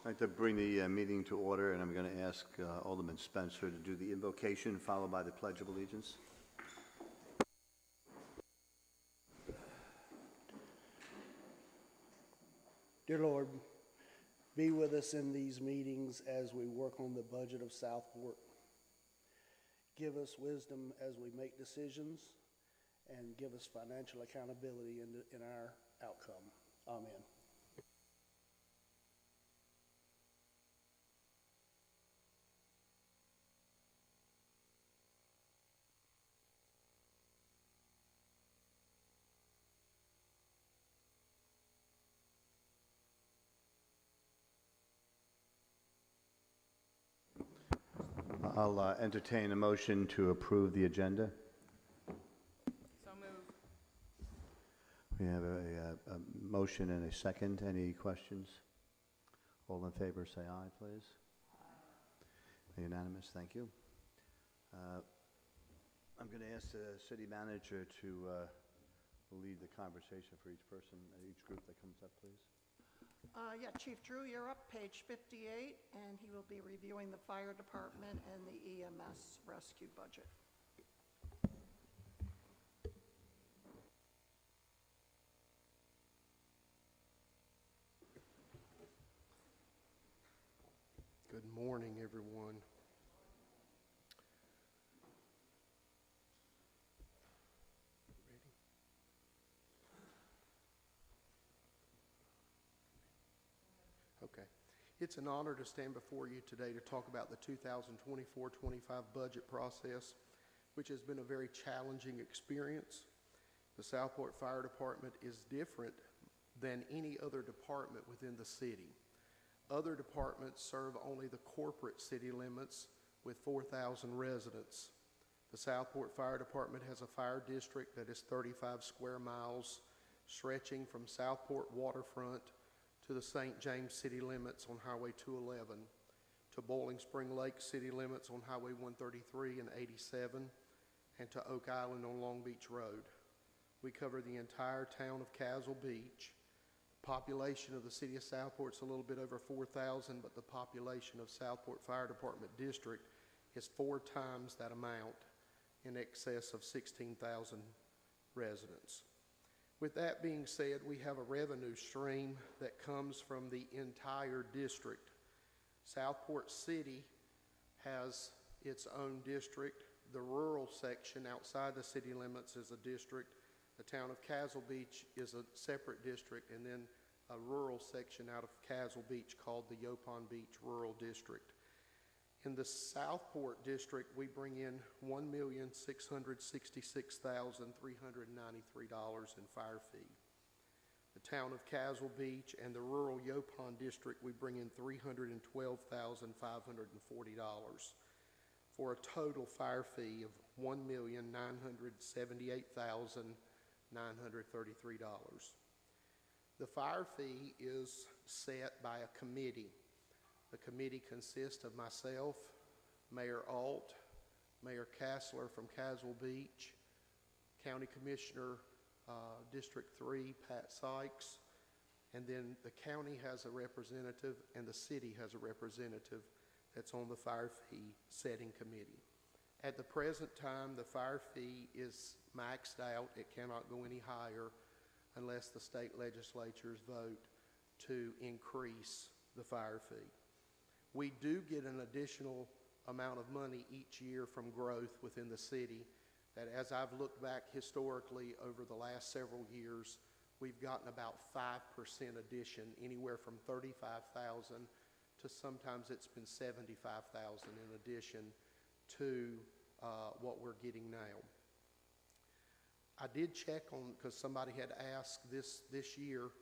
I'd like to bring the meeting to order, and I'm going to ask Alderman Spencer to do the invocation, followed by the Pledge of Allegiance. Dear Lord, be with us in these meetings as we work on the budget of Southport. Give us wisdom as we make decisions, and give us financial accountability in our outcome. Amen. I'll entertain a motion to approve the agenda. So moved. We have a motion and a second. Any questions? All in favor, say aye, please. Aye. Unanimous, thank you. I'm going to ask the city manager to lead the conversation for each person, each group that comes up, please. Yeah, Chief Drew, you're up, page 58, and he will be reviewing the fire department and the EMS rescue budget. Good morning, everyone. Okay. It's an honor to stand before you today to talk about the 2024-25 budget process, which has been a very challenging experience. The Southport Fire Department is different than any other department within the city. Other departments serve only the corporate city limits with 4,000 residents. The Southport Fire Department has a fire district that is 35 square miles, stretching from Southport waterfront to the St. James city limits on Highway 211, to Boiling Spring Lake city limits on Highway 133 and 87, and to Oak Island on Long Beach Road. We cover the entire town of Castle Beach. Population of the city of Southport is a little bit over 4,000, but the population of Southport Fire Department District is 4 times that amount, in excess of 16,000 residents. With that being said, we have a revenue stream that comes from the entire district. Southport City has its own district. The rural section outside the city limits is a district. The town of Castle Beach is a separate district, and then a rural section out of Castle Beach called the Yopon Beach Rural District. In the Southport district, we bring in $1,666,393 in fire fee. The town of Castle Beach and the rural Yopon district, we bring in $312,540 for a total fire fee of $1,978,933. The fire fee is set by a committee. The committee consists of myself, Mayor Alt, Mayor Kassler from Castle Beach, County Commissioner District 3, Pat Sykes, and then the county has a representative and the city has a representative that's on the fire fee setting committee. At the present time, the fire fee is maxed out. It cannot go any higher unless the state legislatures vote to increase the fire fee. We do get an additional amount of money each year from growth within the city that, as I've looked back historically over the last several years, we've gotten about 5% addition, anywhere from 35,000 to sometimes it's been 75,000 in addition to what we're getting now. I did check on, because somebody had asked this year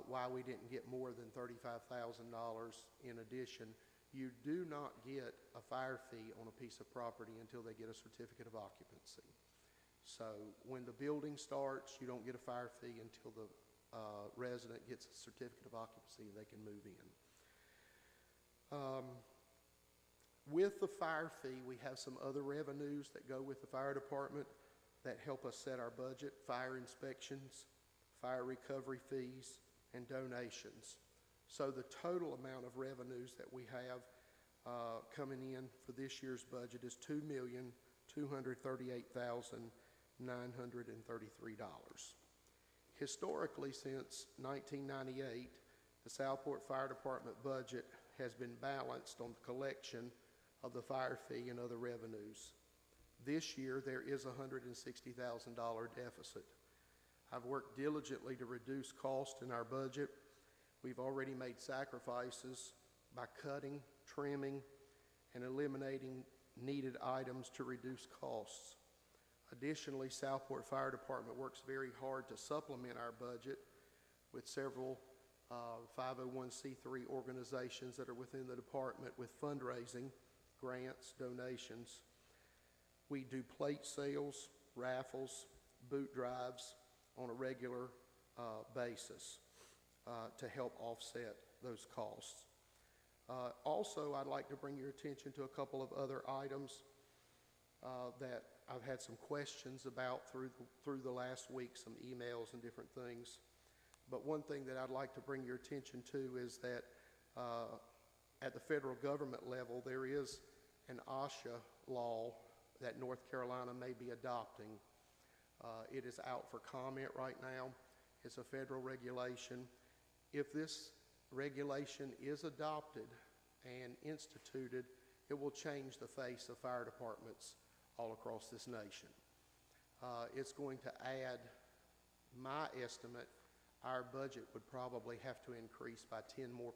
why we didn't get more than $35,000 in addition. You do not get a fire fee on a piece of property until they get a certificate of occupancy. So when the building starts, you don't get a fire fee until the resident gets a certificate of occupancy and they can move in. With the fire fee, we have some other revenues that go with the fire department that help us set our budget: fire inspections, fire recovery fees, and donations. So the total amount of revenues that we have coming in for this year's budget is $2,238,933. Historically, since 1998, the Southport Fire Department budget has been balanced on the collection of the fire fee and other revenues. This year, there is a $160,000 deficit. I've worked diligently to reduce cost in our budget. We've already made sacrifices by cutting, trimming, and eliminating needed items to reduce costs. Additionally, Southport Fire Department works very hard to supplement our budget with several 501c3 organizations that are within the department with fundraising, grants, donations. We do plate sales, raffles, boot drives on a regular basis to help offset those costs. Also, I'd like to bring your attention to a couple of other items that I've had some questions about through the last week, some emails and different things. But one thing that I'd like to bring your attention to is that at the federal government level, there is an OSHA law that North Carolina may be adopting. It is out for comment right now. It's a federal regulation. If this regulation is adopted and instituted, it will change the face of fire departments all across this nation. It's going to add, my estimate, our budget would probably have to increase by 10% more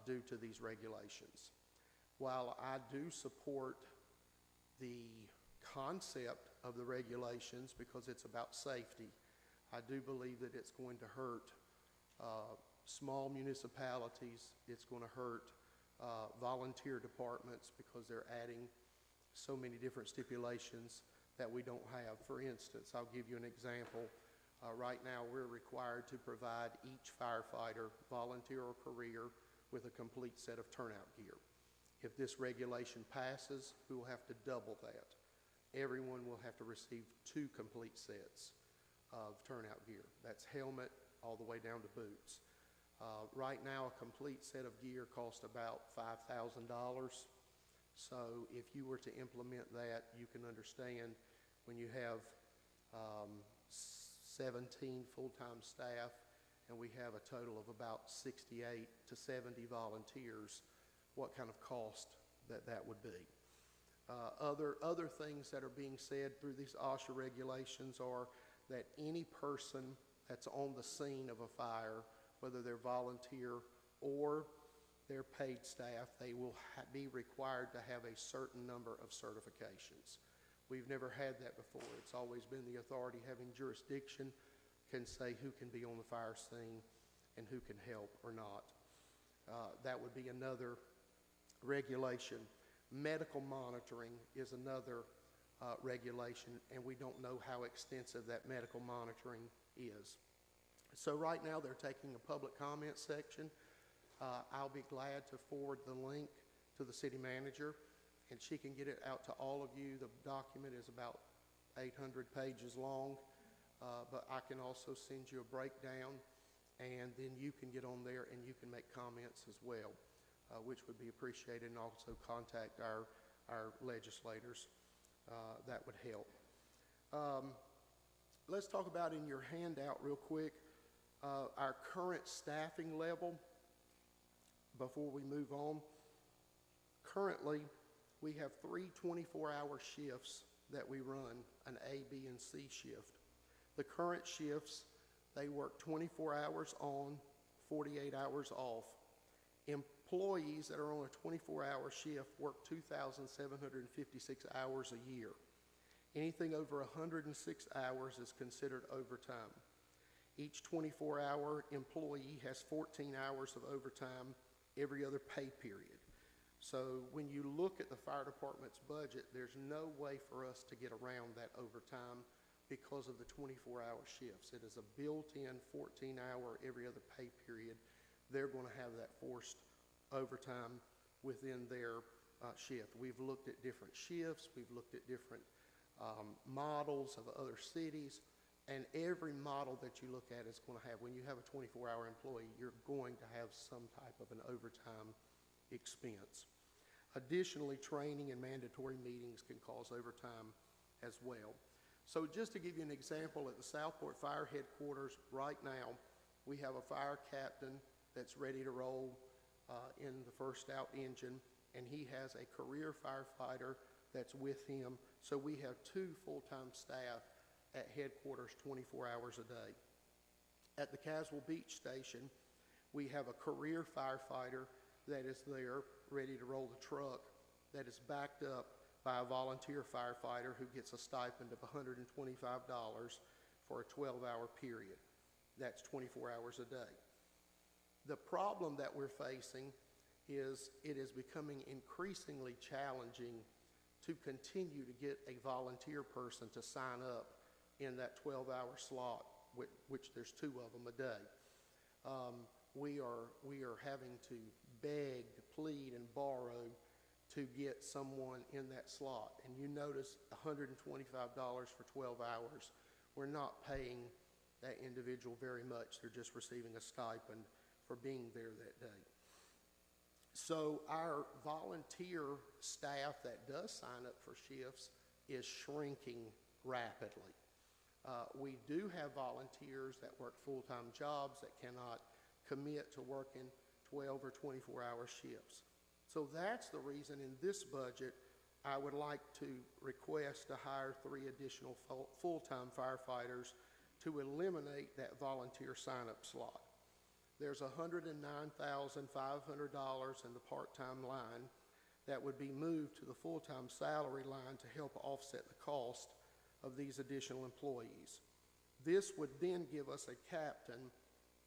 due to these regulations. While I do support the concept of the regulations because it's about safety, I do believe that it's going to hurt small municipalities. It's going to hurt volunteer departments because they're adding so many different stipulations that we don't have. For instance, I'll give you an example. Right now, we're required to provide each firefighter, volunteer or career, with a complete set of turnout gear. If this regulation passes, we will have to double that. Everyone will have to receive 2 complete sets of turnout gear. That's helmet all the way down to boots. Right now, a complete set of gear costs about $5,000. So if you were to implement that, you can understand when you have 17 full-time staff and we have a total of about 68 to 70 volunteers, what kind of cost that would be. Other things that are being said through these OSHA regulations are that any person that's on the scene of a fire, whether they're volunteer or they're paid staff, they will be required to have a certain number of certifications. We've never had that before. It's always been the authority having jurisdiction can say who can be on the fire scene and who can help or not. That would be another regulation. Medical monitoring is another regulation, and we don't know how extensive that medical monitoring is. So right now they're taking a public comment section. I'll be glad to forward the link to the city manager, and she can get it out to all of you. The document is about 800 pages long, but I can also send you a breakdown, and then you can get on there and you can make comments as well, which would be appreciated, and also contact our legislators. That would help. Let's talk about in your handout real quick our current staffing level before we move on. Currently, we have 3 24-hour shifts that we run, an A, B, and C shift. The current shifts, they work 24 hours on, 48 hours off. Employees that are on a 24-hour shift work 2,756 hours a year. Anything over 106 hours is considered overtime. Each 24-hour employee has 14 hours of overtime every other pay period. So when you look at the fire department's budget, there's no way for us to get around that overtime because of the 24-hour shifts. It is a built-in 14-hour every other pay period. They're going to have that forced overtime within their shift. We've looked at different shifts. We've looked at different models of other cities, And every model that you look at is going to have, when you have a 24-hour employee, you're going to have some type of an overtime expense. Additionally, training and mandatory meetings can cause overtime as well. So just to give you an example, at the Southport Fire Headquarters right now, we have a fire captain that's ready to roll in the first out engine, and he has a career firefighter that's with him. So we have 2 full-time staff at headquarters 24 hours a day. At the Caswell Beach Station, we have a career firefighter that is there ready to roll the truck that is backed up by a volunteer firefighter who gets a stipend of $125 for a 12-hour period. That's 24 hours a day. The problem that we're facing is it is becoming increasingly challenging to continue to get a volunteer person to sign up in that 12-hour slot, which there's 2 of them a day. We are having to beg, plead, and borrow to get someone in that slot. And you notice $125 for 12 hours. We're not paying that individual very much. They're just receiving a stipend for being there that day. So our volunteer staff that does sign up for shifts is shrinking rapidly. We do have volunteers that work full-time jobs that cannot commit to working 12 or 24-hour shifts. So that's the reason in this budget I would like to request to hire 3 additional full-time firefighters to eliminate that volunteer sign-up slot. There's $109,500 in the part-time line that would be moved to the full-time salary line to help offset the cost of these additional employees. This would then give us a captain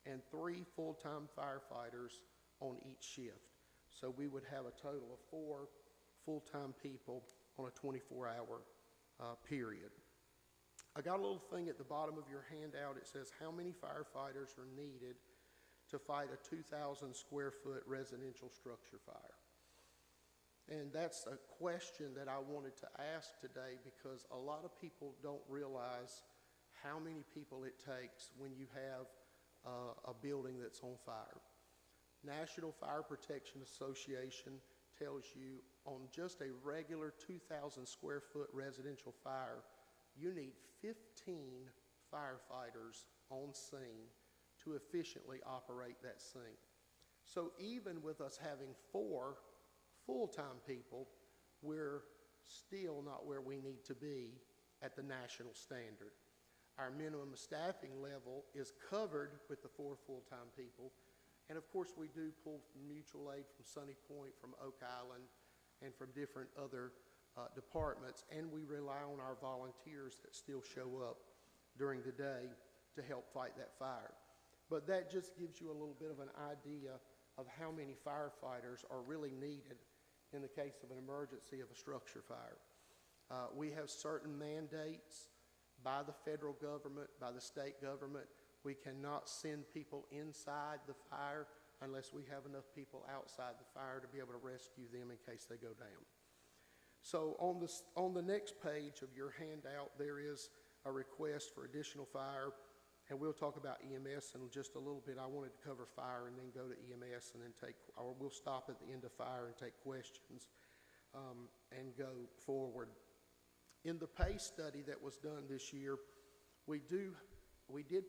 and 3 full-time firefighters on each shift. So we would have a total of 4 full-time people on a 24-hour period. I got a little thing at the bottom of your handout. It says how many firefighters are needed to fight a 2,000 square foot residential structure fire. And that's a question that I wanted to ask today because a lot of people don't realize how many people it takes when you have a building that's on fire. National Fire Protection Association tells you on just a regular 2,000 square foot residential fire, you need 15 firefighters on scene to efficiently operate that scene. So even with us having 4 full-time people, we're still not where we need to be at the national standard. Our minimum staffing level is covered with the 4 full-time people. And of course, we do pull mutual aid from Sunny Point, from Oak Island, and from different other departments. And we rely on our volunteers that still show up during the day to help fight that fire. But that just gives you a little bit of an idea of how many firefighters are really needed in the case of an emergency of a structure fire. We have certain mandates by the federal government, by the state government. We cannot send people inside the fire unless we have enough people outside the fire to be able to rescue them in case they go down. So on the next page of your handout, there is a request for additional fire, and we'll talk about EMS in just a little bit. I wanted to cover fire and then go to EMS and then we'll stop at the end of fire and take questions and go forward. In the pay study that was done this year, we did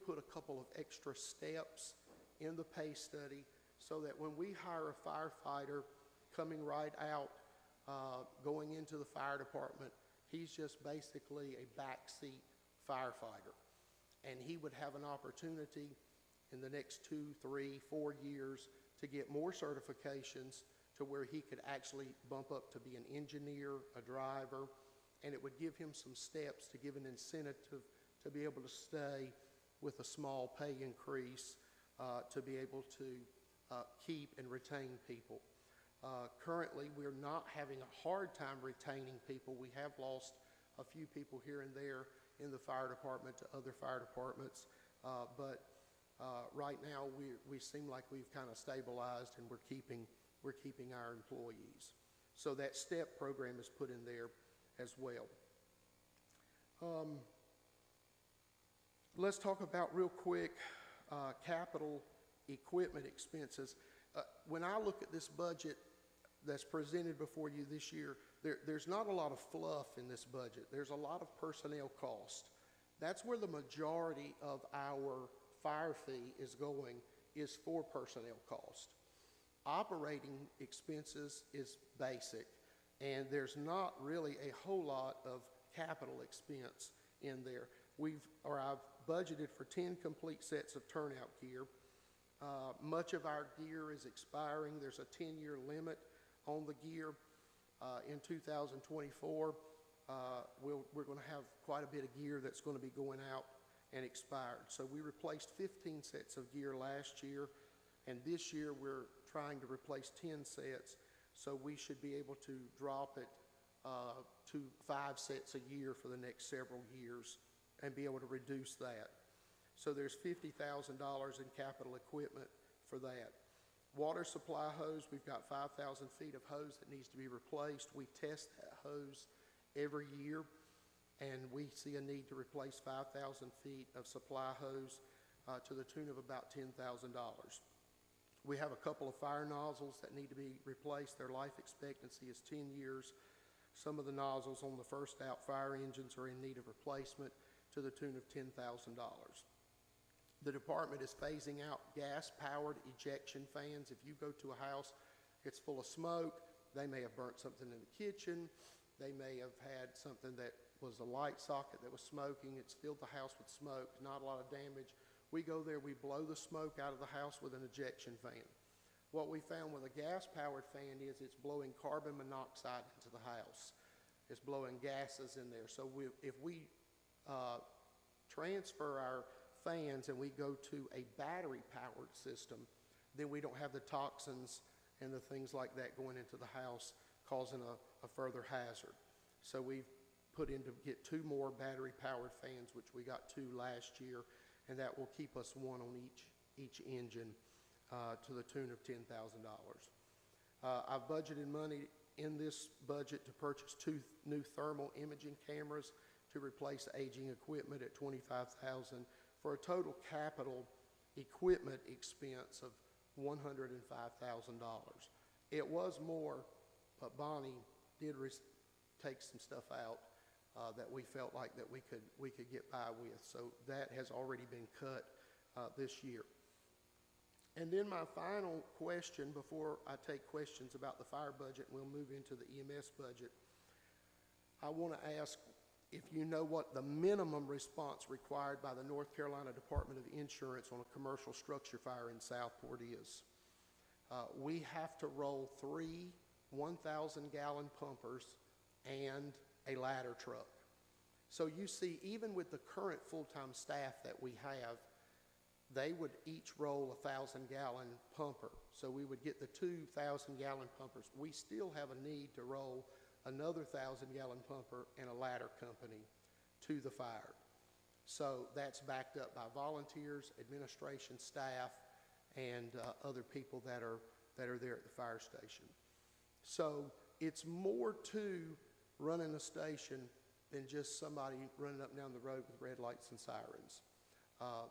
put a couple of extra steps in the pay study so that when we hire a firefighter coming right out, going into the fire department, he's just basically a backseat firefighter. And he would have an opportunity in the next 2, 3, 4 years to get more certifications to where he could actually bump up to be an engineer, a driver, and it would give him some steps to give an incentive to be able to stay with a small pay increase to be able to keep and retain people. Currently, we're not having a hard time retaining people. We have lost a few people here and there in the fire department to other fire departments, but right now we seem like we've kind of stabilized and we're keeping our employees. So that STEP program is put in there as well. Let's talk about real quick capital equipment expenses. When I look at this budget that's presented before you this year, there's not a lot of fluff in this budget. There's a lot of personnel cost. That's where the majority of our fire fee is going, is for personnel cost. Operating expenses is basic, and there's not really a whole lot of capital expense in there. I've budgeted for 10 complete sets of turnout gear. Much of our gear is expiring. There's a 10-year limit on the gear. In 2024, we're going to have quite a bit of gear that's going to be going out and expired. So we replaced 15 sets of gear last year, and this year we're trying to replace 10 sets. So we should be able to drop it to 5 sets a year for the next several years and be able to reduce that. So there's $50,000 in capital equipment for that. Water supply hose, we've got 5,000 feet of hose that needs to be replaced. We test that hose every year, and we see a need to replace 5,000 feet of supply hose to the tune of about $10,000. We have a couple of fire nozzles that need to be replaced. Their life expectancy is 10 years. Some of the nozzles on the first out fire engines are in need of replacement to the tune of $10,000. The department is phasing out gas-powered ejection fans. If you go to a house, it's full of smoke. They may have burnt something in the kitchen. They may have had something that was a light socket that was smoking. It's filled the house with smoke, not a lot of damage. We go there, we blow the smoke out of the house with an ejection fan. What we found with a gas-powered fan is it's blowing carbon monoxide into the house. It's blowing gases in there. So if we transfer our fans and we go to a battery-powered system, then we don't have the toxins and the things like that going into the house, causing a further hazard. So we've put in to get 2 more battery-powered fans, which we got 2 last year, and that will keep us 1 on each engine to the tune of $10,000. I've budgeted money in this budget to purchase 2 new thermal imaging cameras to replace aging equipment at $25,000 for a total capital equipment expense of $105,000. It was more, but Bonnie did take some stuff out that we felt like that we could get by with. So that has already been cut this year. And then my final question before I take questions about the fire budget, and we'll move into the EMS budget. I want to ask if you know what the minimum response required by the North Carolina Department of Insurance on a commercial structure fire in Southport is. We have to roll 3 1,000-gallon pumpers and a ladder truck. So you see, even with the current full-time staff that we have, they would each roll a 1,000-gallon pumper. So we would get the 2 1,000-gallon pumpers. We still have a need to roll another 1,000-gallon pumper and a ladder company to the fire. So that's backed up by volunteers, administration staff, and other people that are there at the fire station. So it's more to running a station than just somebody running up and down the road with red lights and sirens.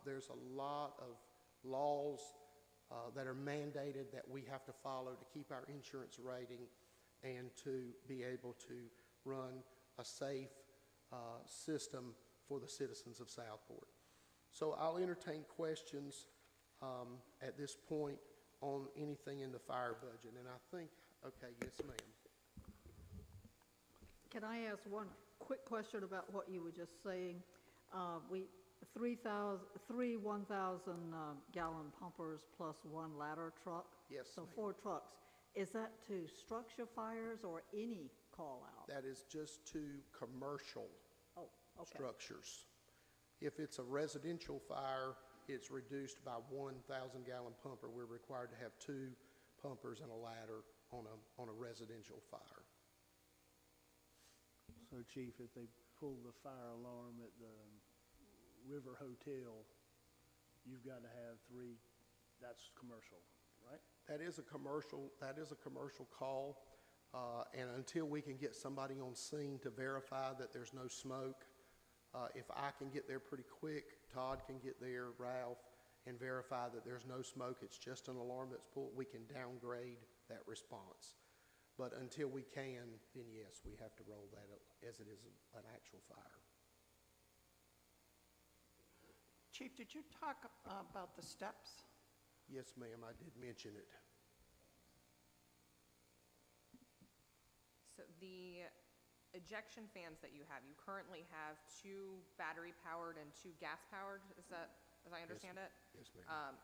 There's a lot of laws that are mandated that we have to follow to keep our insurance rating and to be able to run a safe system for the citizens of Southport. So I'll entertain questions at this point on anything in the fire budget. And I think, okay, yes, ma'am. Can I ask one quick question about what you were just saying? Three 1,000-gallon pumpers plus 1 ladder truck? Yes, So ma'am. 4 trucks. Is that to structure fires or any call out? That is just to commercial Oh, okay. structures. If it's a residential fire, it's reduced by 1,000-gallon pumper. We're required to have 2 pumpers and a ladder on a residential fire. So Chief, if they pull the fire alarm at the River Hotel, you've got to have 3, that's commercial, right? That is a commercial call, and until we can get somebody on scene to verify that there's no smoke, If I can get there pretty quick, Todd can get there, Ralph, and verify that there's no smoke, it's just an alarm that's pulled, we can downgrade that response. But until we can, then yes, we have to roll that up as it is an actual fire. Chief, did you talk about the steps? Yes, ma'am, I did mention it. So the ejection fans that you currently have 2 battery-powered and 2 gas-powered, is that, as I understand it? Yes, ma'am.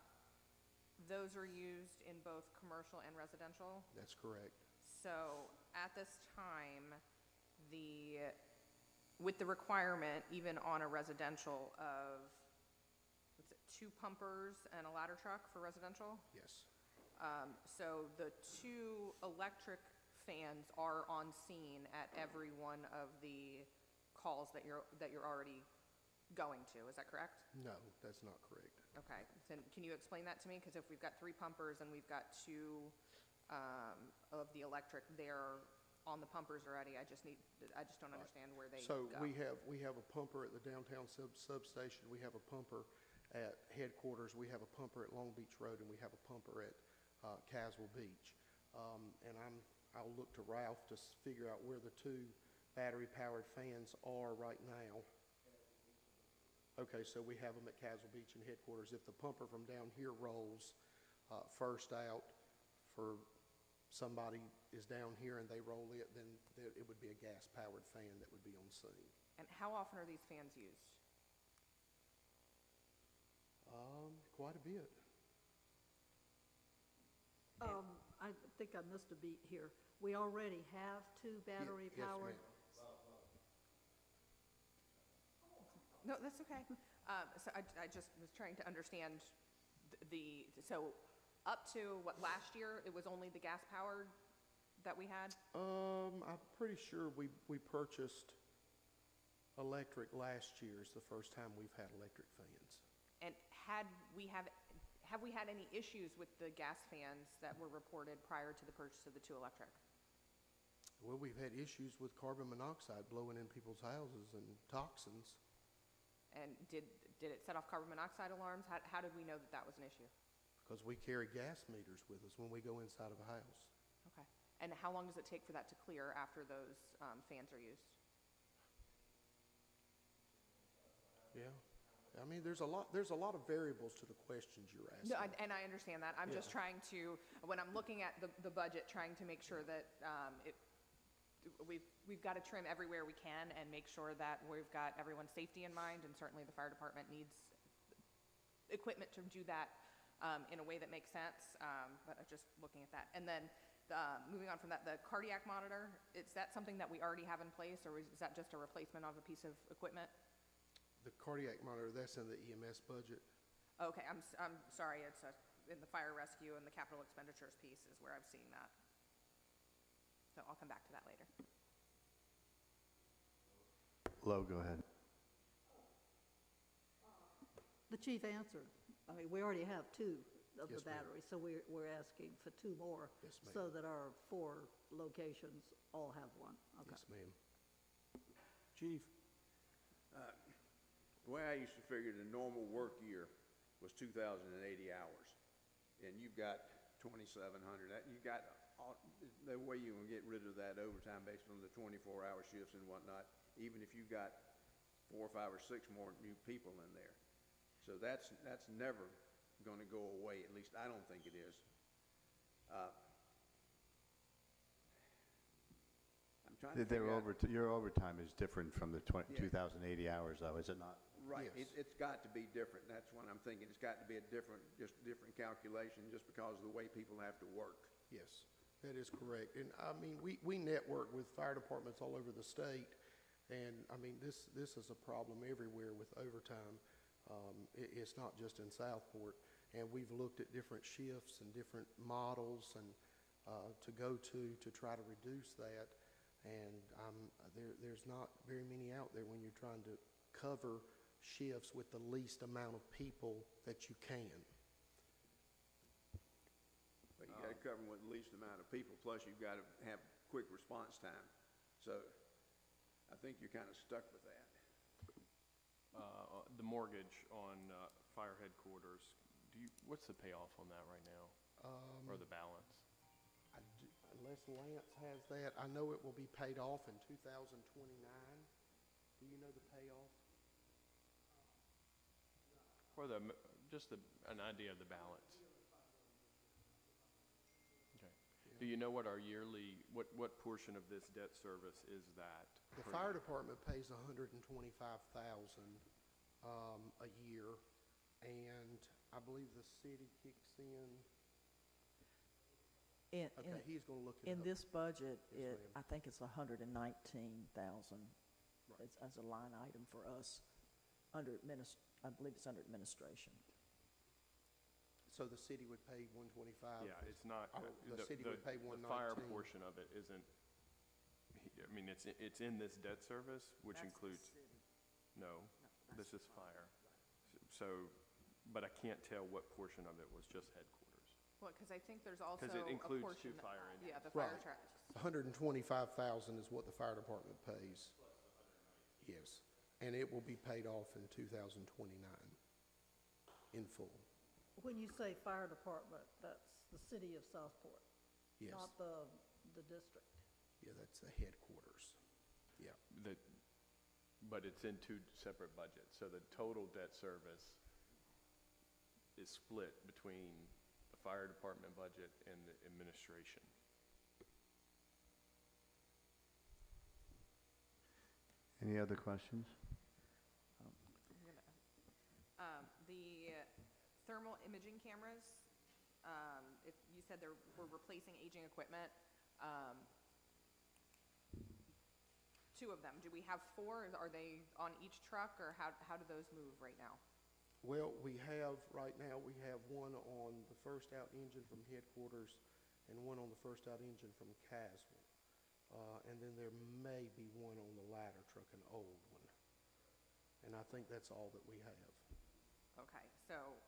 Those are used in both commercial and residential? That's correct. So at this time, with the requirement, even on a residential, of, what's it, 2 pumpers and a ladder truck for residential? Yes. So the 2 electric fans are on scene at every one of the calls that you're already going to, is that correct? No, that's not correct. Okay, then can you explain that to me? Because if we've got 3 pumpers and we've got 2 of the electric there on the pumpers already, I just don't understand where they So go. we have a pumper at the downtown substation, we have a pumper at headquarters, we have a pumper at Long Beach Road, and we have a pumper at Caswell Beach. And I'll look to Ralph to figure out where the 2 battery-powered fans are right now. Okay, so we have them at Caswell Beach and headquarters. If the pumper from down here rolls first out for somebody is down here and they roll it, then it would be a gas-powered fan that would be on scene. And how often are these fans used? Quite a bit. I think I missed a beat here. We already have 2 battery-powered. Yes, No, that's okay. So I just was trying to understand so up to, what, last year, it was only the gas-powered that we had? I'm pretty sure we purchased electric last year is the first time we've had electric fans. And have we had any issues with the gas fans that were reported prior to the purchase of the 2 electric? Well, we've had issues with carbon monoxide blowing in people's houses and toxins. And did it set off carbon monoxide alarms? How did we know that was an issue? Because we carry gas meters with us when we go inside of a house. Okay. And how long does it take for that to clear after those fans are used? Yeah. I mean, there's a lot of variables to the questions you're asking. No, and I understand that. I'm just trying to, when I'm looking at the budget, trying to make sure that we've got to trim everywhere we can and make sure that we've got everyone's safety in mind, and certainly the fire department needs equipment to do that in a way that makes sense, but I'm just looking at that. And then moving on from that, the cardiac monitor, is that something that we already have in place, or is that just a replacement of a piece of equipment? The cardiac monitor, that's in the EMS budget. Okay, I'm sorry, it's in the fire rescue and the capital expenditures piece is where I'm seeing that. So I'll come back to that later. Lo, go ahead. The chief answered. I mean, we already have 2 of the Yes, ma'am. batteries, so we're asking for 2 more. Yes, ma'am. So that our 4 locations all have one. Okay. Yes, ma'am. Chief, the way I used to figure the normal work year was 2,080 hours, and you've got 2,700. You got the way you can get rid of that overtime based on the 24-hour shifts and whatnot, even if you got 4 or 5 or 6 more new people in there. So that's never going to go away. At least I don't think it is. I'm trying to figure out. Your overtime is different from the 2,080 hours, though, is it not? Right, Yes. it's got to be different. That's what I'm thinking. It's got to be a different calculation just because of the way people have to work. Yes, that is correct. And I mean, we network with fire departments all over the state, and I mean, this is a problem everywhere with overtime. It's not just in Southport, and we've looked at different shifts and different models and to go to try to reduce that. And there's not very many out there when you're trying to cover shifts with the least amount of people that you can. But you got to cover them with the least amount of people, plus you've got to have quick response time. So I think you're kind of stuck with that. the mortgage on fire headquarters, what's the payoff on that right now, or the balance? Unless Lance has that, I know it will be paid off in 2029. Do you know the payoff? Or an idea of the balance? Okay. Do you know what our yearly, what portion of this debt service is that? The per fire year? department pays $125,000 a year, and I believe the city kicks in. Okay, he's going to look it up. In this budget, Yes, ma'am. I think it's 119,000 Right. as a line item for us under I believe it's under administration. So the city would pay 125? Yeah, it's not, The city would pay the fire 119. portion of it isn't, I mean, it's in this debt service, which includes, no, this is fire. So, but I can't tell what portion of it was just headquarters. Well, because I think there's also Because it a includes portion. 2 fire engines. Yeah, the fire Right. trucks. 125,000 is what the fire department pays. Yes, and it will be paid off in 2029 in full. When you say fire department, that's the city of Southport, Yes, not the district. yeah, that's the headquarters. Yeah, But it's in 2 separate budgets, so the total debt service is split between the fire department budget and the administration. Any other questions? The thermal imaging cameras, if you said we're replacing aging equipment, 2 of them. Do we have 4? Are they on each truck, or how do those move right now? well, right now, we have one on the first out engine from headquarters and one on the first out engine from Caswell. And then there may be one on the ladder truck, an old one. And I think that's all that we have. Okay, so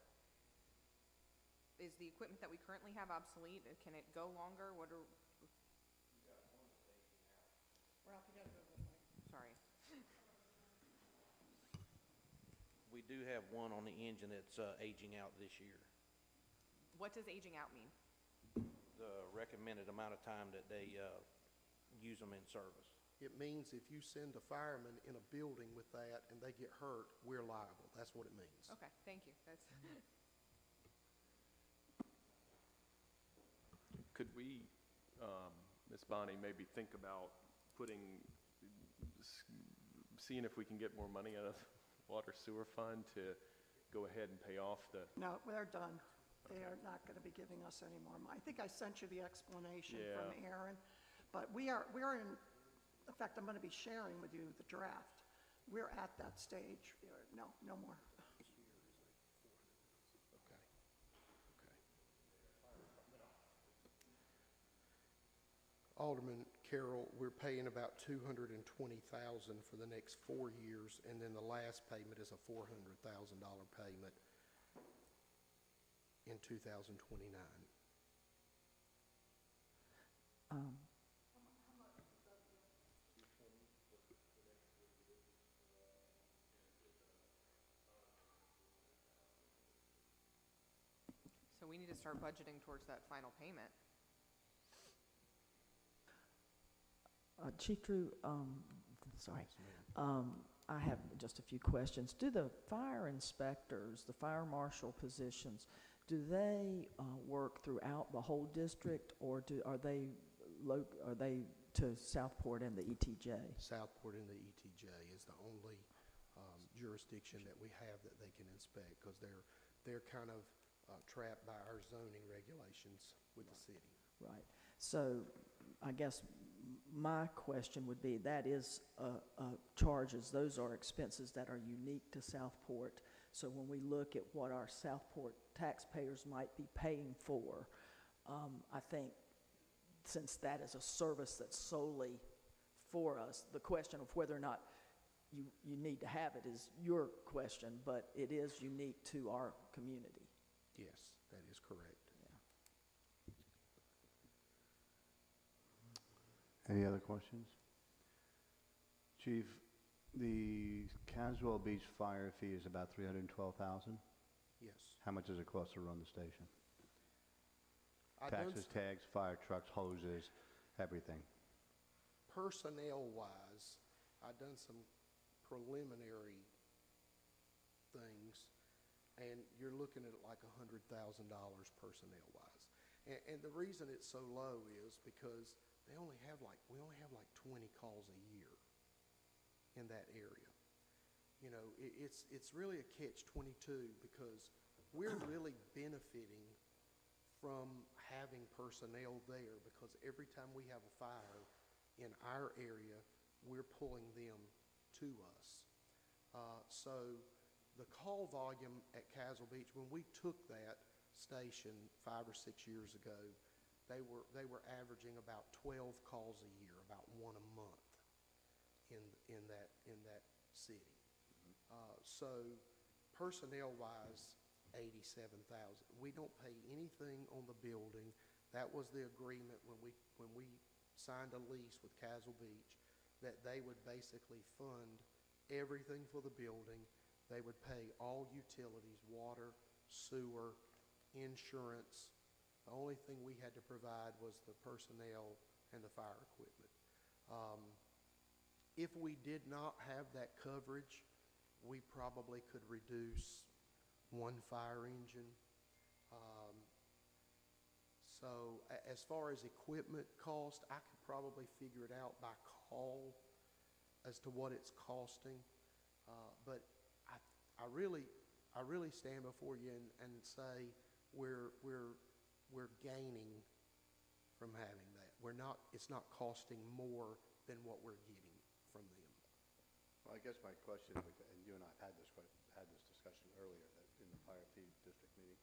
is the equipment that we currently have obsolete? Can it go longer? Ralph, you gotta go to the mic. Sorry. We do have one on the engine that's aging out this year. What does aging out mean? The recommended amount of time that they use them in service. It means if you send a fireman in a building with that and they get hurt, we're liable. That's what it means. Okay, thank you. That's Could we, Ms. Bonnie, maybe think about seeing if we can get more money out of the water sewer fund to go ahead and pay off the, No, they're done. They are not going to be giving us any more money. I think I sent you the explanation from Yeah. Aaron, but we are in fact, I'm going to be sharing with you the draft. We're at that stage. No more. Okay. Alderman Carroll, we're paying about $220,000 for the next 4 years, and then the last payment is a $400,000 payment in 2029. so we need to start budgeting towards that final payment. Chief Drew, sorry, I have just a few questions. Do the fire inspectors, the fire marshal positions, do they work throughout the whole district, or are they to Southport and the ETJ? Southport and the ETJ is the only jurisdiction that we have that they can inspect, because they're kind of trapped by our zoning regulations with the city. Right. So I guess my question would be, that is charges, those are expenses that are unique to Southport. So when we look at what our Southport taxpayers might be paying for, I think since that is a service that's solely for us, the question of whether or not you need to have it is your question, but it is unique to our community. Yes, that is correct. Any other questions? Chief, The Caswell Beach fire fee is about $312,000. Yes. How much does it cost to run the station? I done Taxes, tags, fire trucks, hoses, everything. Personnel-wise, I've done some preliminary things, and you're looking at like $100,000 personnel-wise. And the reason it's so low is because we only have like 20 calls a year in that area. You know, it's really a catch-22 because we're really benefiting from having personnel there, because every time we have a fire in our area, we're pulling them to us. So the call volume at Castle Beach, when we took that station 5 or 6 years ago, they were averaging about 12 calls a year, about one a month in that city. So personnel-wise, 87,000. We don't pay anything on the building. That was the agreement when we signed a lease with Castle Beach, that they would basically fund everything for the building. They would pay all utilities, water, sewer, insurance. The only thing we had to provide was the personnel and the fire equipment. If we did not have that coverage, we probably could reduce one fire engine. So as far as equipment cost, I could probably figure it out by call as to what it's costing. But I really stand before you and say we're gaining from having that. It's not costing more than what we're getting from them. Well, I guess my question, and you and I have had this discussion earlier in the fire fee district meeting,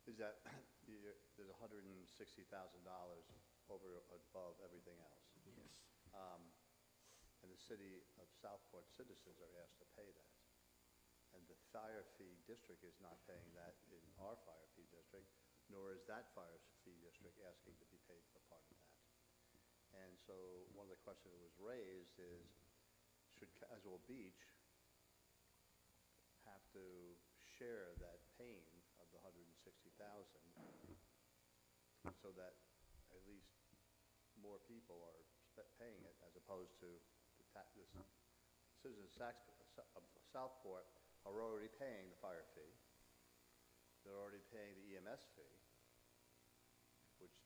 is that there's $160,000 over above everything else. Yes. And the city of Southport citizens are asked to pay that. And the fire fee district is not paying that in our fire fee district, nor is that fire fee district asking to be paid for part of that. And so one of the questions that was raised is, should Caswell Beach have to share that pain of the $160,000 so that at least more people are paying it, as opposed to the citizens of Southport are already paying the fire fee. They're already paying the EMS fee, which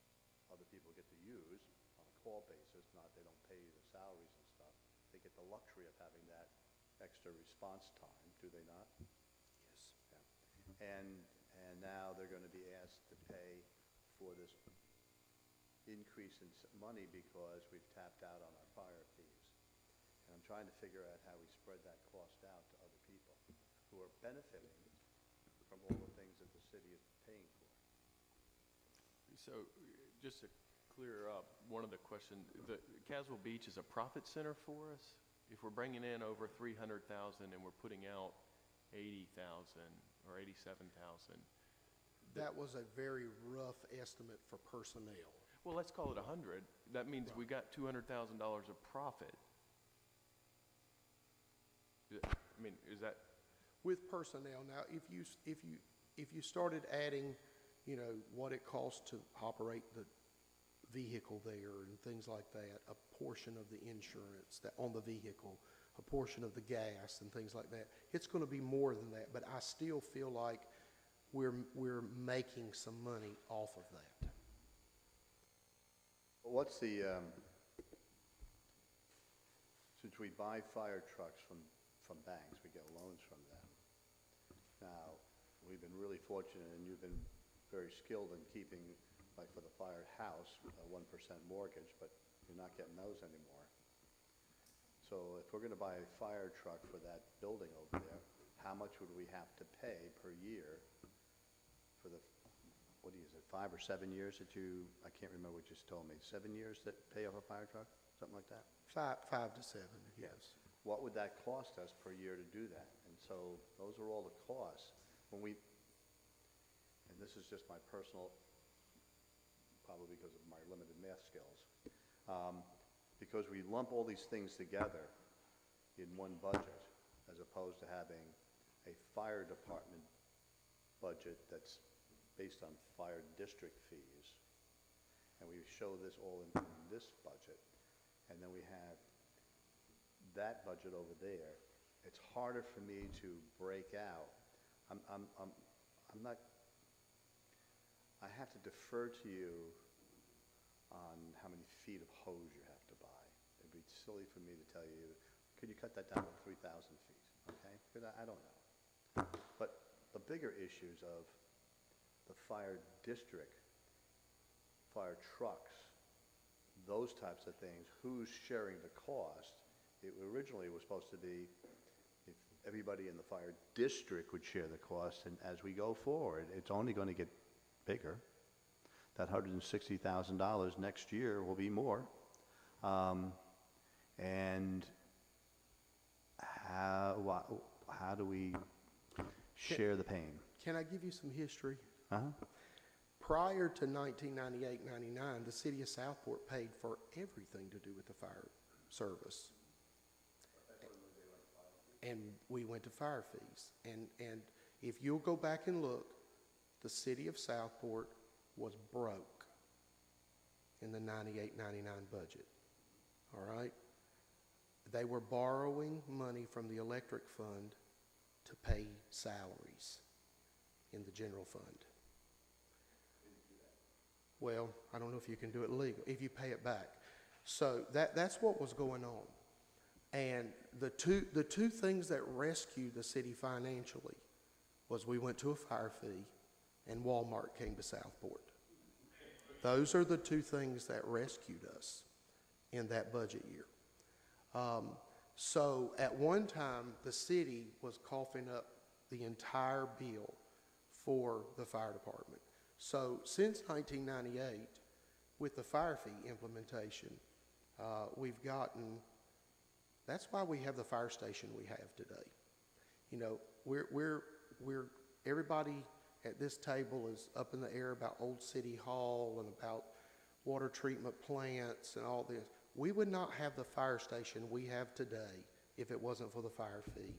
other people get to use on a call basis. They don't pay the salaries and stuff. They get the luxury of having that extra response time, do they not? Yes. Yeah. And now they're going to be asked to pay for this increase in money because we've tapped out on our fire fees. And I'm trying to figure out how we spread that cost out to other people who are benefiting from all the things that the city is paying for. So just to clear up one of the questions, the Caswell Beach is a profit center for us? If we're bringing in over 300,000 and we're putting out 80,000 or 87,000. That was a very rough estimate for personnel. Well, let's call it 100. That means we got $200,000 of profit. I mean, is that? With personnel. Now, if you started adding, what it costs to operate the vehicle there and things like that, a portion of the insurance on the vehicle, a portion of the gas and things like that, it's going to be more than that. But I still feel like we're making some money off of that. What's the, since we buy fire trucks from banks, we get loans from them. Now, we've been really fortunate, and you've been very skilled in keeping, like for the firehouse, a 1% mortgage, but you're not getting those anymore. So if we're going to buy a fire truck for that building over there, how much would we have to pay per year for the, what is it, 5 or 7 years that I can't remember what you just told me, 7 years that pay off a fire truck, something like that? 5 to 7, yes. What would that cost us per year to do that? And so those are all the costs. When we, and this is just my personal, probably because of my limited math skills, because we lump all these things together, in one budget, as opposed to having a fire department budget that's based on fire district fees. And we show this all in this budget, and then we have that budget over there. It's harder for me to break out. I'm not, I have to defer to you on how many feet of hose you have to buy. It'd be silly for me to tell you, could you cut that down to 3,000 feet, okay? Because I don't know. But the bigger issues of the fire district, fire trucks, those types of things, who's sharing the cost? It originally was supposed to be if everybody in the fire district would share the cost, and as we go forward, it's only going to get bigger. That $160,000 next year will be more. And how do we share the pain? Can I give you some history? Uh-huh. Prior to 1998-99, the city of Southport paid for everything to do with the fire service. And we went to fire fees. And if you'll go back and look, the city of Southport was broke in the 98-99 budget. All right? They were borrowing money from the electric fund to pay salaries in the general fund. Well, I don't know if you can do it legal, if you pay it back. So that's what was going on. And the two things that rescued the city financially was we went to a fire fee and Walmart came to Southport. Those are the two things that rescued us in that budget year. So at one time, the city was coughing up the entire bill for the fire department. So since 1998, with the fire fee implementation, we've gotten, that's why we have the fire station we have today. You know, we're everybody at this table is up in the air about Old City Hall and about water treatment plants and all this. We would not have the fire station we have today if it wasn't for the fire fee.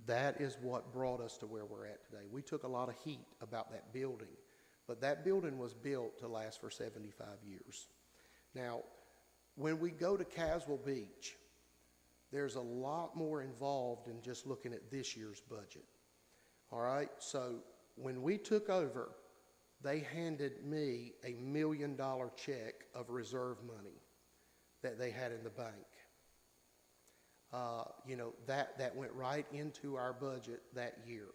That is what brought us to where we're at today. We took a lot of heat about that building, but that building was built to last for 75 years. Now, when we go to Caswell Beach, there's a lot more involved in just looking at this year's budget. All right, so when we took over, they handed me a $1 million check of reserve money that they had in the bank. You know, that went right into our budget that year.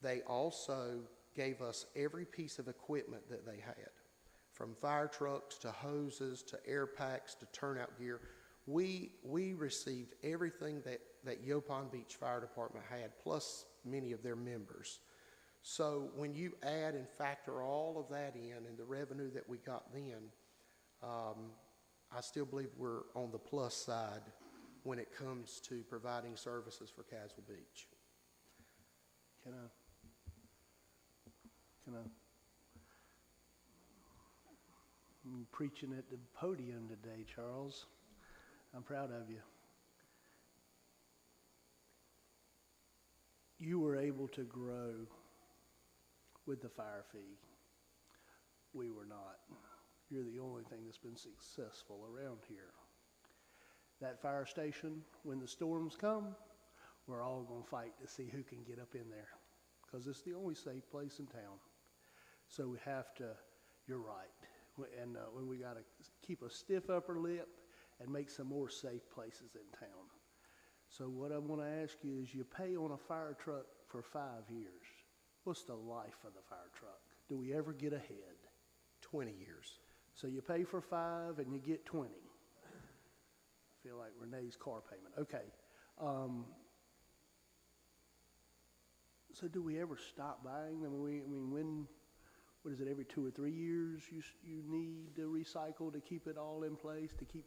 They also gave us every piece of equipment that they had, from fire trucks to hoses to air packs to turnout gear. We received everything that Yopon Beach Fire Department had, plus many of their members. So when you add and factor all of that in and the revenue that we got then, I still believe we're on the plus side when it comes to providing services for Caswell Beach. Can I? I'm preaching at the podium today, Charles. I'm proud of you. You were able to grow with the fire fee. We were not. You're the only thing that's been successful around here. That fire station, when the storms come, we're all going to fight to see who can get up in there, because it's the only safe place in town. So we have to, you're right, and when we got to keep a stiff upper lip and make some more safe places in town. So what I want to ask you is, you pay on a fire truck for 5 years. What's the life of the fire truck? Do we ever get ahead? 20 years. So you pay for 5 and you get 20. I feel like Renee's car payment. Okay. So do we ever stop buying them? What is it, every 2 or 3 years you need to recycle to keep it all in place, to keep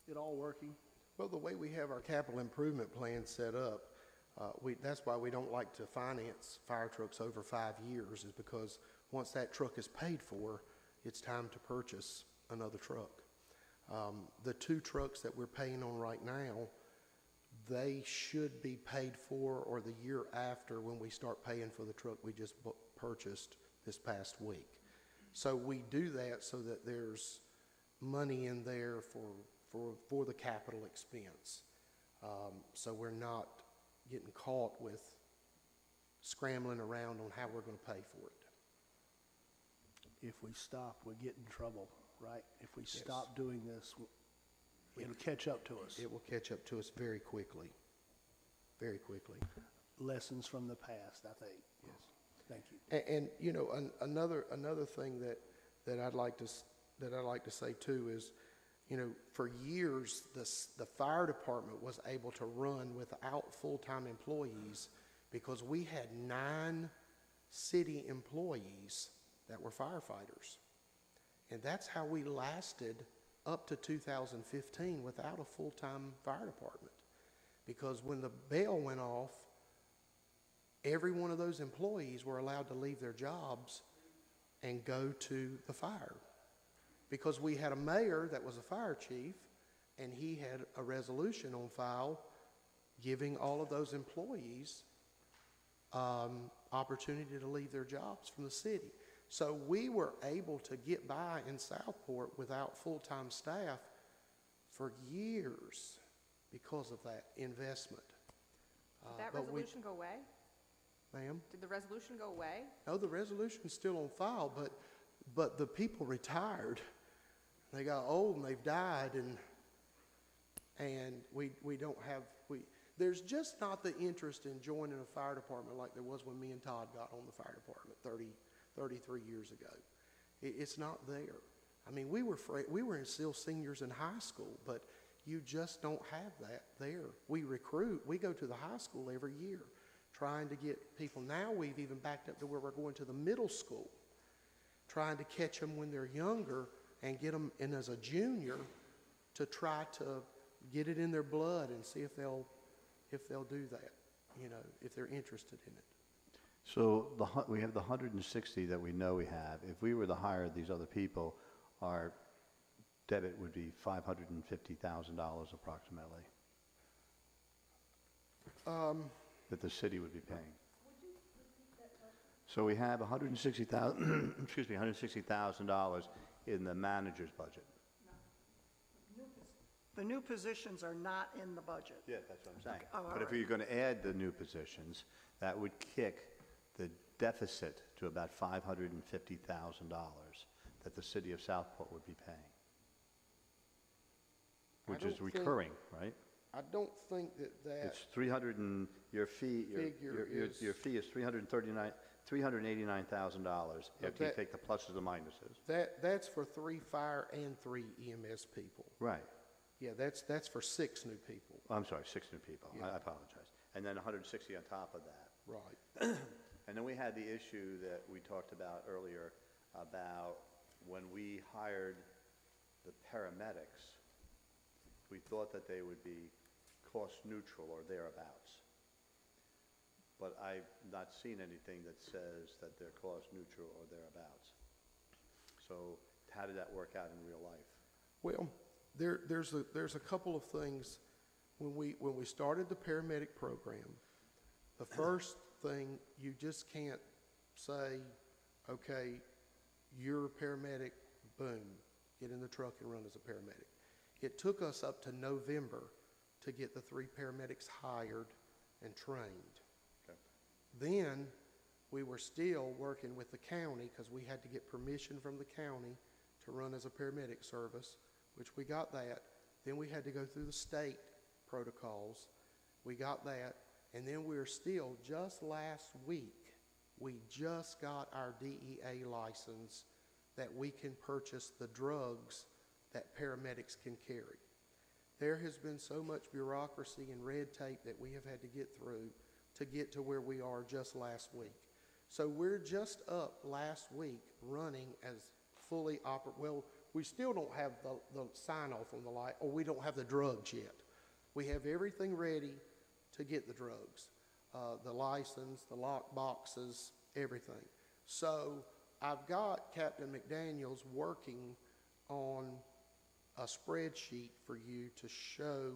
it all working? Well, the way we have our capital improvement plan set up, that's why we don't like to finance fire trucks over 5 years, is because once that truck is paid for, it's time to purchase another truck. The 2 trucks that we're paying on right now, they should be paid for, or the year after when we start paying for the truck we just purchased this past week. So we do that so that there's money in there for the capital expense. So we're not getting caught with scrambling around on how we're going to pay for it. If we stop, we get in trouble, right? If we stop doing this, it'll catch up to us. It will catch up to us very quickly, very quickly. Lessons from the past, I think. Yes. Thank you. And you know, another thing that I'd like to say too is, you know, for years the fire department was able to run without full-time employees because we had 9 city employees that were firefighters, and that's how we lasted up to 2015 without a full-time fire department. Because when the bell went off, every one of those employees were allowed to leave their jobs and go to the fire. Because we had a mayor that was a fire chief, and he had a resolution on file giving all of those employees opportunity to leave their jobs from the city. So we were able to get by in Southport without full-time staff for years because of that investment. Did that but resolution go away? Ma'am? Did the resolution go away? No, the resolution's still on file, but the people retired. They got old and they've died, and we don't have, there's just not the interest in joining a fire department like there was when me and Todd got on the fire department 33 years ago. It's not there. I mean, we were still seniors in high school, but you just don't have that there. We recruit, we go to the high school every year trying to get people. Now we've even backed up to where we're going to the middle school, trying to catch them when they're younger and get them in as a junior to try to get it in their blood and see if they'll do that, you know, if they're interested in it. So we have the 160 that we know we have. If we were to hire these other people, our debit would be $550,000 approximately. That the city would be paying. So we have $160,000, excuse me, $160,000 in the manager's budget. The new positions are not in the budget. Yeah, that's what I'm saying. Oh, all But if right. you're going to add the new positions, that would kick the deficit to about $550,000 that the city of Southport would be paying. Which is don't think- recurring, right? I don't think that It's 300 and your fee, Figure your fee is $389,000 after you that- take the pluses and minuses. that's for 3 fire and 3 EMS people. Right. Yeah, that's for 6 new people. I'm sorry, 6 new people. Yeah. I apologize. And then 160 on top of that. Right. And then we had the issue that we talked about earlier about when we hired the paramedics, we thought that they would be cost neutral or thereabouts. But I've not seen anything that says that they're cost neutral or thereabouts. So how did that work out in real life? Well, there's a couple of things. When we started the paramedic program, the first thing, you just can't say, okay, you're a paramedic, boom, get in the truck and run as a paramedic. It took us up to November to get the 3 paramedics hired and trained. Okay. Then we were still working with the county because we had to get permission from the county to run as a paramedic service, which we got that. Then we had to go through the state protocols. We got that. And then we're still, just last week, we just got our DEA license that we can purchase the drugs that paramedics can carry. There has been so much bureaucracy and red tape that we have had to get through to get to where we are just last week. So we're just up last week running as fully well, we still don't have the sign-off on the light, or we don't have the drugs yet. We have everything ready to get the drugs, the license, the lock boxes, everything. So I've got Captain McDaniels working on a spreadsheet for you to show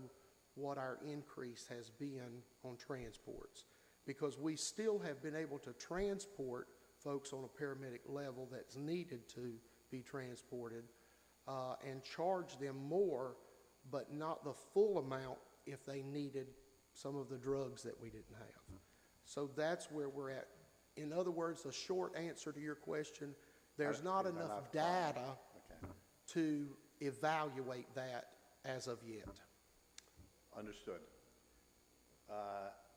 what our increase has been on transports, because we still have been able to transport folks on a paramedic level that's needed to be transported, and charge them more, but not the full amount if they needed some of the drugs that we didn't have. So that's where we're at. In other words, the short answer to your question, there's not enough data Okay, to evaluate that as of yet. understood.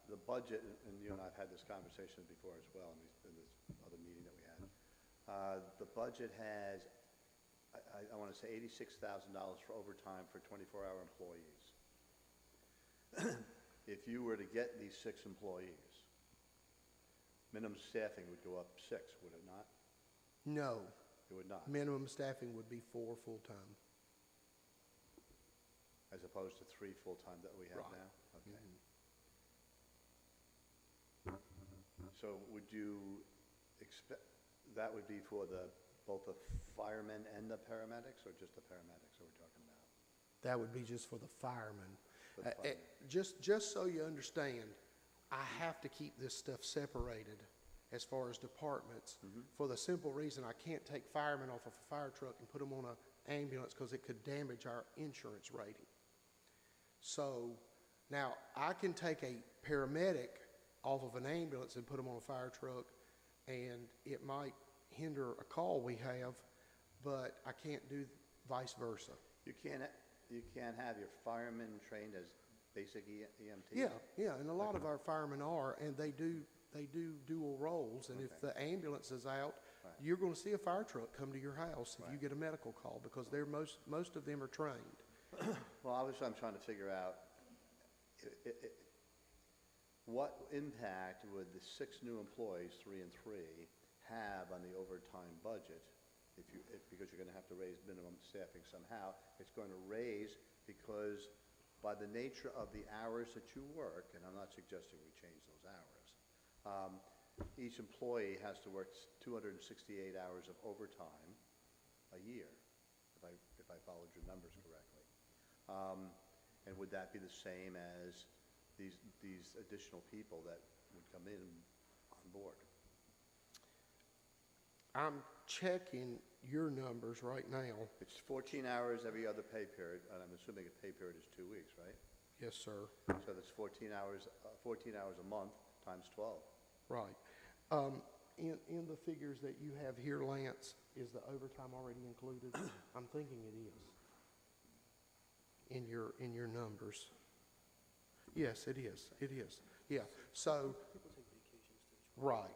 The budget, and you and I have had this conversation before as well in this other meeting that we had. The budget has, I want to say $86,000 for overtime for 24-hour employees. If you were to get these 6 employees, minimum staffing would go up 6, would it not? No, It would not, minimum staffing would be 4 full-time. as opposed to 3 full-time that we have Right. now? Okay. So would you expect, that would be for both the firemen and the paramedics, or just the paramedics are we talking about? That would be just for the firemen. For the firemen. Just so you understand, I have to keep this stuff separated as far as departments, for the simple reason I can't take firemen off of a fire truck and put them on an ambulance because it could damage our insurance rating. So now I can take a paramedic off of an ambulance and put them on a fire truck, and it might hinder a call we have, but I can't do vice versa. You can't have your firemen trained as basic EMTs? Yeah, and a lot of our firemen are, and they do dual roles, and if the ambulance is out, Right. you're gonna see a fire truck come to your house if you Right. get a medical call, because they're most of them are trained. Well, obviously, I'm trying to figure out, what impact would the 6 new employees, 3 and 3, have on the overtime budget? Because you're gonna have to raise minimum staffing somehow. It's going to raise because by the nature of the hours that you work, and I'm not suggesting we change those hours, each employee has to work 268 hours of overtime a year, if I followed your numbers correctly. And would that be the same as these additional people that would come in on board? I'm checking your numbers right now. It's 14 hours every other pay period, and I'm assuming a pay period is 2 weeks, right? Yes, sir. So that's 14 hours a month times 12. Right. In the figures that you have here, Lance, is the overtime already included? I'm thinking it is. In your numbers. Yes, it is. It is. Yeah. So. Right.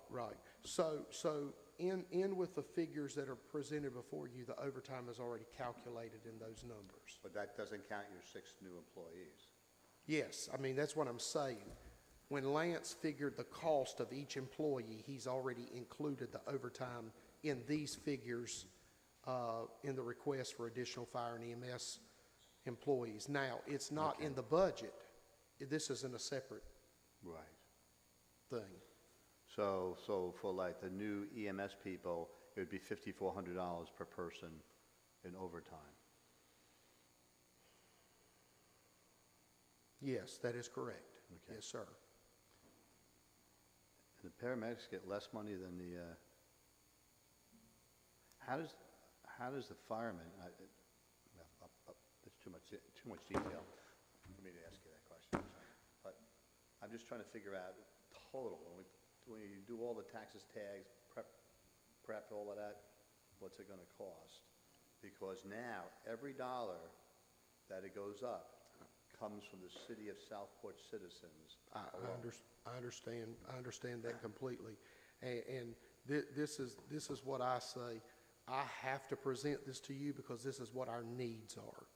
So in with the figures that are presented before you, the overtime is already calculated in those numbers. But that doesn't count your 6 new employees. Yes, I mean, that's what I'm saying. When Lance figured the cost of each employee, he's already included the overtime in these figures, in the request for additional fire and EMS employees. Now, it's not in the budget. This isn't a separate Right. thing. So for like the new EMS people, it would be $5,400 per person in overtime. Yes, that is correct. Okay. Yes, sir. And the paramedics get less money than the, how does the fireman, it's too much detail for me to ask you that question, but I'm just trying to figure out total, when you do all the taxes, tags, prep, all of that, what's it gonna cost? Because now, every dollar that it goes up comes from the city of Southport citizens alone. I understand that completely. And this is what I say. I have to present this to you because this is what our needs are.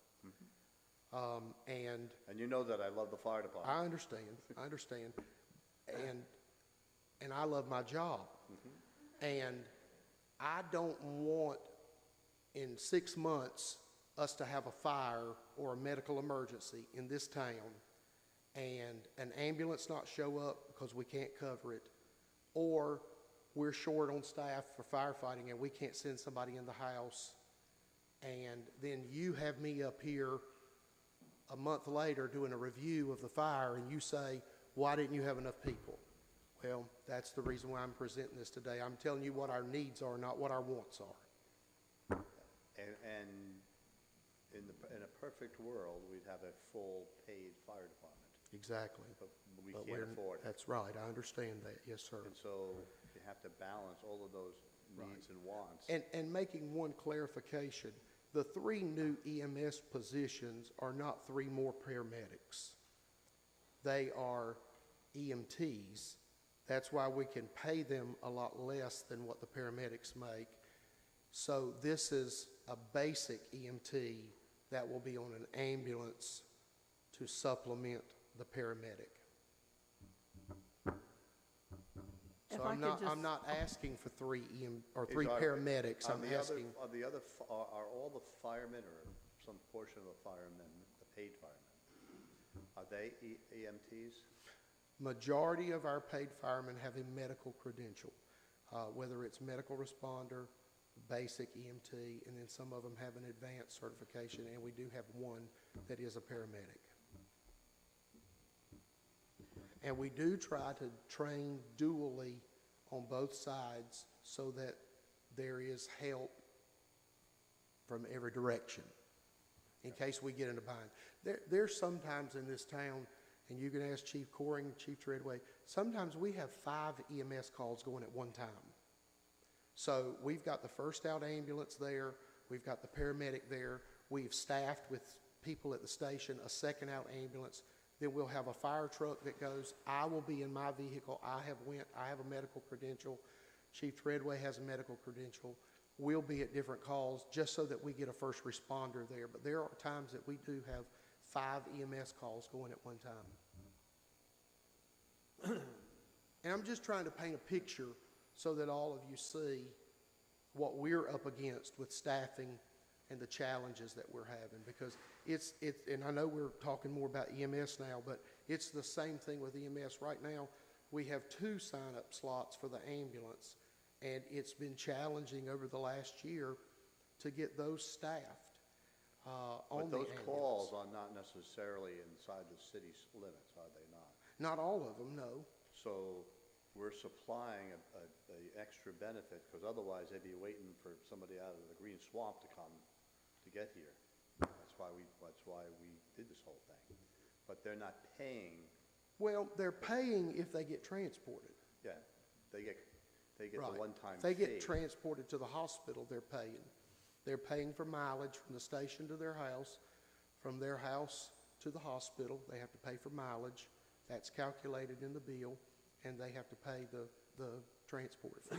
And you know that I love the fire department. I understand. And I love my job. And I don't want in 6 months us to have a fire or a medical emergency in this town and an ambulance not show up because we can't cover it, or we're short on staff for firefighting and we can't send somebody in the house, and then you have me up here a month later doing a review of the fire and you say, why didn't you have enough people? Well, that's the reason why I'm presenting this today. I'm telling you what our needs are, not what our wants are. And in a perfect world, we'd have a full paid fire department, Exactly. but we But can't afford it. That's right, I understand that, yes, sir. And so you have to balance all of those needs and wants. And making one clarification, the 3 new EMS positions are not 3 more paramedics. They are EMTs. That's why we can pay them a lot less than what the paramedics make. So this is a basic EMT that will be on an ambulance to supplement the paramedic. If So I I'm could not, just- I'm not asking for 3 Is 3 our- paramedics. are I'm the other- asking, Are all the firemen, or some portion of the firemen, the paid firemen, are they EMTs? majority of our paid firemen have a medical credential, whether it's medical responder, basic EMT, and then some of them have an advanced certification, and we do have one that is a paramedic. And we do try to train dually on both sides so that there is help from every direction in case we get in a bind. There's sometimes in this town, and you can ask Chief Coring, Chief Treadway, sometimes we have 5 EMS calls going at one time. So we've got the first out ambulance there, we've got the paramedic there, we've staffed with people at the station, a second out ambulance, then we'll have a fire truck that goes. I will be in my vehicle. I have a medical credential. Chief Treadway has a medical credential. We'll be at different calls just so that we get a first responder there. But there are times that we do have 5 EMS calls going at one time. And I'm just trying to paint a picture so that all of you see what we're up against with staffing and the challenges that we're having, because it's and I know we're talking more about EMS now, but it's the same thing with EMS. Right now, we have 2 sign-up slots for the ambulance, and it's been challenging over the last year to get those staffed on But the those ambulance. calls are not necessarily inside the city's limits, are they not? Not all of them, no. So we're supplying a extra benefit, because otherwise they'd be waiting for somebody out of the green swamp to come to get here. That's why we did this whole thing. But they're not paying. Well, they're paying if they get transported. Yeah, they get the Right. one-time If they fee. get transported to the hospital, they're paying. They're paying for mileage from the station to their house, from their house to the hospital. They have to pay for mileage. That's calculated in the bill, and they have to pay the transport fee.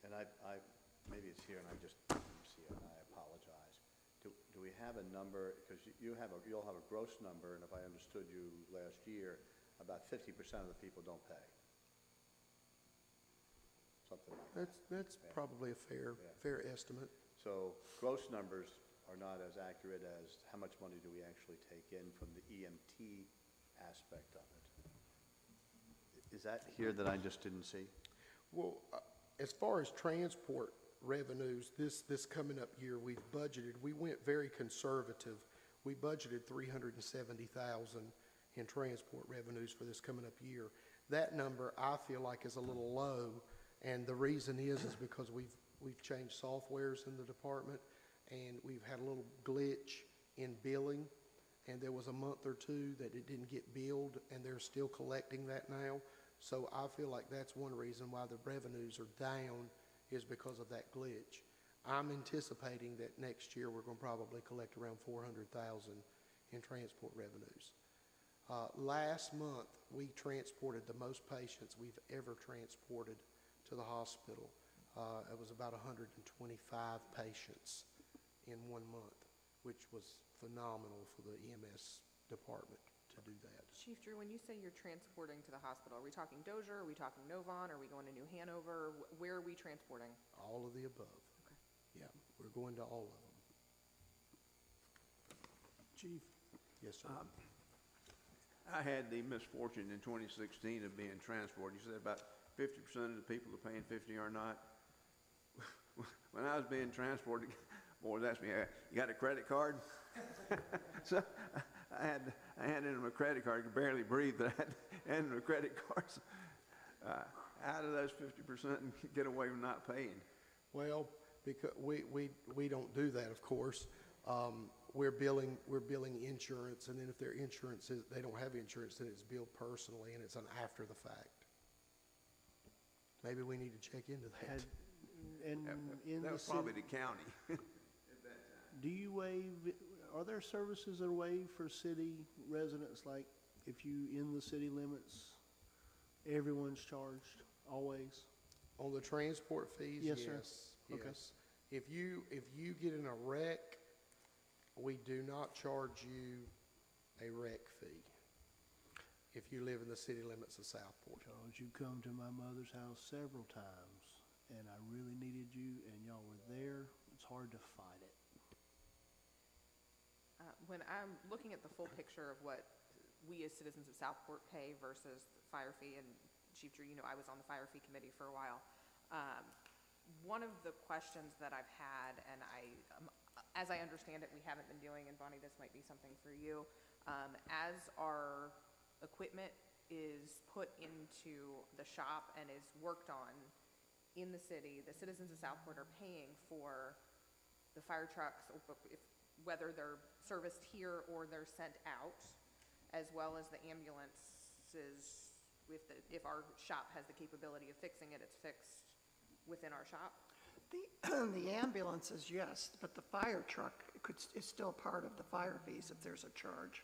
And maybe it's here and I just didn't see it, and I apologize. Do we have a number, because you'll have a gross number, and if I understood you last year, about 50% of the people don't pay. Something like that. That's probably a fair estimate. So gross numbers are not as accurate as how much money do we actually take in from the EMT aspect of it. Is that here that I just didn't see? Well, as far as transport revenues, this coming up year, we went very conservative. We budgeted $370,000 in transport revenues for this coming up year. That number, I feel like, is a little low, and the reason is because we've changed softwares in the department, and we've had a little glitch in billing, and there was a month or 2 that it didn't get billed, and they're still collecting that now. So I feel like that's one reason why the revenues are down, is because of that glitch. I'm anticipating that next year we're going to probably collect around $400,000 in transport revenues. Last month, we transported the most patients we've ever transported to the hospital. It was about 125 patients in 1 month, which was phenomenal for the EMS department to do that. Chief Drew, when you say you're transporting to the hospital, are we talking Dozier, are we talking Novon, are we going to New Hanover? Where are we transporting? All of the above. Okay. Yeah, we're going to all of them. Chief, Yes, sir. I had the misfortune in 2016 of being transported. You said about 50% of the people are paying 50 are not. When I was being transported, boys asked me, "You got a credit card?" So I handed him a credit card, could barely breathe, but I had to hand him a credit card. So, out of those 50% and get away with not paying. Well, because we don't do that, of course. We're billing insurance, and then if their insurance is, they don't have insurance, then it's billed personally, and it's an after the fact. Maybe we need to check into that. And in That the was probably city, the county. do you waive, are there services that are waived for city residents, like if you in the city limits, everyone's charged, always? On the transport fees, Yes, yes. sir. Okay. Yes. If you get in a wreck, we do not charge you a wreck fee if you live in the city limits of Southport. Charles, you come to my mother's house several times, and I really needed you, and y'all were there. It's hard to fight it. When I'm looking at the full picture of what we as citizens of Southport pay versus the fire fee, and Chief Drew, you know, I was on the fire fee committee for a while. One of the questions that I've had, and as I understand it, we haven't been doing, and Bonnie, this might be something for you, as our equipment is put into the shop and is worked on in the city, the citizens of Southport are paying for the fire trucks, whether they're serviced here or they're sent out, as well as the ambulances. If our shop has the capability of fixing it, it's fixed within our shop. The ambulances, yes, but the fire truck is still part of the fire fees if there's a charge.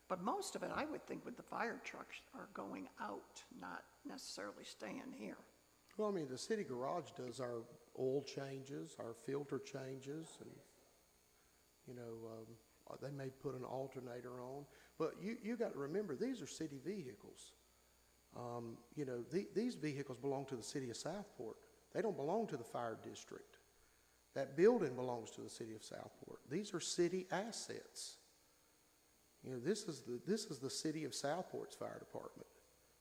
But most of it, I would think, with the fire trucks are going out, not necessarily staying here. Well, I mean, the city garage does our oil changes, our filter changes, and, you know, they may put an alternator on. But you got to remember, these are city vehicles. You know, these vehicles belong to the city of Southport. They don't belong to the fire district. That building belongs to the city of Southport. These are city assets. You know, this is the city of Southport's fire department.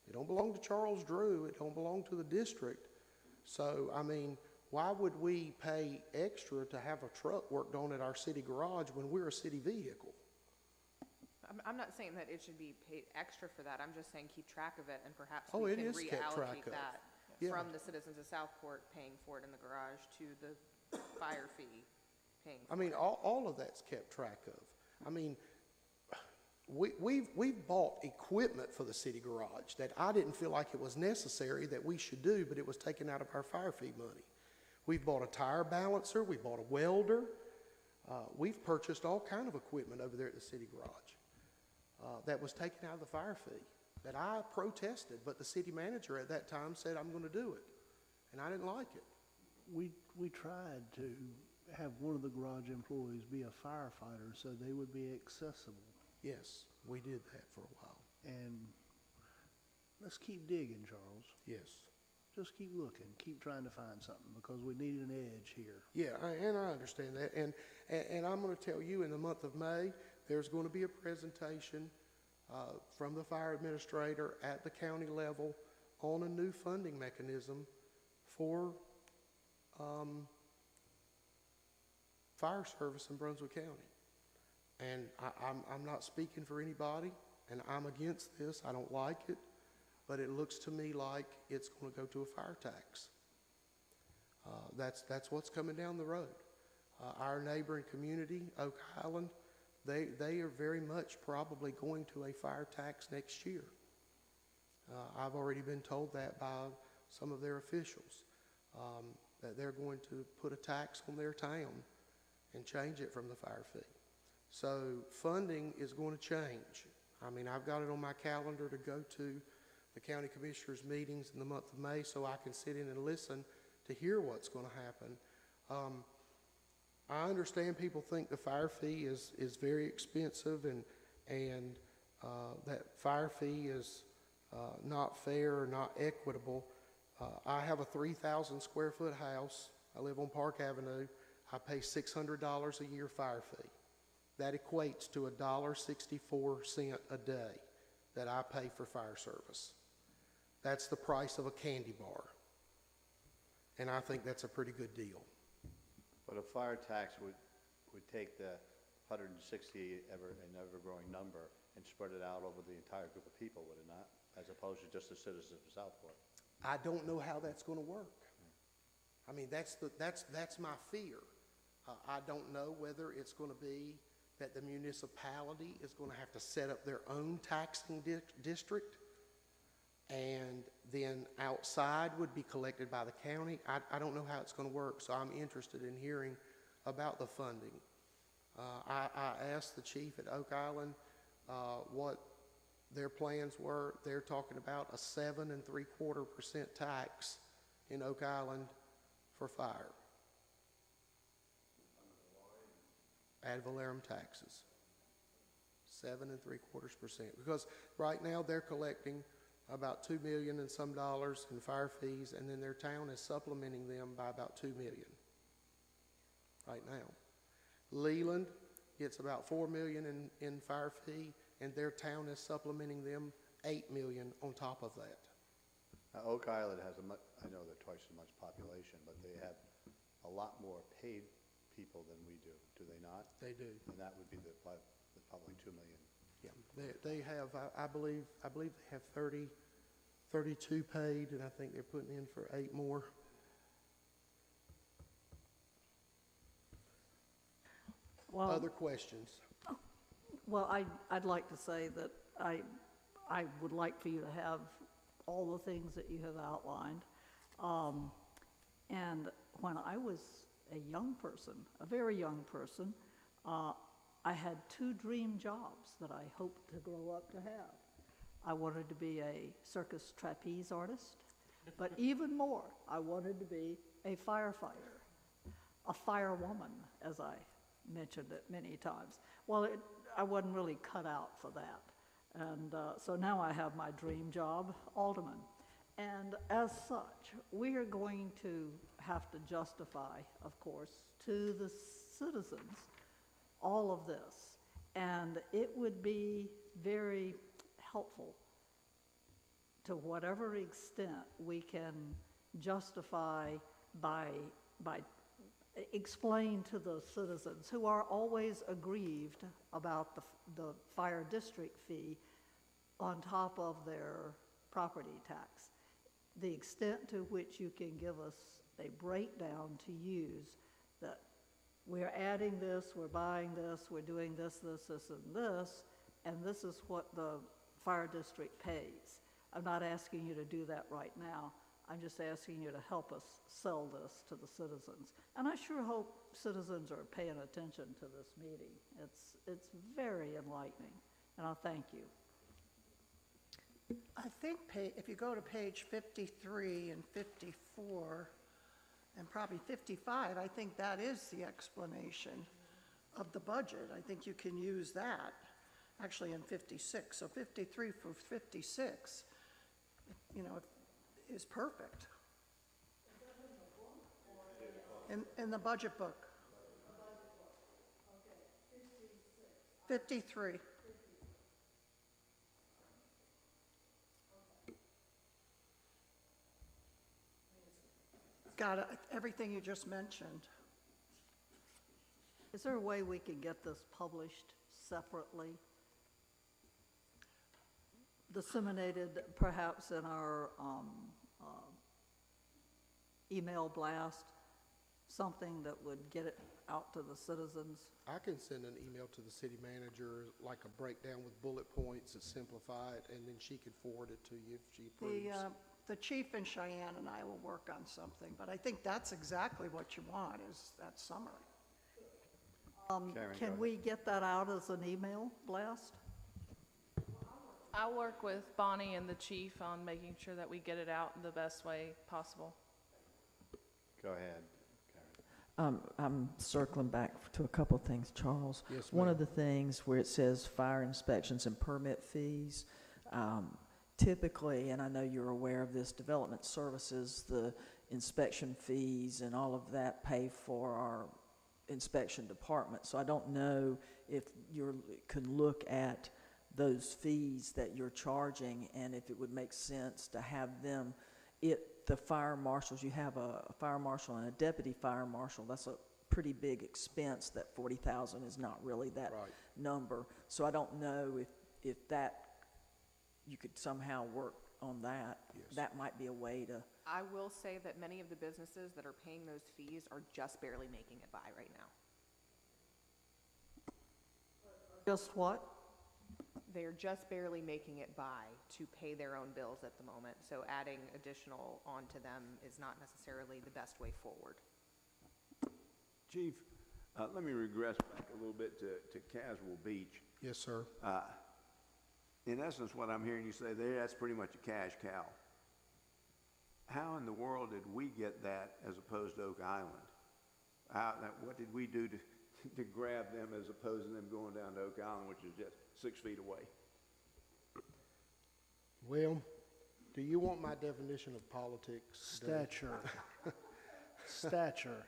It don't belong to Charles Drew. It don't belong to the district. So, I mean, why would we pay extra to have a truck worked on at our city garage when we're a city vehicle? I'm not saying that it should be paid extra for that. I'm just saying keep track of it, and perhaps Oh, we it can is kept track reallocate of. that Yeah. from the citizens of Southport paying for it in the garage to the fire fee paying for it. I mean, all of that's kept track of. I mean, we've bought equipment for the city garage that I didn't feel like it was necessary that we should do, but it was taken out of our fire fee money. We've bought a tire balancer. We bought a welder. We've purchased all kind of equipment over there at the city garage that was taken out of the fire fee that I protested, but the city manager at that time said, I'm going to do it, and I didn't like it. We tried to have one of the garage employees be a firefighter so they would be accessible. Yes, we did that for a while. And let's keep digging, Charles. Yes. Just keep looking, keep trying to find something, because we need an edge here. Yeah, and I understand that. And I'm going to tell you, in the month of May, there's going to be a presentation from the fire administrator at the county level on a new funding mechanism for fire service in Brunswick County. And I'm not speaking for anybody, and I'm against this. I don't like it, but it looks to me like it's going to go to a fire tax. That's what's coming down the road. Our neighboring community, Oak Island, they are very much probably going to a fire tax next year. I've already been told that by some of their officials, that they're going to put a tax on their town and change it from the fire fee. So funding is going to change. I mean, I've got it on my calendar to go to the county commissioners' meetings in the month of May so I can sit in and listen to hear what's going to happen. I understand people think the fire fee is very expensive and that fire fee is not fair or not equitable. I have a 3,000 square foot house. I live on Park Avenue. I pay $600 a year fire fee. That equates to $1.64 a day that I pay for fire service. That's the price of a candy bar. And I think that's a pretty good deal. But a fire tax would take the 160 an ever-growing number, and spread it out over the entire group of people, would it not? As opposed to just the citizens of Southport. I don't know how that's going to work. I mean, that's my fear. I don't know whether it's going to be that the municipality is going to have to set up their own taxing district, and then outside would be collected by the county. I don't know how it's going to work, so I'm interested in hearing about the funding. I asked the chief at Oak Island what their plans were. They're talking about a 7.75% tax in Oak Island for fire. Ad valorem taxes. 7.75%. Because right now they're collecting about $2 million and some dollars in fire fees, and then their town is supplementing them by about $2 million right now. Leland gets about $4 million in fire fee, and their town is supplementing them $8 million on top of that. Now, Oak Island has I know they're twice as much population, but they have a lot more paid people than we do they not? They do. And that would be probably 2 million. Yeah, they have, I believe they have 32 paid, and I think they're putting in for 8 more. Well, Other questions? well, I'd like to say that I would like for you to have all the things that you have outlined. And when I was a young person, a very young person, I had 2 dream jobs that I hoped to grow up to have. I wanted to be a circus trapeze artist, but even more, I wanted to be a firefighter, a firewoman, as I mentioned it many times. Well, I wasn't really cut out for that. And so now I have my dream job, Alderman. And as such, we are going to have to justify, of course, to the citizens all of this. And it would be very helpful to whatever extent we can justify by explain to the citizens who are always aggrieved about the fire district fee on top of their property tax. The extent to which you can give us a breakdown to use that we're adding this, we're buying this, we're doing this, and this is what the fire district pays. I'm not asking you to do that right now. I'm just asking you to help us sell this to the citizens. And I sure hope citizens are paying attention to this meeting. It's very enlightening, and I'll thank you. I think if you go to page 53 and 54, and probably 55, I think that is the explanation of the budget. I think you can use that, actually in 56. So 53 for 56, is perfect. In the budget book. 53. Got everything you just mentioned. Is there a way we could get this published separately? Disseminated perhaps in our email blast, something that would get it out to the citizens? I can send an email to the city manager, like a breakdown with bullet points that simplify it, and then she could forward it to you if she approves. The chief and Cheyenne and I will work on something, but I think that's exactly what you want, is that summary. Karen, go Can ahead. we get that out as an email blast? I'll work with Bonnie and the chief on making sure that we get it out in the best way possible. Go ahead, Karen. I'm circling back to a couple of things, Charles. Yes, One ma'am. of the things where it says fire inspections and permit fees, typically, and I know you're aware of this, development services, the inspection fees and all of that pay for our inspection department. So I don't know if you can look at those fees that you're charging and if it would make sense to have them, the fire marshals, you have a fire marshal and a deputy fire marshal, that's a pretty big expense, that 40,000 is not really that Right. number. So I don't know if that, you could somehow work on that. Yes. That might be a way to, I will say that many of the businesses that are paying those fees are just barely making it by right now. Just what? They're just barely making it by to pay their own bills at the moment, so adding additional onto them is not necessarily the best way forward. Chief, let me regress back a little bit to Caswell Beach. Yes, sir. In essence, what I'm hearing you say there, that's pretty much a cash cow. How in the world did we get that as opposed to Oak Island? What did we do to grab them as opposed to them going down to Oak Island, which is just 6 feet away? Well, do you want my definition of politics? Stature. Stature.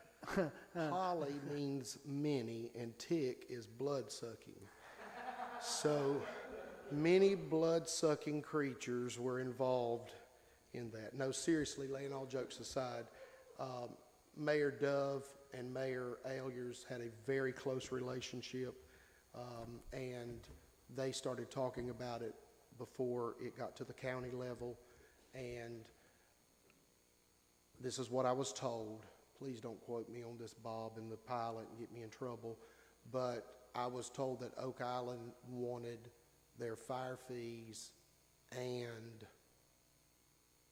Poly means many, and tick is blood-sucking. So, many blood-sucking creatures were involved in that. No, seriously, laying all jokes aside, Mayor Dove and Mayor Ayers had a very close relationship, and they started talking about it before it got to the county level, and this is what I was told. Please don't quote me on this, Bob, and the pilot and get me in trouble, but I was told that Oak Island wanted their fire fees and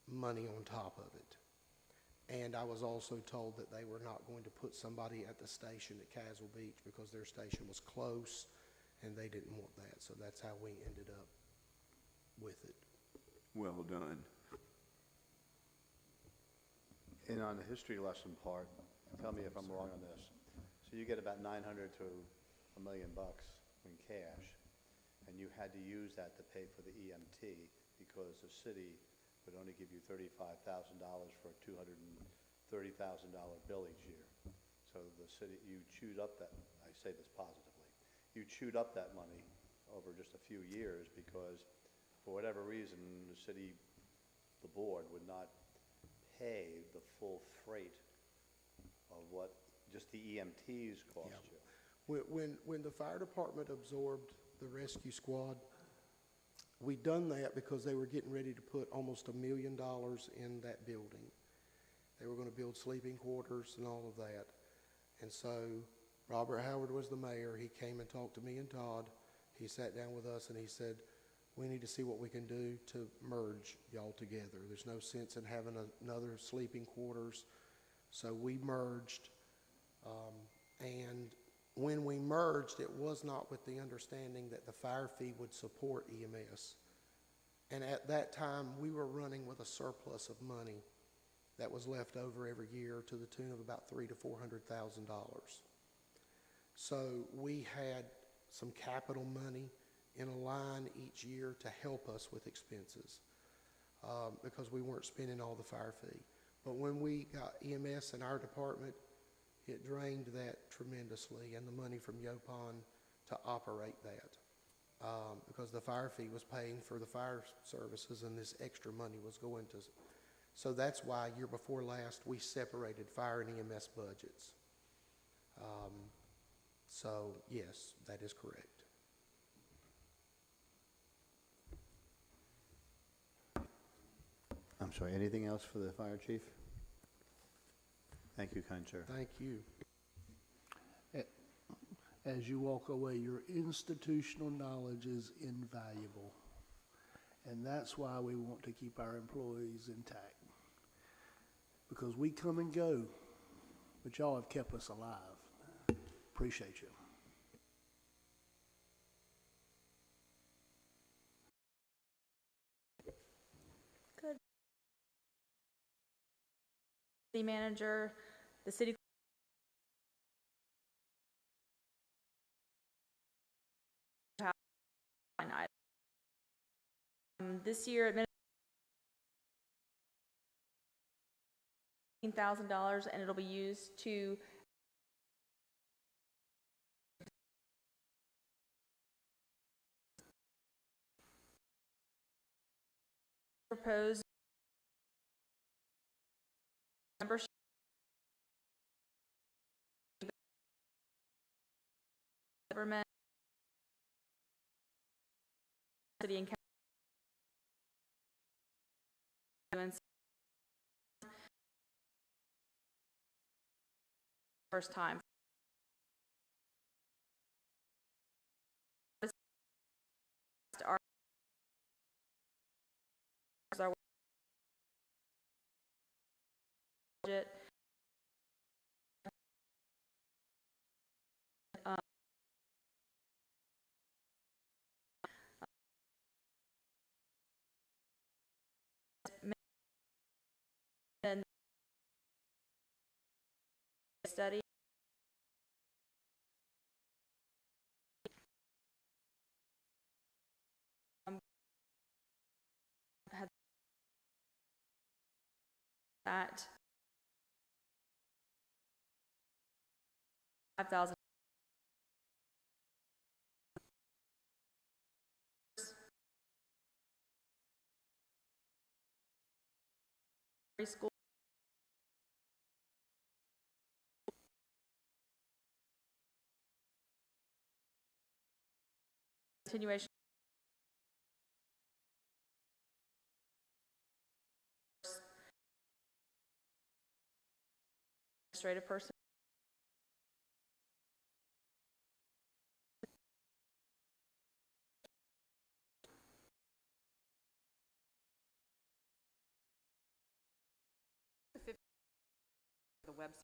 money on top of it. And I was also told that they were not going to put somebody at the station at Caswell Beach because their station was close and they didn't want that. So that's how we ended up with it. Well done. And on the history lesson part, tell me if I'm wrong on this. So you get about 900 to $1 million in cash, and you had to use that to pay for the EMT because the city would only give you $35,000 for a $230,000 bill each year. So the city, you chewed up that, I say this positively, you chewed up that money over just a few years because for whatever reason, the city, the board would not pay the full freight of what just the EMTs cost Yeah. you. When the fire department absorbed the rescue squad, we done that because they were getting ready to put almost $1 million in that building. They were going to build sleeping quarters and all of that. And so Robert Howard was the mayor. He came and talked to me and Todd. He sat down with us and he said, we need to see what we can do to merge y'all together. There's no sense in having another sleeping quarters. So we merged, and when we merged, it was not with the understanding that the fire fee would support EMS. And at that time, we were running with a surplus of money that was left over every year to the tune of about $300,000 to $400,000. So we had some capital money in a line each year to help us with expenses because we weren't spending all the fire fee. But when we got EMS in our department, it drained that tremendously, and the money from Yopon to operate that because the fire fee was paying for the fire services and this extra money was going to. So that's why year before last we separated fire and EMS budgets. So yes, that is correct. I'm sorry, anything else for the fire chief? Thank you, kind sir. Thank you. As you walk away, your institutional knowledge is invaluable. And that's why we want to keep our employees intact. Because we come and go, but y'all have kept us alive. Appreciate you. Good. City manager, the city this year $1,000, and it'll be used to propose membership government, city and county first time. Our budget. Then study. Had that 5,000. School. Continuation. Administrative person. The website.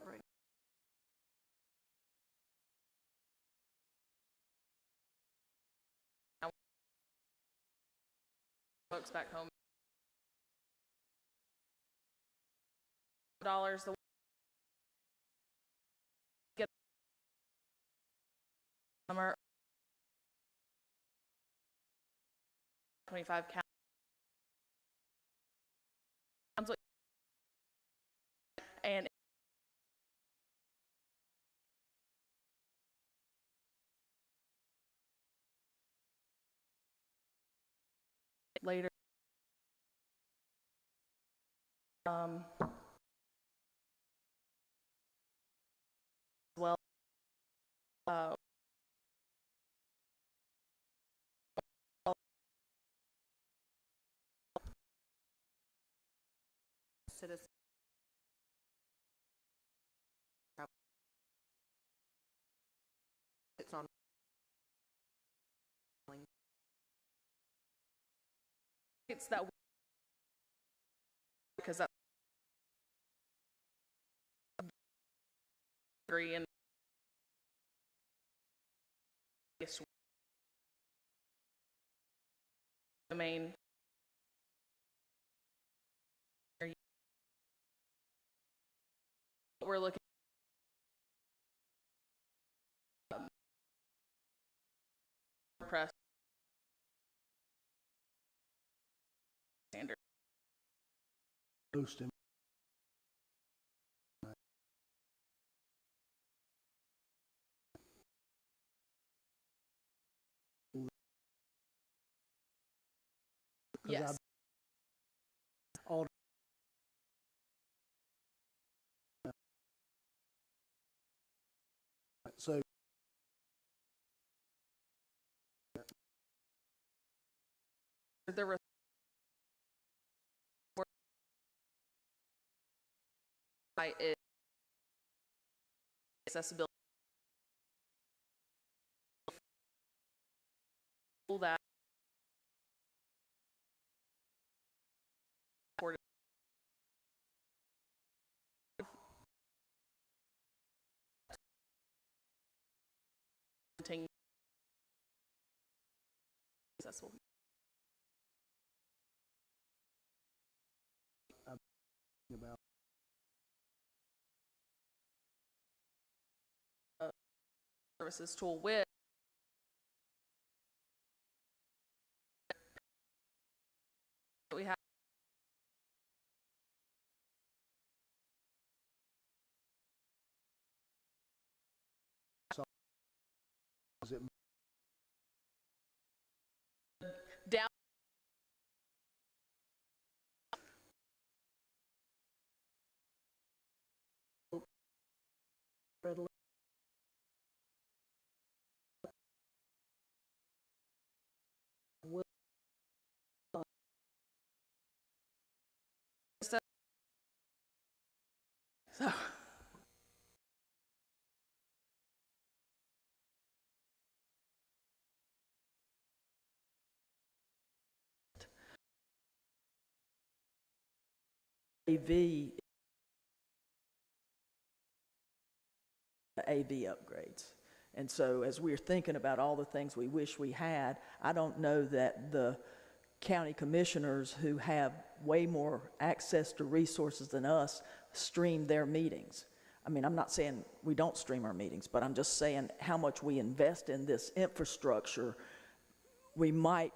Right. Folks back home. Dollars the get summer 25 count. And later well Citizen. It's on. it's that because that agree and domain we're looking press standard. Most Yes. all so There were accessibility that accessible. about Services tool with we have is it down So, AV upgrades. And so as we're thinking about all the things we wish we had, I don't know that the county commissioners who have way more access to resources than us stream their meetings. I mean, I'm not saying we don't stream our meetings, but I'm just saying how much we invest in this infrastructure. We might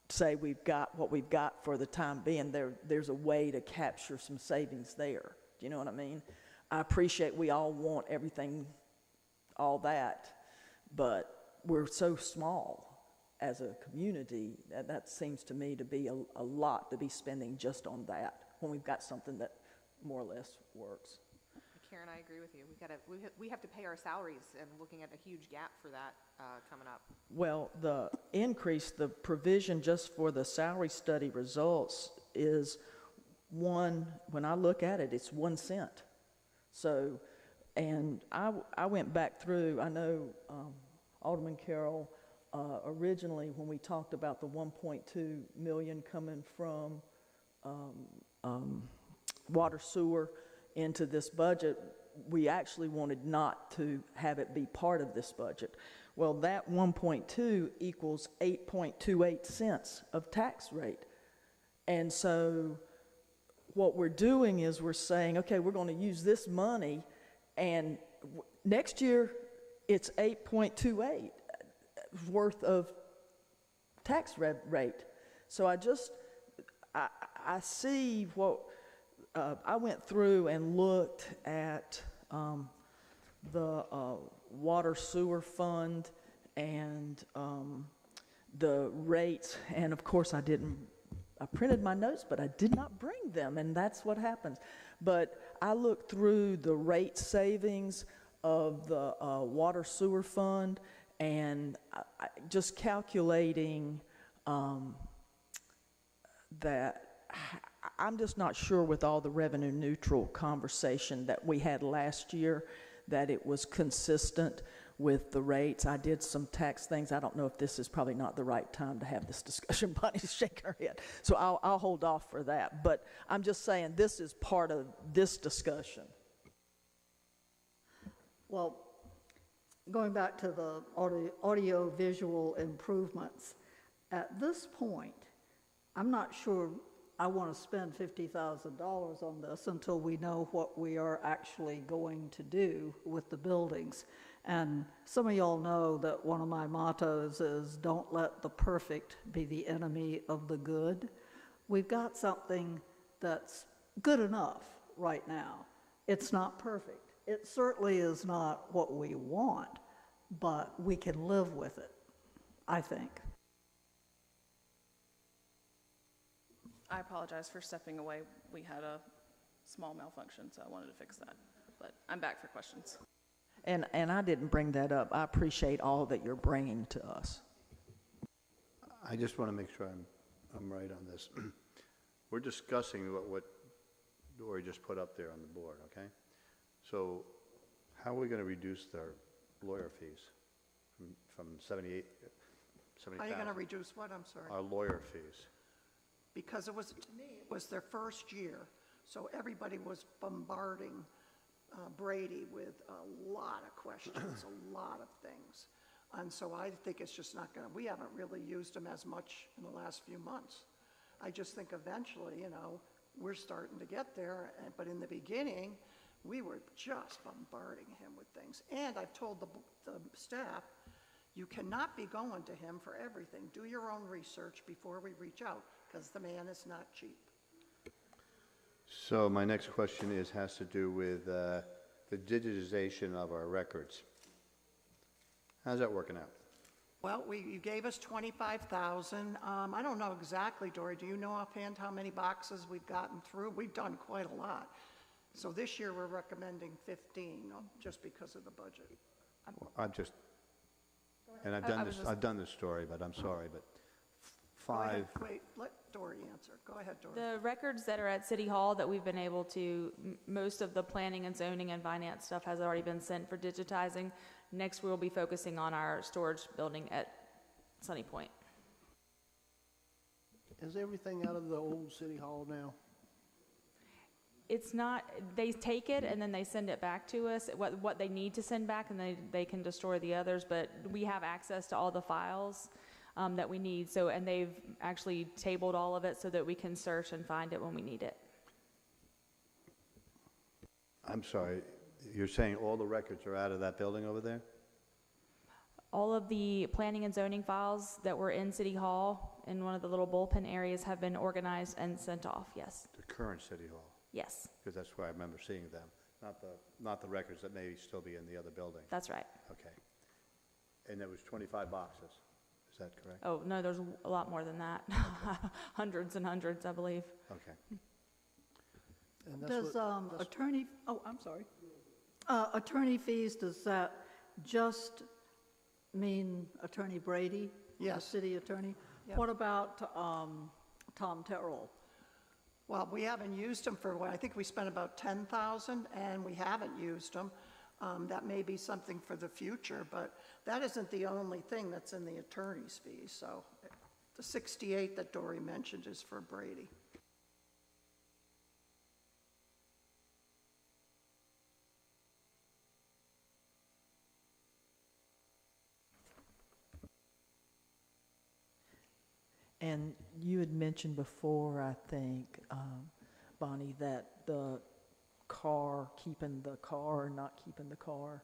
say we've got what we've got for the time being. There's a way to capture some savings there. Do you know what I mean? I appreciate we all want everything, all that, but we're so small as a community, that seems to me to be a lot to be spending just on that when we've got something that more or less works. Karen, I agree with you. We have to pay our salaries, and looking at a huge gap for that coming up. Well, the increase, the provision just for the salary study results is when I look at it, it's 1 cent. So, and I went back through, I know Alderman Carroll, originally when we talked about the 1.2 million coming from water sewer into this budget, we actually wanted not to have it be part of this budget. Well, that 1.2 equals 8.28 cents of tax rate. And so what we're doing is we're saying, okay, we're going to use this money, and next year it's 8.28 worth of tax rate. So I see what, I went through and looked at the water sewer fund and the rates, and of course I printed my notes, but I did not bring them, and that's what happens. But I looked through the rate savings of the water sewer fund, and just calculating that, I'm just not sure with all the revenue neutral conversation that we had last year that it was consistent with the rates. I did some tax things. I don't know if this is probably not the right time to have this discussion. Bonnie's shaking her head. So I'll hold off for that. But I'm just saying this is part of this discussion. Well, going back to the audio-visual improvements, at this point, I'm not sure I want to spend $50,000 on this until we know what we are actually going to do with the buildings. And some of y'all know that one of my mottos is, don't let the perfect be the enemy of the good. We've got something that's good enough right now. It's not perfect. It certainly is not what we want, but we can live with it, I think. I apologize for stepping away. We had a small malfunction, so I wanted to fix that. But I'm back for questions. And I didn't bring that up. I appreciate all that you're bringing to us. I just want to make sure I'm right on this. We're discussing what Dory just put up there on the board, okay? So how are we going to reduce their lawyer fees from 70,000? Are you going to reduce what? I'm sorry. Our lawyer fees. Because to me, it was their first year, so everybody was bombarding Brady with a lot of questions, a lot of things. And so I think it's just not we haven't really used them as much in the last few months. I just think eventually, we're starting to get there, but in the beginning, we were just bombarding him with things. And I've told the staff, you cannot be going to him for everything. Do your own research before we reach out, because the man is not cheap. So my next question has to do with the digitization of our records. How's that working out? Well, you gave us 25,000. I don't know exactly, Dory. Do you know offhand how many boxes we've gotten through? We've done quite a lot. So this year, we're recommending 15, just because of the budget. I'm just, and I've done this story, but I'm sorry, but Go ahead. five, Wait, let Dory answer. Go ahead, Dory. The records that are at City Hall that we've been able to, most of the planning and zoning and finance stuff has already been sent for digitizing. Next, we'll be focusing on our storage building at Sunny Point. Is everything out of the old city hall now? It's not, they take it and then they send it back to us, what they need to send back, and they can destroy the others, but we have access to all the files that we need, so, and they've actually tabled all of it so that we can search and find it when we need it. I'm sorry, you're saying all the records are out of that building over there? All of the planning and zoning files that were in City Hall in one of the little bullpen areas have been organized and sent off, yes. The current city hall? Yes, Because that's where I remember seeing them, not the records that may still be in the other building. that's right. Okay. And there was 25 boxes, is that correct? Oh, no, there's a lot more than that. Hundreds and hundreds, I believe. Okay. And that's Does what- attorney, oh, I'm sorry. Attorney fees, does that just mean Attorney Brady? Yes. The city attorney? Yep. What about Tom Terrell? Well, we haven't used them for, I think we spent about 10,000, and we haven't used them. That may be something for the future, but that isn't the only thing that's in the attorney's fees, so the 68 that Dory mentioned is for Brady. And you had mentioned before, I think, Bonnie, that the car, keeping the car or not keeping the car.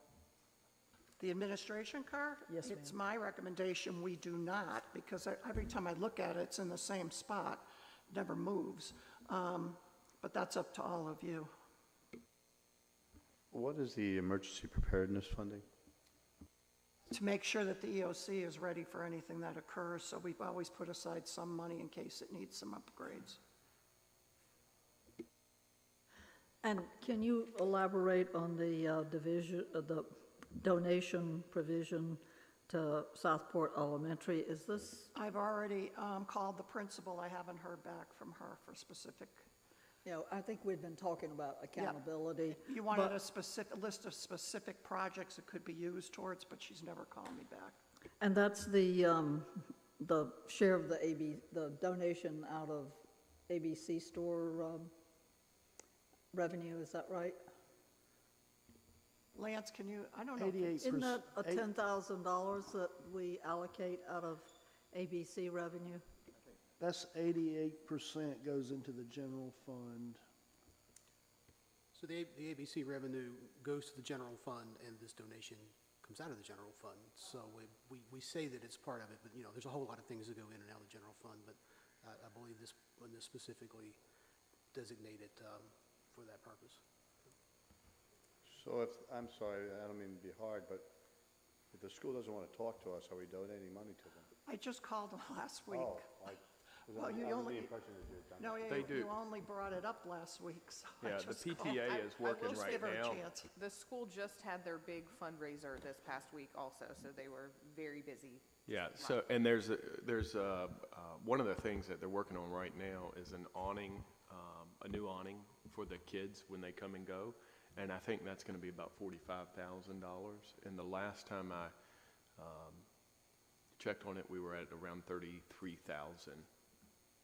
The administration car? Yes, It's ma'am. my recommendation we do not, because every time I look at it, it's in the same spot, never moves. But that's up to all of you. What is the emergency preparedness funding? To make sure that the EOC is ready for anything that occurs, so we've always put aside some money in case it needs some upgrades. And can you elaborate on the the donation provision to Southport Elementary? Is this, I've already called the principal. I haven't heard back from her for specific. I think we've been talking about accountability. You wanted but- a list of specific projects it could be used towards, but she's never called me back. And that's the share of the donation out of ABC store revenue, is that right? Lance, can you, I don't know. 88%. Isn't that a $10,000 that we allocate out of ABC revenue? That's 88% goes into the general fund. So the ABC revenue goes to the general fund, and this donation comes out of the general fund. So we say that it's part of it, but, there's a whole lot of things that go in and out of the general fund, but I believe this one is specifically designated for that purpose. So I'm sorry, I don't mean to be hard, but if the school doesn't want to talk to us, are we donating money to them? I just called them last week. Oh, Well, you I was only- the impression that you had done No, that. They do. you only brought it up last week, so I Yeah, the just called. PTA is working Just right give her a now. chance. The school just had their big fundraiser this past week also, so they were very busy. Yeah, so, and there's one of the things that they're working on right now is an awning, a new awning for the kids when they come and go. And I think that's going to be about $45,000. And the last time I checked on it, we were at around $33,000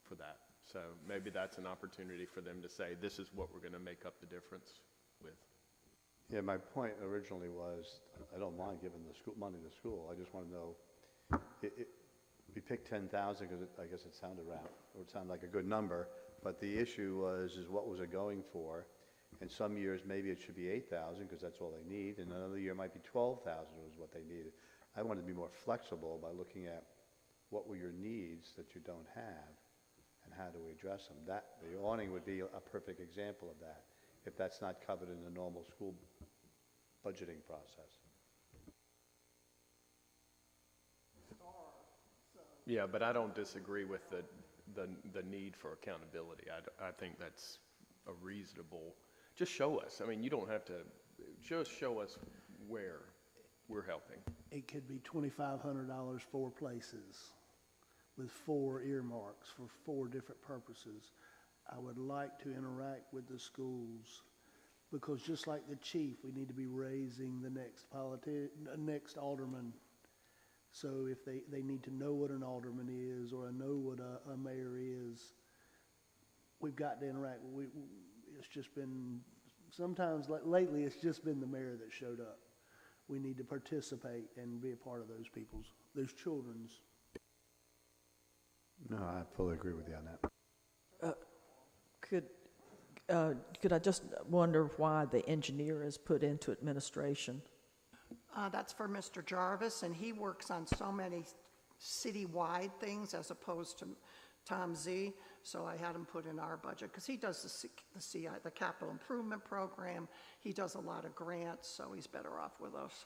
for that. So maybe that's an opportunity for them to say, this is what we're going to make up the difference with. Yeah, my point originally was, I don't mind giving the school, money to school, I just want to know, we picked 10,000 because I guess it sounded like a good number, but the issue was, what was it going for? And some years, maybe it should be 8,000 because that's all they need, and another year might be 12,000 was what they needed. I wanted to be more flexible by looking at what were your needs that you don't have, and how do we address them. The awning would be a perfect example of that, if that's not covered in the normal school budgeting process. Yeah, but I don't disagree with the need for accountability. I think that's a reasonable just show us. I mean, you don't have to, just show us where we're helping. It could be $2,500 4 places with 4 earmarks for 4 different purposes. I would like to interact with the schools because just like the chief, we need to be raising the next alderman. So if they need to know what an alderman is or know what a mayor is, we've got to interact. It's just been, sometimes lately it's just been the mayor that showed up. We need to participate and be a part of those children's. No, I fully agree with you on that. Could I just wonder why the engineer is put into administration? That's for Mr. Jarvis, and he works on so many citywide things as opposed to Tom Z. So I had him put in our budget because he does the capital improvement program. He does a lot of grants, so he's better off with us.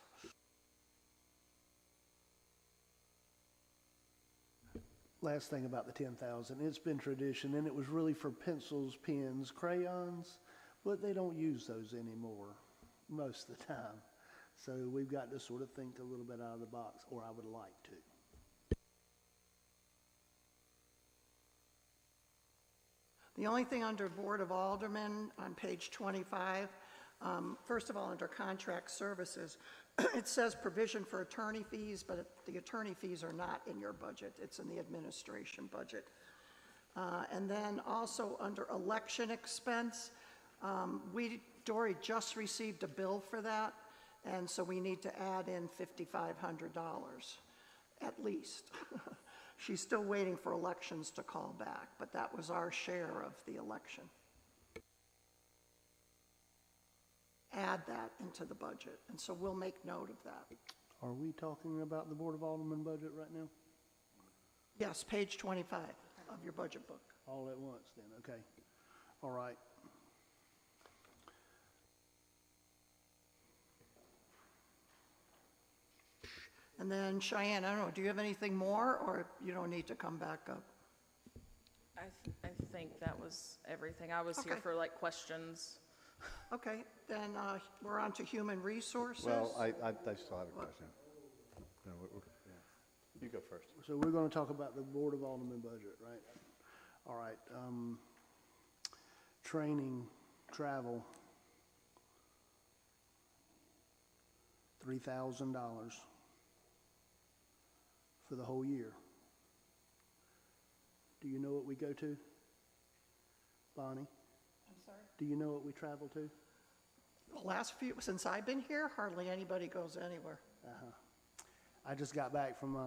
Last thing about the 10,000, it's been tradition, and it was really for pencils, pens, crayons, but they don't use those anymore most of the time. So we've got to sort of think a little bit out of the box, or I would like to. The only thing under Board of Aldermen on page 25, first of all, under contract services, it says provision for attorney fees, but the attorney fees are not in your budget. It's in the administration budget. And then also under election expense, Dory just received a bill for that, and so we need to add in $5,500 at least. She's still waiting for elections to call back, but that was our share of the election. Add that into the budget, and so we'll make note of that. Are we talking about the Board of Aldermen budget right now? Yes, page 25 of your budget book. All at once then, okay. All right. And then Cheyenne, I don't know, do you have anything more, or you don't need to come back up? I think that was everything. I was here Okay. for like questions. Okay, then we're on to human resources. Well, I still have a question. No, yeah. You go first. So we're going to talk about the Board of Aldermen budget, right? All right. Training, travel, $3,000 for the whole year. Do you know what we go to, Bonnie? I'm sorry? Do you know what we travel to? The last few, since I've been here, hardly anybody goes anywhere. I just got back from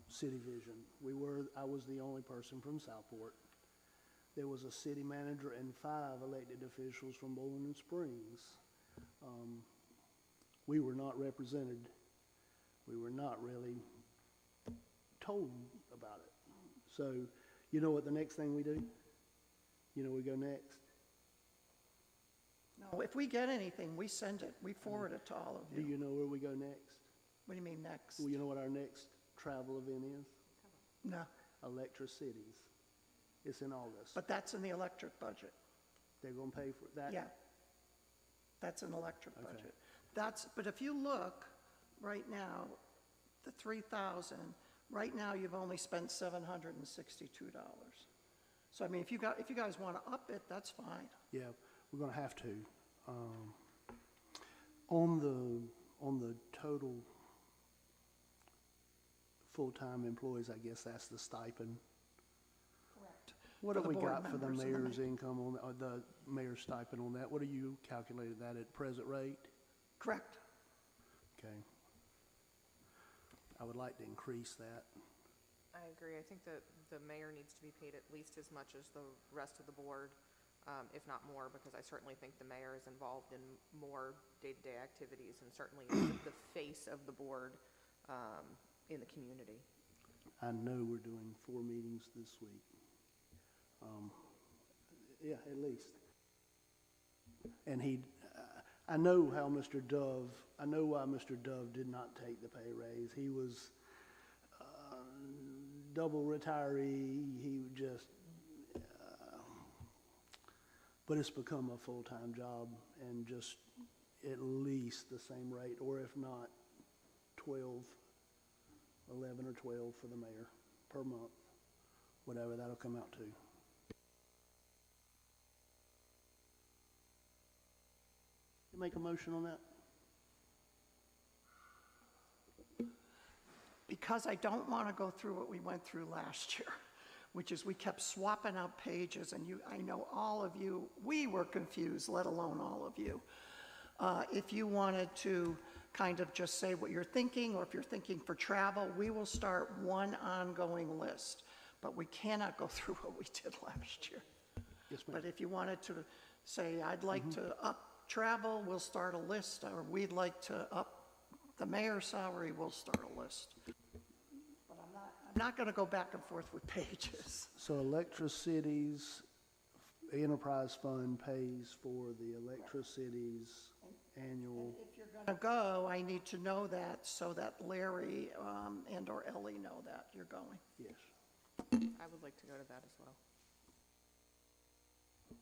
City Vision. I was the only person from Southport. There was a city manager and 5 elected officials from Bowling and Springs. We were not represented. We were not really told about it. So, you know what the next thing we do? You know, we go next. No, if we get anything, we send it, we forward it to all of Do you. you know where we go next? What do you mean next? Well, you know what our next travel event is? No, Electricities. It's in August. but that's in the electric budget. They're going to pay for that? Yeah. That's an electric Okay. budget. But if you look right now, the 3,000, right now you've only spent $762. So I mean, if you guys want to up it, that's fine. Yeah, we're going to have to. On the total full-time employees, I guess that's the stipend. Correct. What For have the we board got for the members and the mayor's mayor. income on, or the mayor's stipend on that? What are you calculated that at present rate? Correct. Okay. I would like to increase that. I agree. I think that the mayor needs to be paid at least as much as the rest of the board, if not more, because I certainly think the mayor is involved in more day-to-day activities and certainly is the face of the board in the community. I know we're doing 4 meetings this week. Yeah, at least. And I know how I know why Mr. Dove did not take the pay raise. He was double retiree. He just, but but it's become a full-time job and just at least the same rate, or if not 11 or 12 for the mayor per month, whatever that'll come out to. You make a motion on that? Because I don't want to go through what we went through last year, which is we kept swapping out pages, and I know all of you, we were confused, let alone all of you. If you wanted to kind of just say what you're thinking, or if you're thinking for travel, we will start one ongoing list, but we cannot go through what we did last year. Yes, ma'am. But if you wanted to say, I'd like to up travel, we'll start a list, or we'd like to up the mayor's salary, we'll start a list. But I'm not going to go back and forth with pages. So Electricity's enterprise fund pays for the Electricity's annual. And if you're going to go, I need to know that so that Larry and or Ellie know that you're going. Yes. I would like to go to that as well.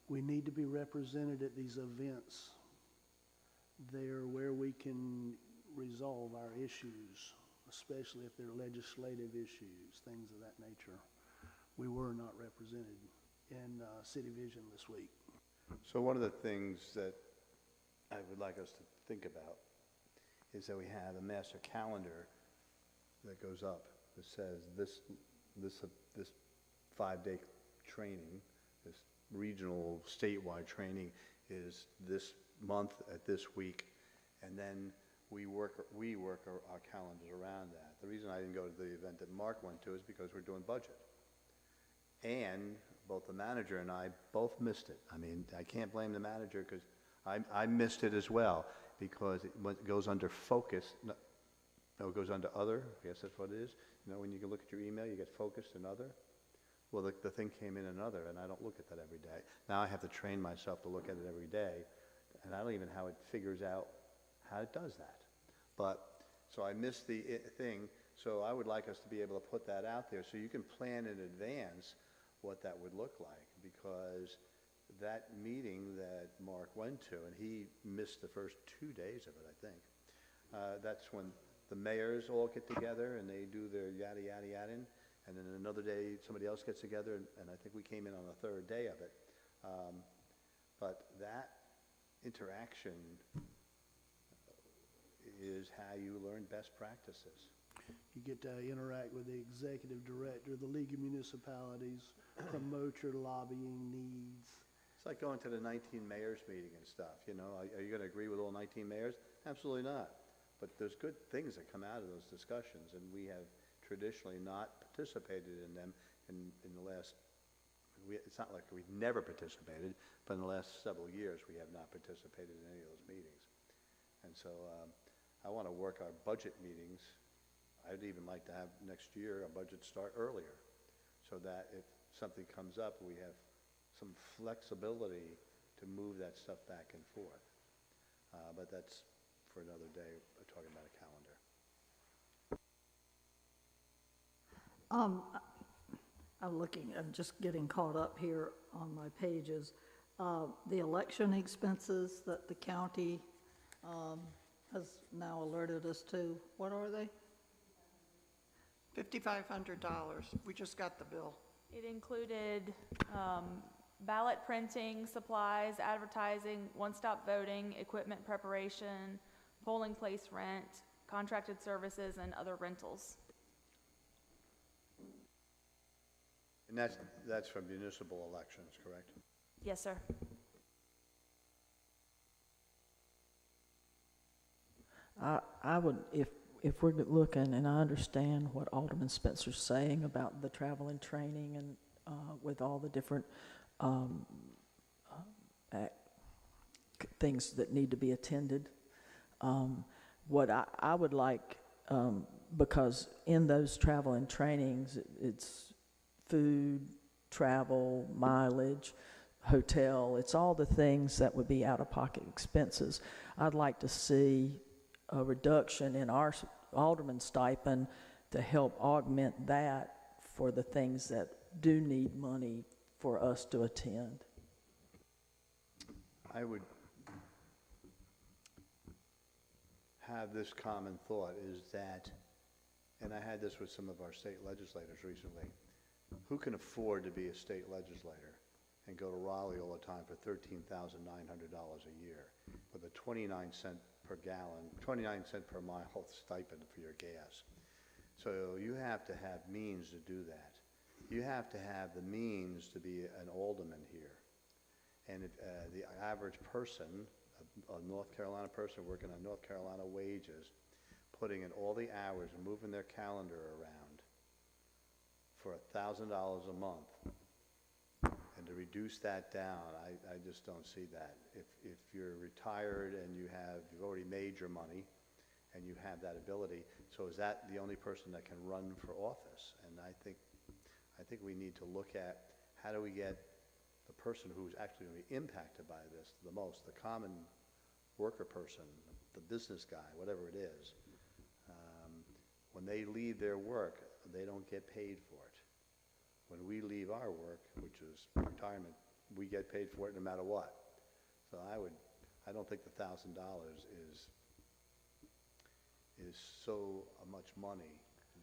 We need to be represented at these events there where we can resolve our issues, especially if they're legislative issues, things of that nature. We were not represented in City Vision this week. So one of the things that I would like us to think about is that we have a master calendar that goes up that says this 5-day training, this regional statewide training is this month at this week, and then we work our calendars around that. The reason I didn't go to the event that Mark went to is because we're doing budget. And both the manager and I both missed it. I mean, I can't blame the manager because I missed it as well, because it goes under focus. No, it goes under other. I guess that's what it is. You know, when you can look at your email, you get focused and other. Well, the thing came in another, and I don't look at that every day. Now I have to train myself to look at it every day, and I don't even know how it figures out how it does that. But, so I missed the thing, so I would like us to be able to put that out there so you can plan in advance what that would look like, because that meeting that Mark went to, and he missed the first 2 days of it, I think, that's when the mayors all get together and they do their yada, yada, yada, and then another day somebody else gets together, and I think we came in on the third day of it. But that interaction is how you learn best practices. You get to interact with the executive director, the League of Municipalities, promote your lobbying needs. It's like going to the 19 mayors meeting and stuff, you know. Are you going to agree with all 19 mayors? Absolutely not. But there's good things that come out of those discussions, and we have traditionally not participated in them in the last, it's not like we've never participated, but in the last several years we have not participated in any of those meetings. And so I want to work our budget meetings. I'd even like to have next year a budget start earlier, so that if something comes up, we have some flexibility to move that stuff back and forth. But that's for another day, talking about a calendar. I'm just getting caught up here on my pages. The election expenses that the county has now alerted us to, what are they? $5,500. We just got the bill. It included ballot printing, supplies, advertising, one-stop voting, equipment preparation, polling place rent, contracted services, and other rentals. And that's for municipal elections, correct? Yes, sir. I would, if we're looking, and I understand what Alderman Spencer's saying about the travel and training and with all the different things that need to be attended. What I would like, because in those travel and trainings, it's food, travel, mileage, hotel, it's all the things that would be out-of-pocket expenses. I'd like to see a reduction in our alderman stipend to help augment that for the things that do need money for us to attend. I would have this common thought is that, and I had this with some of our state legislators recently, who can afford to be a state legislator and go to Raleigh all the time for $13,900 a year with a 29 cent per gallon, 29 cent per mile stipend for your gas? So you have to have means to do that. You have to have the means to be an alderman here. And the average person, a North Carolina person working on North Carolina wages, putting in all the hours and moving their calendar around for $1,000 a month, and to reduce that down, I just don't see that. If you're retired and you've already made your money and you have that ability, so is that the only person that can run for office? And I think we need to look at how do we get the person who's actually going to be impacted by this the most, the common worker person, the business guy, whatever it is. When they leave their work, they don't get paid for it. When we leave our work, which is retirement, we get paid for it no matter what. So I don't think the $1,000 is so much money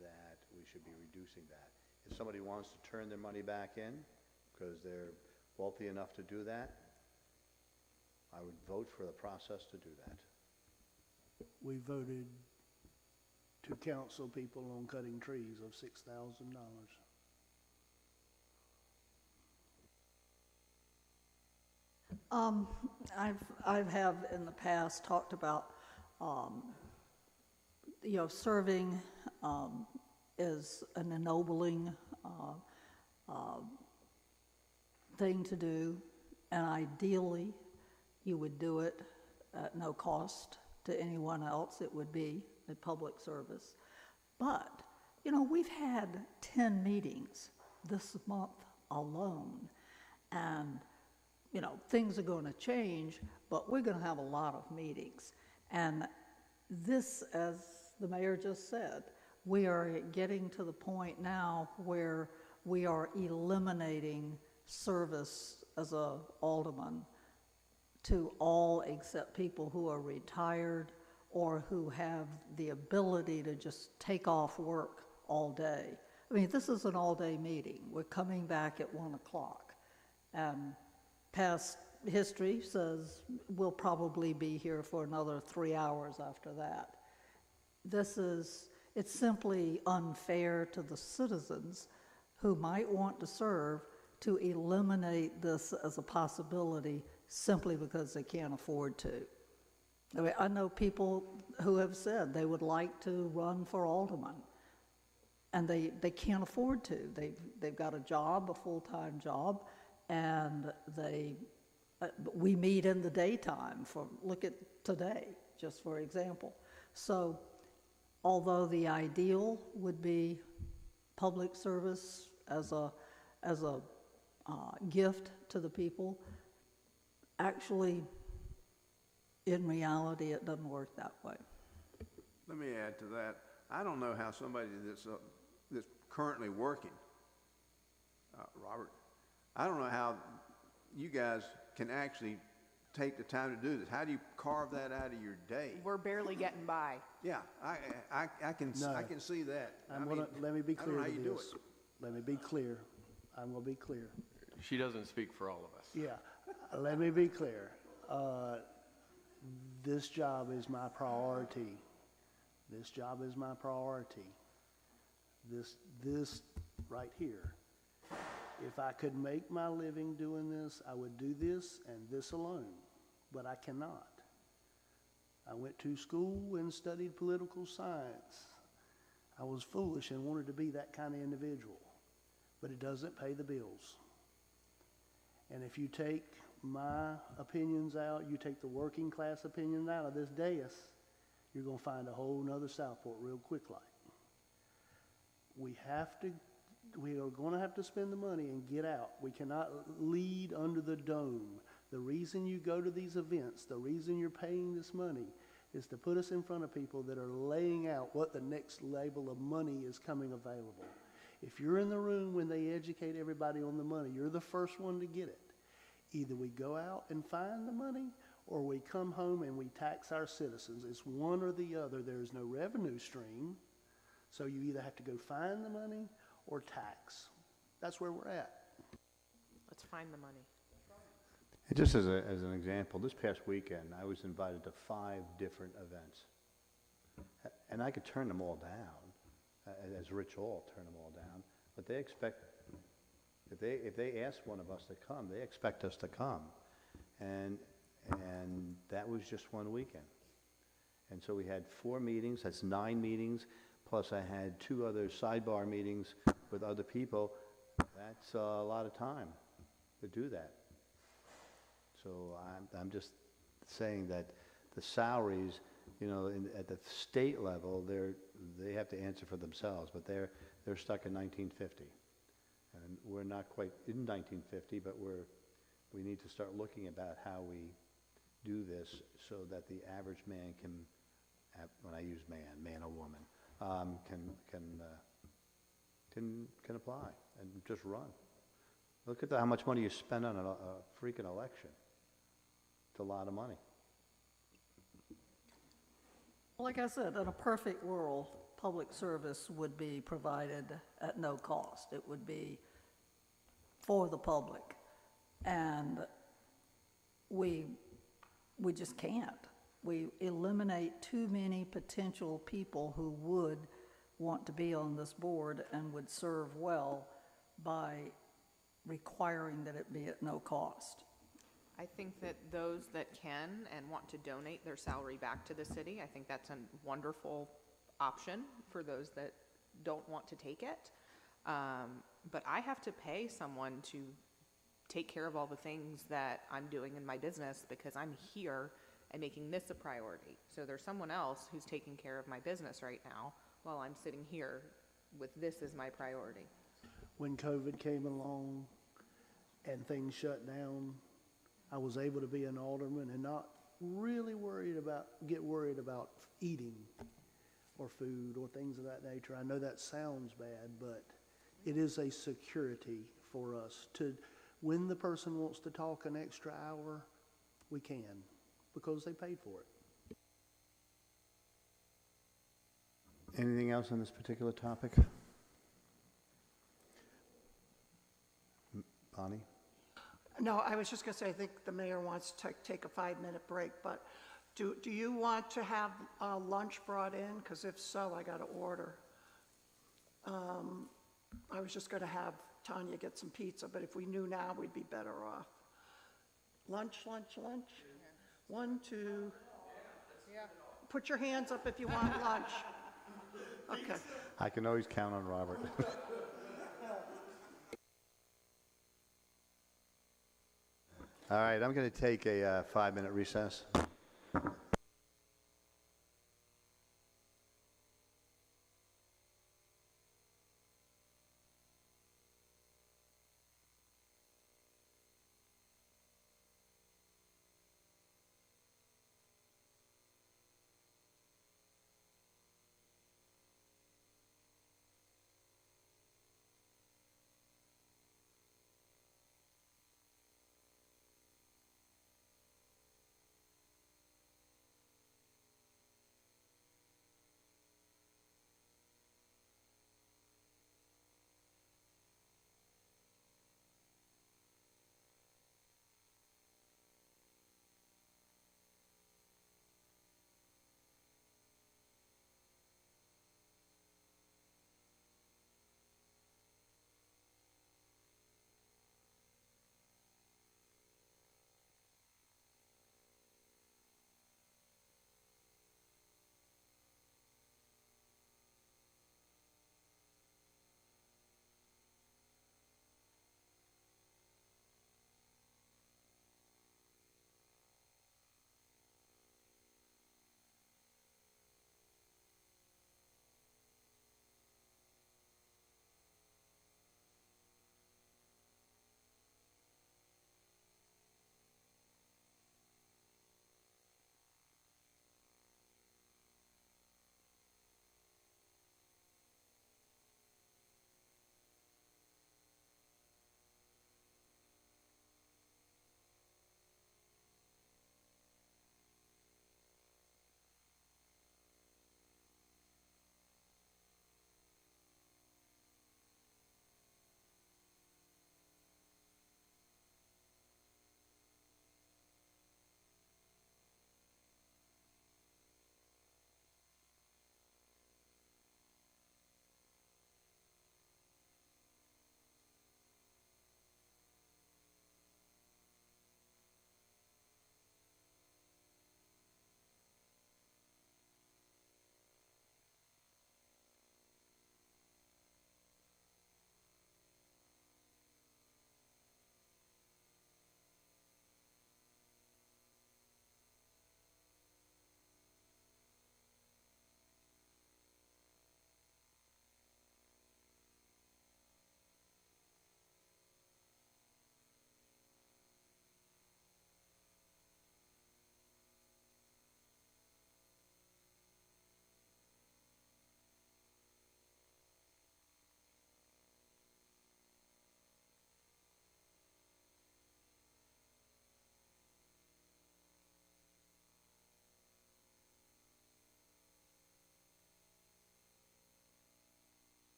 that we should be reducing that. If somebody wants to turn their money back in because they're wealthy enough to do that, I would vote for the process to do that. We voted to counsel people on cutting trees of $6,000. I've in the past talked about, serving is an ennobling thing to do, and ideally, you would do it at no cost to anyone else. It would be a public service. But, we've had 10 meetings this month alone, and things are going to change, but we're going to have a lot of meetings. And this, as the mayor just said, we are getting to the point now where we are eliminating service as a alderman to all except people who are retired or who have the ability to just take off work all day. I mean, this is an all-day meeting. We're coming back at 1 o'clock. And past history says we'll probably be here for another 3 hours after that. It's simply unfair to the citizens who might want to serve to eliminate this as a possibility simply because they can't afford to. I mean, I know people who have said they would like to run for alderman, and they can't afford to. They've got a job, a full-time job, and we meet in the daytime. Look at today, just for example. So, although the ideal would be public service as a gift to the people, actually, in reality, it doesn't work that way. Let me add to that. I don't know how somebody that's currently working, Robert, I don't know how you guys can actually take the time to do this. How do you carve that out of your day? We're barely getting by. Yeah, I can see that. Let me be clear I don't know how to you do this. it. Let me be clear. I'm going to be clear. She doesn't speak for all of us. Yeah, let me be clear. This job is my priority. This job is my priority. This right here. If I could make my living doing this, I would do this and this alone, but I cannot. I went to school and studied political science. I was foolish and wanted to be that kind of individual, but it doesn't pay the bills. And if you take my opinions out, you take the working class opinions out of this dais, you're going to find a whole nother Southport real quick like. We are going to have to spend the money and get out. We cannot lead under the dome. The reason you go to these events, the reason you're paying this money is to put us in front of people that are laying out what the next label of money is coming available. If you're in the room when they educate everybody on the money, you're the first one to get it. Either we go out and find the money, or we come home and we tax our citizens. It's one or the other. There's no revenue stream, so you either have to go find the money or tax. That's where we're at. Let's find the money. And just as an example, this past weekend, I was invited to 5 different events. And I could turn them all down, as Rich Hall turned them all down, but they expect, if they ask one of us to come, they expect us to come. And that was just one weekend. And so we had 4 meetings, that's 9 meetings, plus I had 2 other sidebar meetings with other people. That's a lot of time to do that. So I'm just saying that the salaries, you know, at the state level, they have to answer for themselves, but they're stuck in 1950. And we're not quite in 1950, but we need to start looking about how we do this so that the average man can, when I use man or woman, can apply and just run. Look at how much money you spend on a freaking election. It's a lot of money. Like I said, in a perfect world, public service would be provided at no cost. It would be for the public. And we just can't. We eliminate too many potential people who would want to be on this board and would serve well by requiring that it be at no cost. I think that those that can and want to donate their salary back to the city, I think that's a wonderful option for those that don't want to take it. But I have to pay someone to take care of all the things that I'm doing in my business because I'm here and making this a priority. So there's someone else who's taking care of my business right now while I'm sitting here with this as my priority. When COVID came along and things shut down, I was able to be an alderman and not really get worried about eating or food or things of that nature. I know that sounds bad, but it is a security for us to, when the person wants to talk an extra hour, we can, because they paid for it. Anything else on this particular topic? Bonnie? No, I was just going to say, I think the mayor wants to take a 5-minute break, but do you want to have lunch brought in? Because if so, I got to order. I was just going to have Tanya get some pizza, but if we knew now, we'd be better off. Lunch? 1, 2. Yeah. Put your hands up if you want lunch. Okay. I can always count on Robert. All right, I'm going to take a 5-minute recess.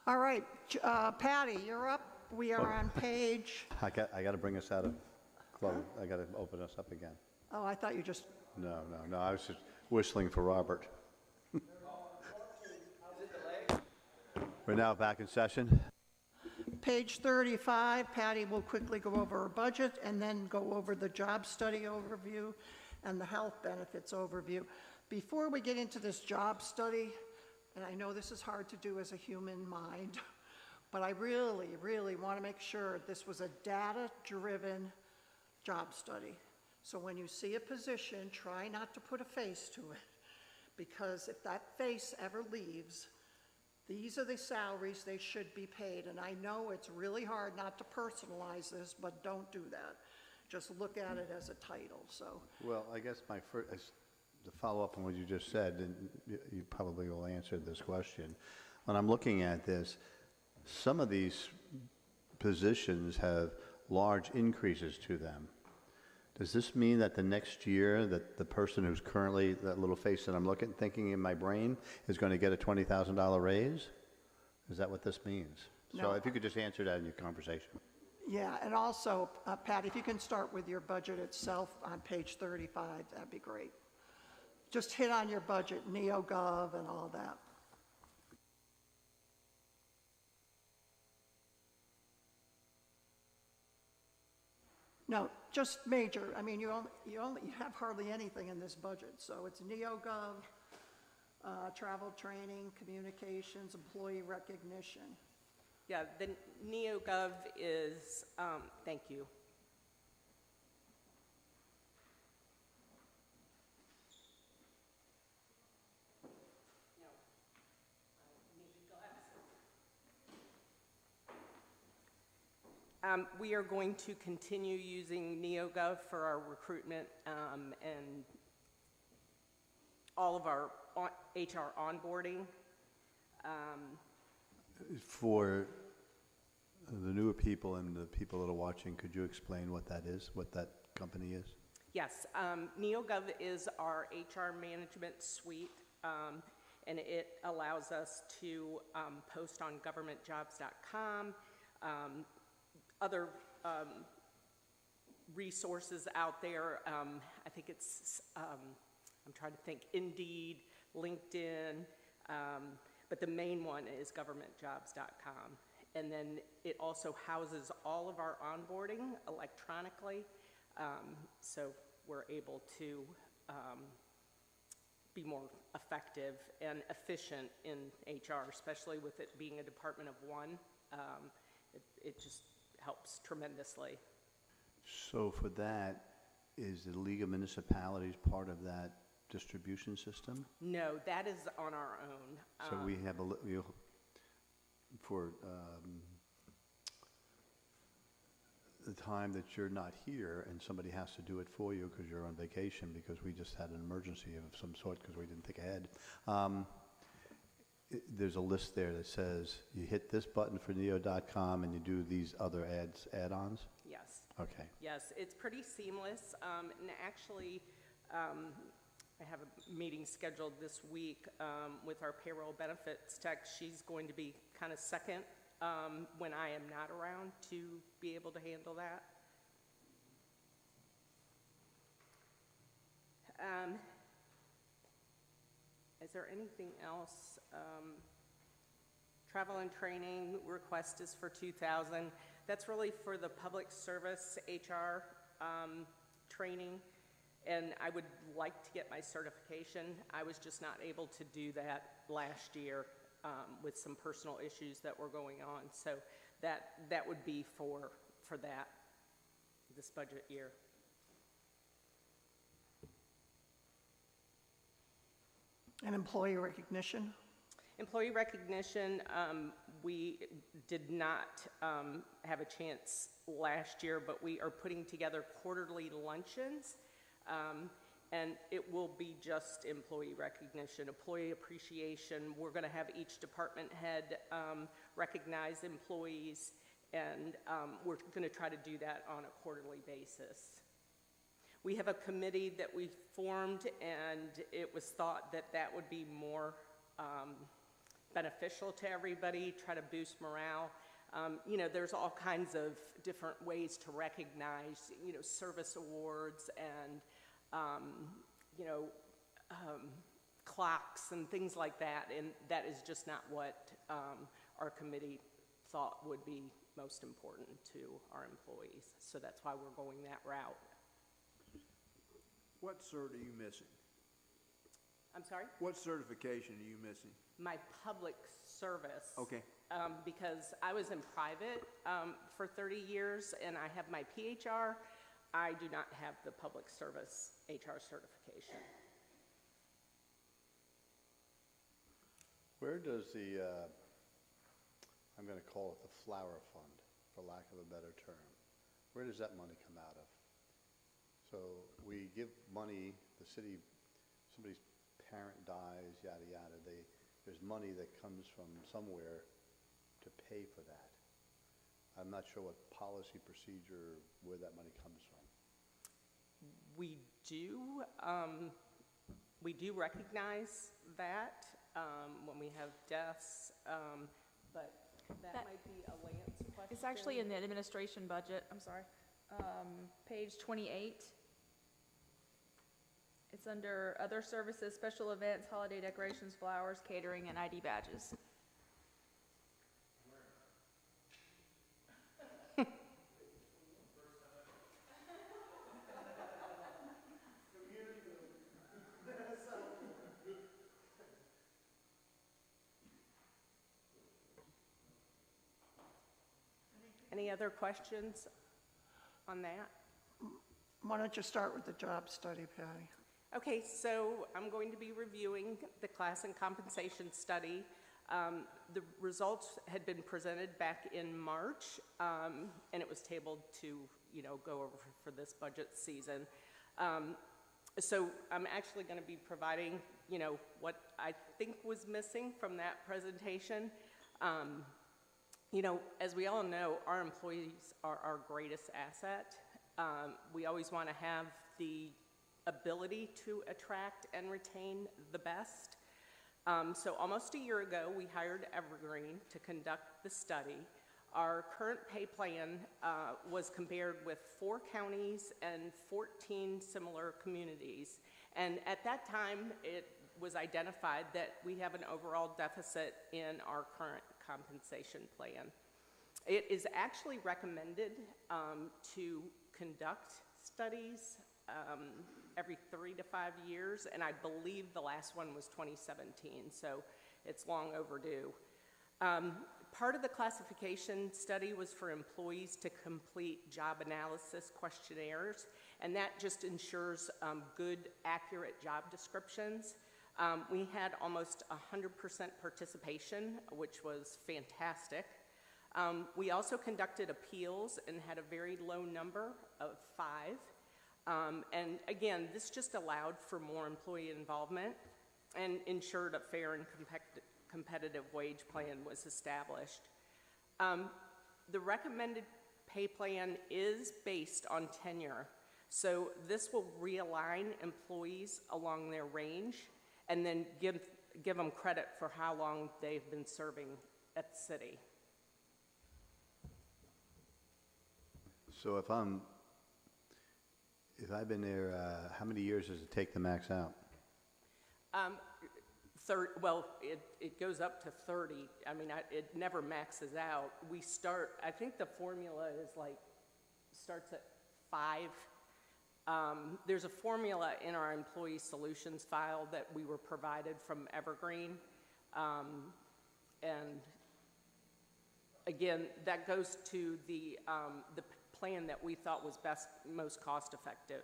All right, Patty, you're up. We are on page, I got to bring us out of close. I got to open us up again. oh, I thought you just, No, I was just whistling for Robert. We're now back in session. page 35, Patty will quickly go over her budget and then go over the job study overview and the health benefits overview. Before we get into this job study, and I know this is hard to do as a human mind, but I really, really want to make sure this was a data-driven job study. So when you see a position, try not to put a face to it, because if that face ever leaves, these are the salaries they should be paid. And I know it's really hard not to personalize this, but don't do that. Just look at it as a title, so. Well, I guess my first, to follow up on what you just said, and you probably will answer this question. When I'm looking at this, some of these positions have large increases to them. Does this mean that the next year that the person who's currently, that little face that I'm thinking in my brain, is going to get a $20,000 raise? Is that what this means? So No. if you could just answer that in your conversation. Yeah, and also, Pat, if you can start with your budget itself on page 35, that'd be great. Just hit on your budget, NeoGov and all that. No, just major. I mean, you have hardly anything in this budget, so it's NeoGov, travel training, communications, employee recognition. Yeah, the NeoGov is, thank you. We are going to continue using NeoGov for our recruitment and all of our HR onboarding. For the newer people and the people that are watching, could you explain what that is, what that company is? Yes, NeoGov is our HR management suite, and it allows us to post on governmentjobs.com, other resources out there. I think it's, I'm trying to think, Indeed, LinkedIn, but the main one is governmentjobs.com. And then it also houses all of our onboarding electronically, so we're able to be more effective and efficient in HR, especially with it being a department of one. It just helps tremendously. So for that, is the League of Municipalities part of that distribution system? No, that is on our own. So we have for the time that you're not here and somebody has to do it for you because you're on vacation, because we just had an emergency of some sort because we didn't think ahead. There's a list there that says you hit this button for neo.com and you do these other add-ons? Yes. Okay. Yes, it's pretty seamless. And actually, I have a meeting scheduled this week with our payroll benefits tech. She's going to be kind of second when I am not around to be able to handle that. Is there anything else? Travel and training request is for $2,000. That's really for the public service HR training. And I would like to get my certification. I was just not able to do that last year with some personal issues that were going on. So that would be for that, this budget year. And employee recognition? Employee recognition, we did not have a chance last year, but we are putting together quarterly luncheons. And it will be just employee recognition, employee appreciation. We're going to have each department head recognize employees, and we're going to try to do that on a quarterly basis. We have a committee that we formed, and it was thought that that would be more beneficial to everybody, try to boost morale. You know, there's all kinds of different ways to recognize, you know, service awards and, you know, clocks and things like that, and that is just not what our committee thought would be most important to our employees. So that's why we're going that route. What cert are you missing? I'm sorry? What certification are you missing? My public service. Okay. Because I was in private for 30 years and I have my PHR. I do not have the public service HR certification. Where does the, I'm going to call it the flower fund, for lack of a better term, where does that money come out of? So we give money, the city, somebody's parent dies, yada, yada, there's money that comes from somewhere to pay for that. I'm not sure what policy, procedure, where that money comes from. We do recognize that when we have deaths, but that might be a Lance question. It's actually in the administration budget, I'm sorry. Page 28. It's under other services, special events, holiday decorations, flowers, catering, and ID badges. Any other questions on that? Why don't you start with the job study, Patty? Okay, so I'm going to be reviewing the class and compensation study. The results had been presented back in March, and it was tabled to, you know, go over for this budget season. So I'm actually going to be providing, you know, what I think was missing from that presentation. You know, as we all know, our employees are our greatest asset. We always want to have the ability to attract and retain the best. So almost a year ago, we hired Evergreen to conduct the study. Our current pay plan was compared with 4 counties and 14 similar communities. And at that time, it was identified that we have an overall deficit in our current compensation plan. It is actually recommended to conduct studies every 3 to 5 years, and I believe the last one was 2017, so it's long overdue. Part of the classification study was for employees to complete job analysis questionnaires, and that just ensures good, accurate job descriptions. We had almost 100% participation, which was fantastic. We also conducted appeals and had a very low number of 5. And again, this just allowed for more employee involvement and ensured a fair and competitive wage plan was established. The recommended pay plan is based on tenure, so this will realign employees along their range and then give them credit for how long they've been serving at the city. So if I've been there, how many years does it take to max out? Well, it goes up to 30. I mean, it never maxes out. We start, I think the formula is like, starts at 5. There's a formula in our employee solutions file that we were provided from Evergreen. And again, that goes to the plan that we thought was most cost effective.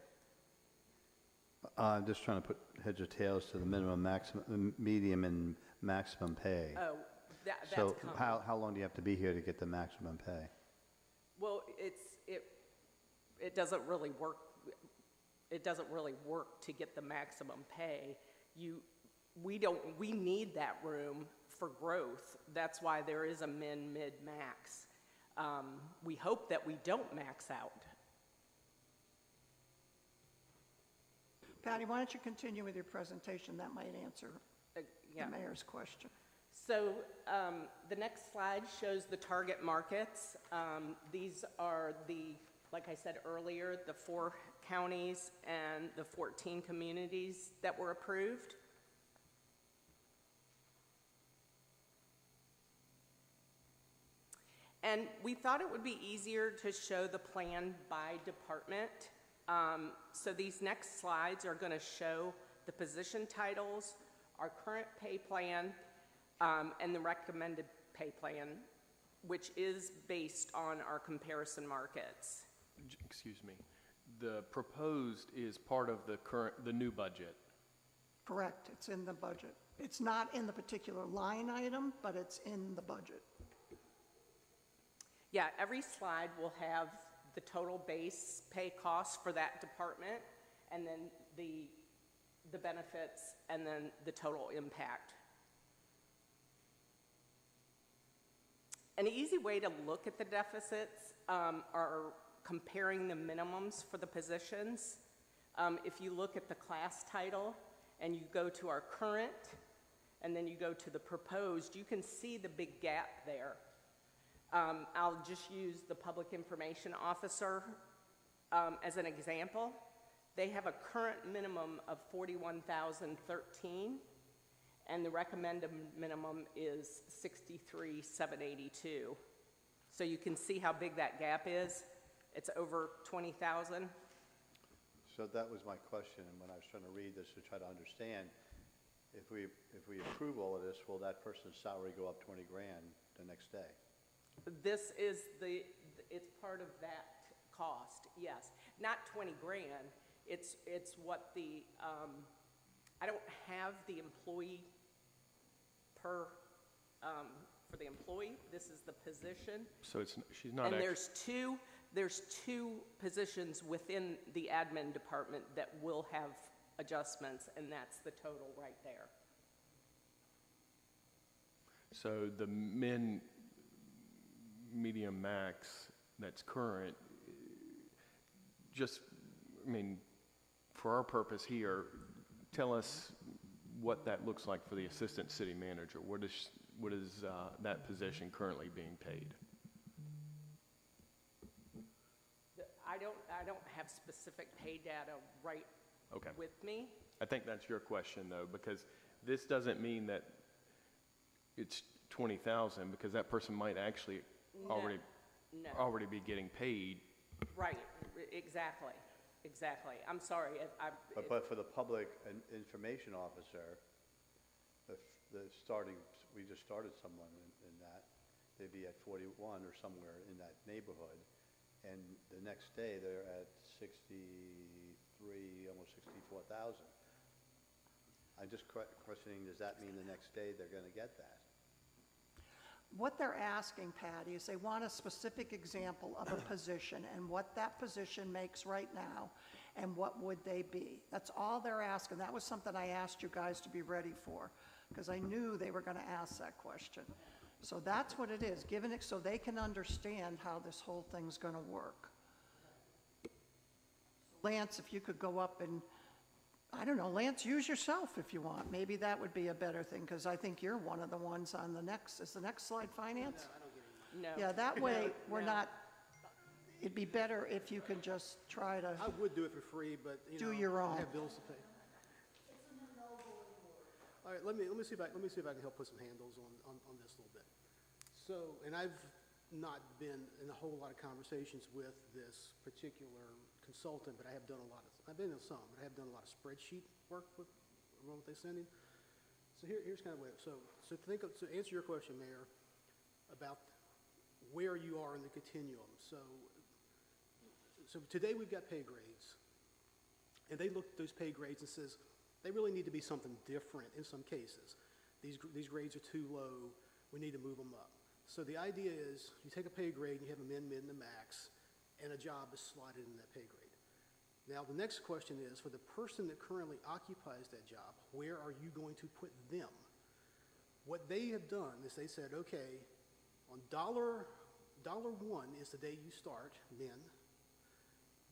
I'm just trying to put heads or tails to the minimum, maximum, medium, and maximum pay. Oh, that's So coming. how long do you have to be here to get the maximum pay? Well, it doesn't really work. It doesn't really work to get the maximum pay. We need that room for growth. That's why there is a mid, max. We hope that we don't max out. Patty, why don't you continue with your presentation? That might answer Yeah. the mayor's question. So the next slide shows the target markets. These are the, like I said earlier, the 4 counties and the 14 communities that were approved. And we thought it would be easier to show the plan by department. So these next slides are going to show the position titles, our current pay plan, and the recommended pay plan, which is based on our comparison markets. Excuse me. The proposed is part of the new budget. Correct, it's in the budget. It's not in the particular line item, but it's in the budget. Yeah, every slide will have the total base pay cost for that department, and then the benefits, and then the total impact. An easy way to look at the deficits are comparing the minimums for the positions. If you look at the class title and you go to our current and then you go to the proposed, you can see the big gap there. I'll just use the public information officer as an example. They have a current minimum of $41,013, and the recommended minimum is $63,782. So you can see how big that gap is. It's over $20,000. So that was my question, and when I was trying to read this to try to understand, if we approve all of this, will that person's salary go up 20 grand the next day? This is it's part of that cost, yes. Not 20 grand, it's what the, I don't have the employee for the employee, this is the position. So she's not And there's two positions within the admin department that will have adjustments, and that's the total right there. So the medium max that's current, just, I mean, for our purpose here, tell us what that looks like for the assistant city manager. What is that position currently being paid? I don't have specific pay data right Okay. with me. I think that's your question though, because this doesn't mean that it's 20,000, because that person might actually already be getting paid. Right, exactly. I'm sorry. But for the public information officer, we just started someone in that, they'd be at 41 or somewhere in that neighborhood, and the next day they're at 63, almost 64,000. I'm just questioning, does that mean the next day they're going to get that? What they're asking, Patty, is they want a specific example of a position and what that position makes right now and what would they be. That's all they're asking. That was something I asked you guys to be ready for because I knew they were going to ask that question. So that's what it is, giving it so they can understand how this whole thing's going to work. Lance, if you could go up and, I don't know, Lance, use yourself if you want. Maybe that would be a better thing, because I think you're one of the ones on the next, is the next slide finance? No. Yeah, that way we're not, it'd be better if you could just try to, I would do it for free, but, Do your own. I have bills to pay. All right, let me see if I can help put some handles on this a little bit. So, and I've not been in a whole lot of conversations with this particular consultant, but I've been in some, but I have done a lot of spreadsheet work with what they send in. So here's kind of what, so to answer your question, Mayor, about where you are in the continuum. So today we've got pay grades, and they look at those pay grades and says, they really need to be something different in some cases. These grades are too low, we need to move them up. So the idea is, you take a pay grade, and you have a min, and a max, and a job is slotted in that pay grade. Now, the next question is, for the person that currently occupies that job, where are you going to put them? What they have done is they said, okay, on dollar one is the day you start, min.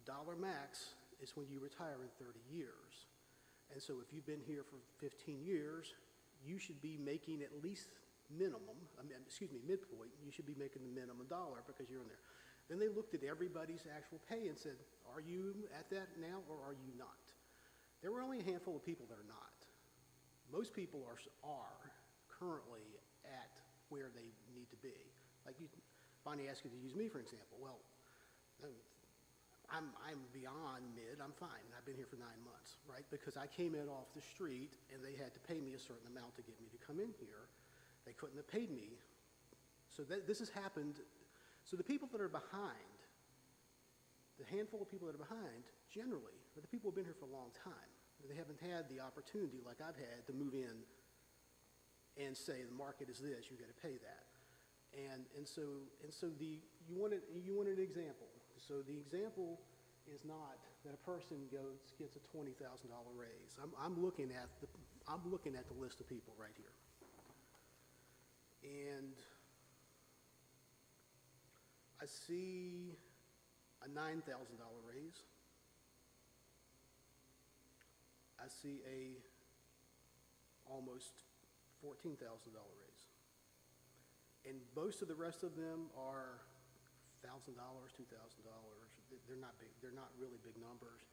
Dollar max is when you retire in 30 years. And so if you've been here for 15 years, you should be making at least midpoint, you should be making the minimum dollar because you're in there. Then they looked at everybody's actual pay and said, are you at that now or are you not? There were only a handful of people that are not. Most people are currently at where they need to be. Like Bonnie asked you to use me, for example. Well, I'm beyond mid, I'm fine. I've been here for 9 months, right? Because I came in off the street and they had to pay me a certain amount to get me to come in here. They couldn't have paid me. So this has happened. So the people that are behind, the handful of people that are behind, generally, are the people who have been here for a long time. They haven't had the opportunity like I've had to move in and say the market is this, you got to pay that. And so you want an example. So the example is not that a person gets a $20,000 raise. I'm looking at the list of people right here. And I see a $9,000 raise. I see a almost $14,000 raise. And most of the rest of them are $1,000, $2,000. They're not big. They're not really big numbers.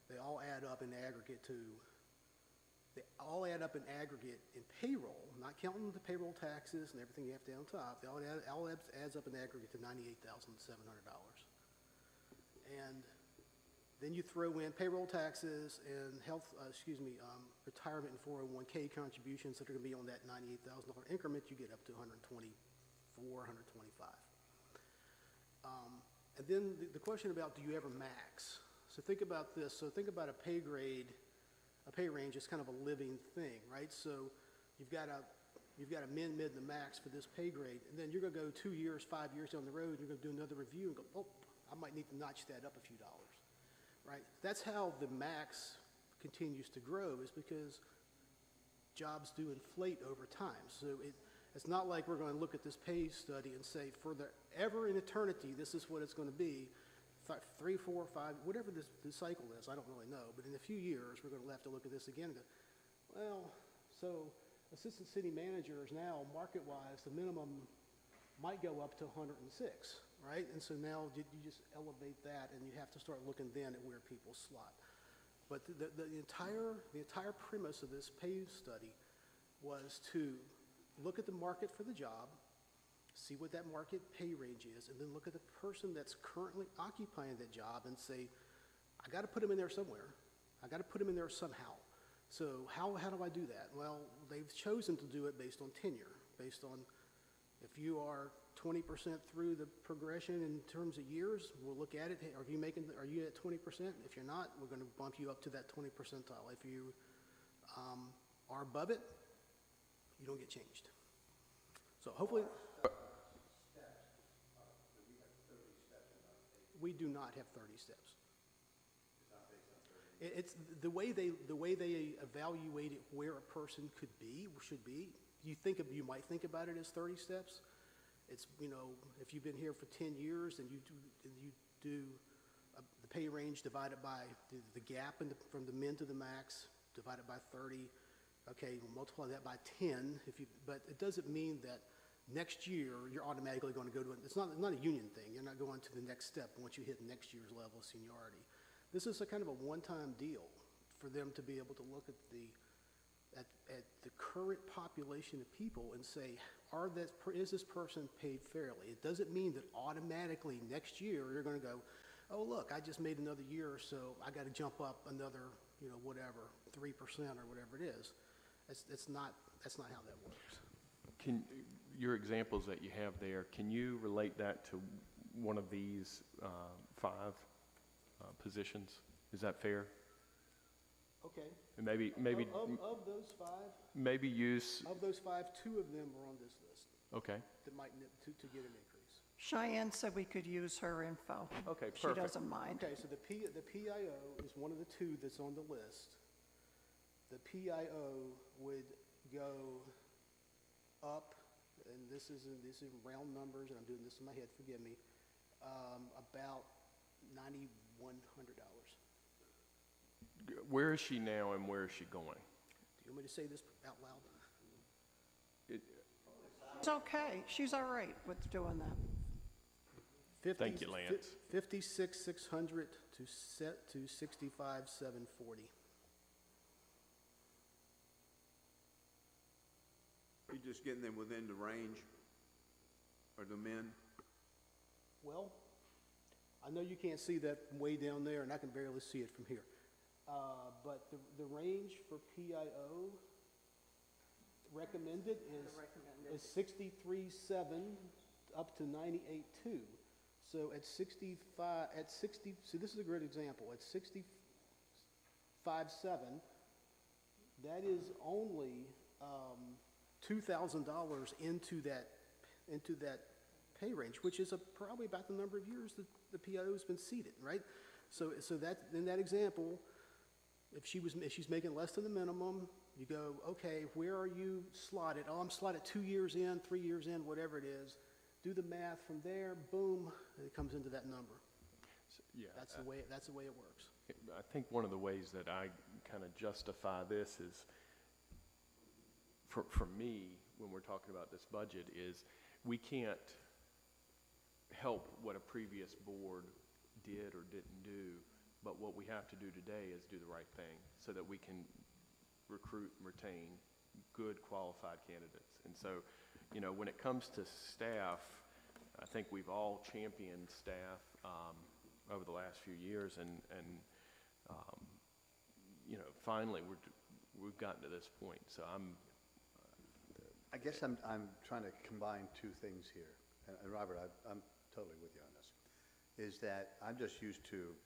They all add up in aggregate in payroll, not counting the payroll taxes and everything you have to add on top. They all adds up in aggregate to $98,700. And then you throw in payroll taxes and retirement and 401k contributions that are going to be on that $98,000 increment. You get up to $124,000, $125,000. And then the question about do you ever max? So think about this. So think about a pay range is kind of a living thing, right? So you've got a mid, and the max for this pay grade, and then you're going to go 2 years, 5 years down the road, and you're going to do another review and go, oh, I might need to notch that up a few dollars, right? That's how the max continues to grow, is because jobs do inflate over time. So it's not like we're going to look at this pay study and say, forever in eternity, this is what it's going to be. 3, 4, 5, whatever this cycle is, I don't really know. But in a few years, we're going to have to look at this again and go, well, so assistant city managers now, market-wise, the minimum might go up to 106, right? And so now you just elevate that, and you have to start looking then at where people slot. But the entire premise of this pay study was to look at the market for the job, see what that market pay range is, and then look at the person that's currently occupying that job and say, I got to put them in there somewhere. I got to put them in there somehow. So how do I do that? Well, they've chosen to do it based on tenure, based on if you are 20% through the progression in terms of years, we'll look at it. Hey, are you at 20%? If you're not, we're going to bump you up to that 20 percentile. If you are above it, you don't get changed. So hopefully, we do not have 30 steps. It's the way they evaluate it, where a person should be. You might think about it as 30 steps. It's, if you've been here for 10 years and you do the pay range divided by the gap from the min to the max, divided by 30. Okay, we'll multiply that by 10. But it doesn't mean that next year you're automatically going to go to it. It's not a union thing. You're not going to the next step once you hit next year's level of seniority. This is a kind of a one-time deal for them to be able to look at the current population of people and say, is this person paid fairly? It doesn't mean that automatically next year you're going to go, oh look, I just made another year, so I got to jump up another, 3% or whatever it is. That's not how that works. Your examples that you have there, can you relate that to one of these 5 positions? Is that fair? Okay. And maybe of those 5. Maybe use. Of those 5, 2 of them are on this list. Okay. That might to get an increase. Cheyenne said we could use her info. Okay, perfect. She doesn't mind. Okay, so the PIO is one of the 2 that's on the list. The PIO would go up, and this is in round numbers, and I'm doing this in my head, forgive me, about $9,100. Where is she now and where is she going? Do you want me to say this out loud? It's okay. She's all right with doing that. Thank you, Lance. 56,600 to set to 65,740. You just getting them within the range of the men? Well, I know you can't see that from way down there, and I can barely see it from here. But the range for PIO recommended is 63.7 up to 98.2. So at 65, see, this is a great example. At 65.7, that is only $2,000 into that pay range, which is probably about the number of years that the PIO has been seated, right? So that in that example, if she's making less than the minimum, you go, okay, where are you slotted? Oh, I'm slotted 2 years in, 3 years in, whatever it is. Do the math from there, boom, and it comes into that number. Yeah. That's the way it works. I think one of the ways that I kind of justify this is, for me, when we're talking about this budget, is we can't help what a previous board did or didn't do, but what we have to do today is do the right thing so that we can recruit and retain good qualified candidates. And so, you know, when it comes to staff, I think we've all championed staff over the last few years, and you know, finally we've gotten to this point. So I guess I'm trying to combine two things here. And Robert, I'm totally with you on this. Is that I'm just used to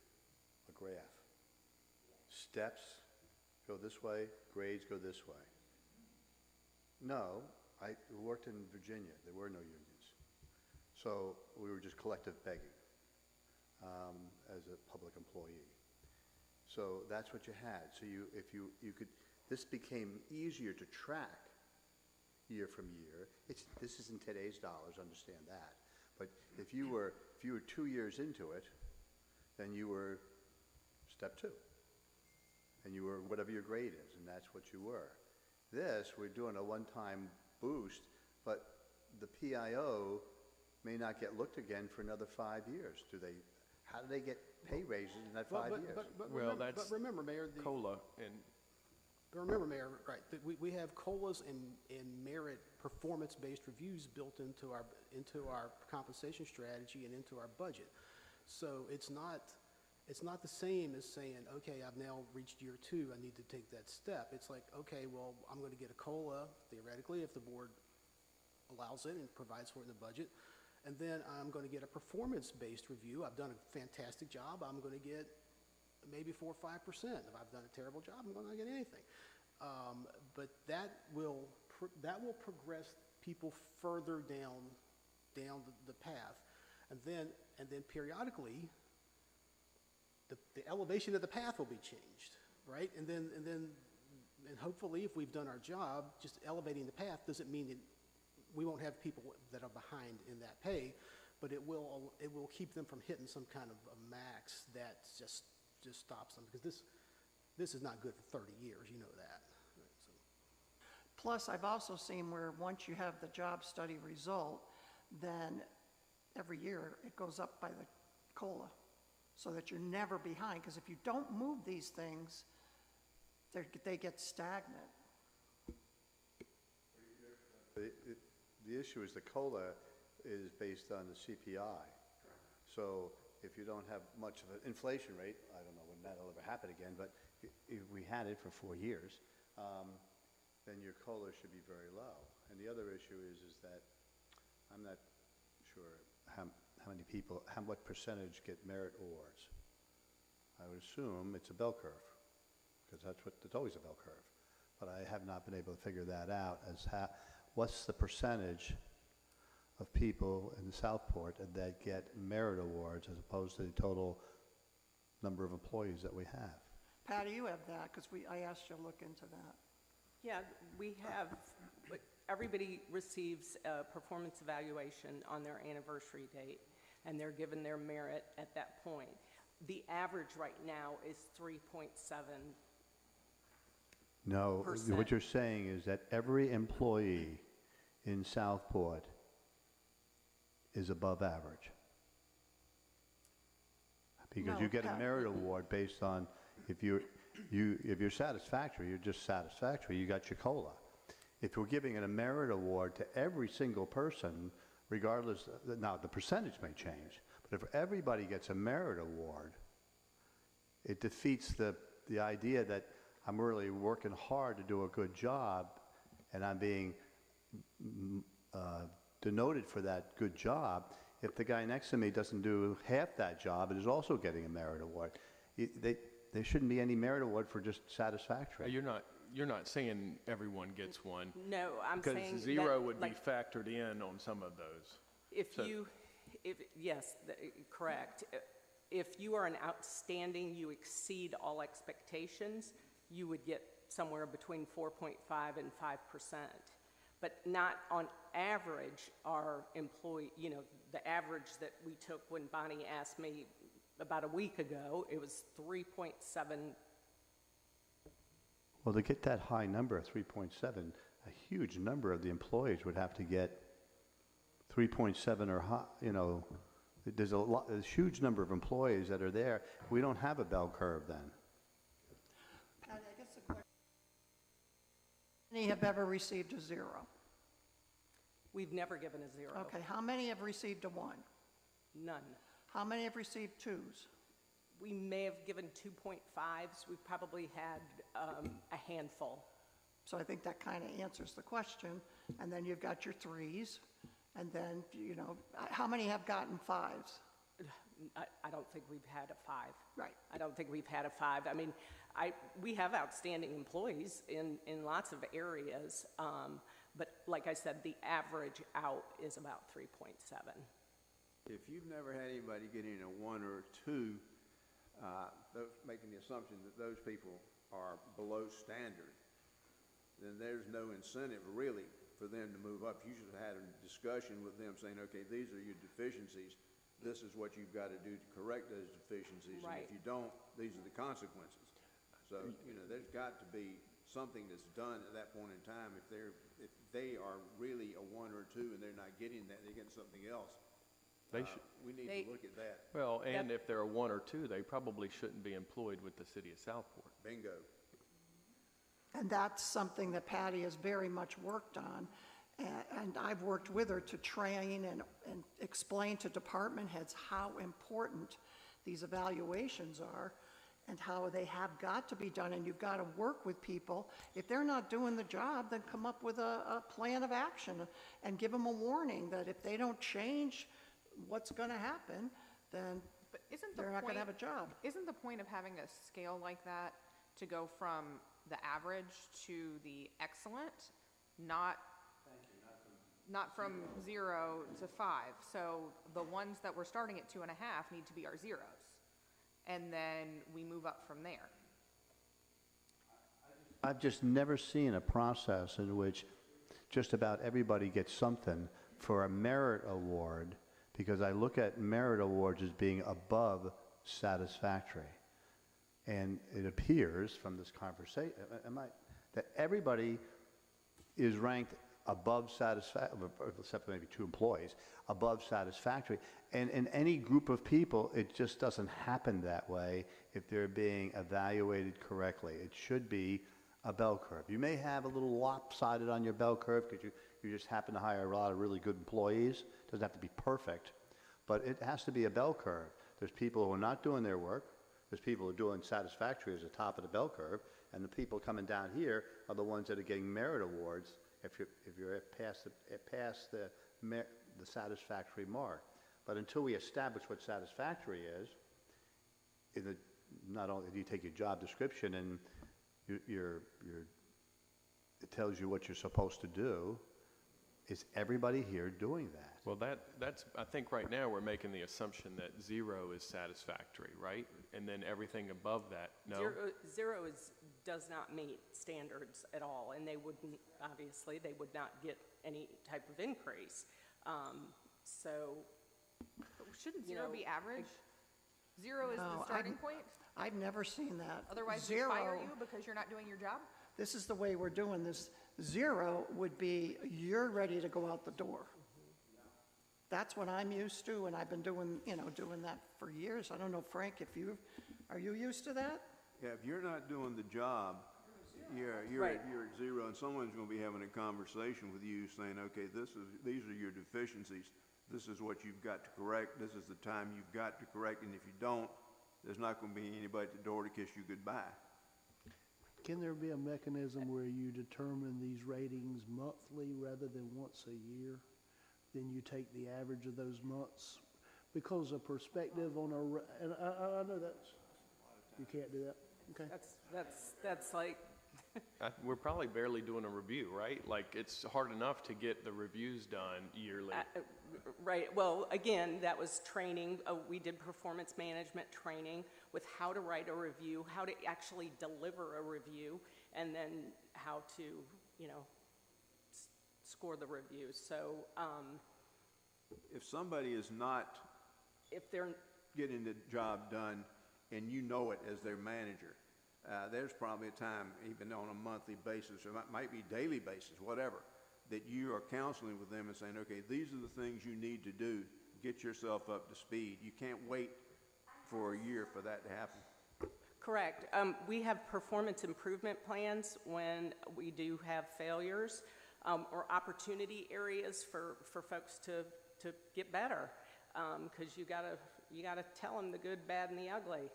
a graph. Steps go this way, grades go this way. No, I worked in Virginia. There were no unions. So we were just collective begging as a public employee. So that's what you had. So if you could, this became easier to track year from year. This is in today's dollars, understand that. But if you were 2 years into it, then you were step 2. And you were whatever your grade is, and that's what you were. This, we're doing a one-time boost, but the PIO may not get looked again for another 5 years. How do they get pay raises in that 5 years? But remember, Mayor, COLA and. But remember, Mayor, right, that we have COLAs and merit performance-based reviews built into our compensation strategy and into our budget. So it's not the same as saying, okay, I've now reached year 2, I need to take that step. It's like, okay, well, I'm going to get a COLA, theoretically, if the board allows it and provides for it in the budget. And then I'm going to get a performance-based review. I've done a fantastic job. I'm going to get maybe 4 or 5%. If I've done a terrible job, I'm not going to get anything. But that will progress people further down the path, and then periodically, the elevation of the path will be changed, right? And hopefully, if we've done our job, just elevating the path doesn't mean that we won't have people that are behind in that pay, but it will keep them from hitting some kind of a max that just stops them, because this is not good for 30 years, you know that. Right, so. Plus, I've also seen where once you have the job study result, then every year it goes up by the COLA, so that you're never behind, because if you don't move these things, they get stagnant. The issue is the COLA is based on the CPI. So if you don't have much of an inflation rate, I don't know when that'll ever happen again, but if we had it for 4 years, then your COLA should be very low. And the other issue is that I'm not sure how many people, what percentage get merit awards. I would assume it's a bell curve, because it's always a bell curve. But I have not been able to figure that out what's the percentage of people in Southport that get merit awards as opposed to the total number of employees that we have. Patty, you have that, because I asked you to look into that. Yeah, we have, everybody receives a performance evaluation on their anniversary date, and they're given their merit at that point. The average right now is 3.7%. No, what you're saying is that every employee in Southport is above average. Because you No, get a Pat- merit award based on, if you're satisfactory, you're just satisfactory, you got your COLA. If we're giving a merit award to every single person, regardless, now the percentage may change, but if everybody gets a merit award, it defeats the idea that I'm really working hard to do a good job and I'm being denoted for that good job. If the guy next to me doesn't do half that job and is also getting a merit award, there shouldn't be any merit award for just satisfactory. You're not saying everyone gets one. No, I'm saying that, Because zero would be like, factored in on some of those. Yes, correct. If you are an outstanding, you exceed all expectations, you would get somewhere between 4.5 and 5%. But not on average, our employee, the average that we took when Bonnie asked me about a week ago, it was 3.7. Well, to get that high number, 3.7, a huge number of the employees would have to get 3.7 or high, there's a huge number of employees that are there. We don't have a bell curve then. Patty, I guess the question, how many have ever received a 0? We've never given a 0. Okay, how many have received a 1? None. How many have received 2s? We may have given 2.5s. We've probably had a handful. So I think that kind of answers the question. And then you've got your 3s, and then, how many have gotten 5s? I don't think we've had a 5. Right. I don't think we've had a 5. I mean, we have outstanding employees in lots of areas, but like I said, the average out is about 3.7. If you've never had anybody get in a 1 or a 2, making the assumption that those people are below standard, then there's no incentive really for them to move up. You should have had a discussion with them saying, okay, these are your deficiencies. This is what you've got to do to correct those deficiencies. Right. And if you don't, these are the consequences. So, there's got to be something that's done at that point in time. If they are really a 1 or a 2 and they're not getting that, they're getting something else. We need to look at that. Well, and if they're a 1 or 2, they probably shouldn't be employed with the city of Southport. Bingo. And that's something that Patty has very much worked on. And I've worked with her to train and explain to department heads how important these evaluations are and how they have got to be done. And you've got to work with people. If they're not doing the job, then come up with a plan of action and give them a warning that if they don't change what's going to happen, then they're not going to have a job. Isn't the point of having a scale like that to go from the average to the excellent, not from 0 to 5? So the ones that we're starting at 2.5 need to be our zeros, and then we move up from there. I've just never seen a process in which just about everybody gets something for a merit award, because I look at merit awards as being above satisfactory. And it appears from this conversation, that everybody is ranked above satisfactory, except for maybe 2 employees, above satisfactory. And in any group of people, it just doesn't happen that way if they're being evaluated correctly. It should be a bell curve. You may have a little lopsided on your bell curve because you just happen to hire a lot of really good employees. It doesn't have to be perfect, but it has to be a bell curve. There's people who are not doing their work. There's people who are doing satisfactory as the top of the bell curve, and the people coming down here are the ones that are getting merit awards if you're past the satisfactory mark. But until we establish what satisfactory is, not only do you take your job description and it tells you what you're supposed to do, is everybody here doing that? Well, that's, I think right now we're making the assumption that 0 is satisfactory, right? And then everything above that, no? Zero does not meet standards at all, and they wouldn't, obviously, they would not get any type of increase. Shouldn't 0 be average? 0 is No, the starting point? I've never seen that. Otherwise, we 0, fire you because you're not doing your job? this is the way we're doing this. 0 would be, you're ready to go out the door. That's what I'm used to, and I've been doing, doing that for years. I don't know, Frank, are you used to that? Yeah, if you're not doing the job, you're Right. at 0, and someone's gonna be having a conversation with you saying, okay, these are your deficiencies. This is what you've got to correct. This is the time you've got to correct, and if you don't, there's not gonna be anybody at the door to kiss you goodbye. Can there be a mechanism where you determine these ratings monthly rather than once a year? Then you take the average of those months? Because a perspective on and I know you can't do that, okay? That's like, We're probably barely doing a review, right? Like, it's hard enough to get the reviews done yearly. right, well, again, that was training. We did performance management training with how to write a review, how to actually deliver a review, and then how to, score the review. So, If somebody is not if they're, getting the job done and you know it as their manager, there's probably a time, even on a monthly basis, or it might be daily basis, whatever, that you are counseling with them and saying, okay, these are the things you need to do. Get yourself up to speed. You can't wait for a year for that to happen. correct. We have performance improvement plans when we do have failures, or opportunity areas for folks to get better. Because you gotta tell them the good, bad, and the ugly.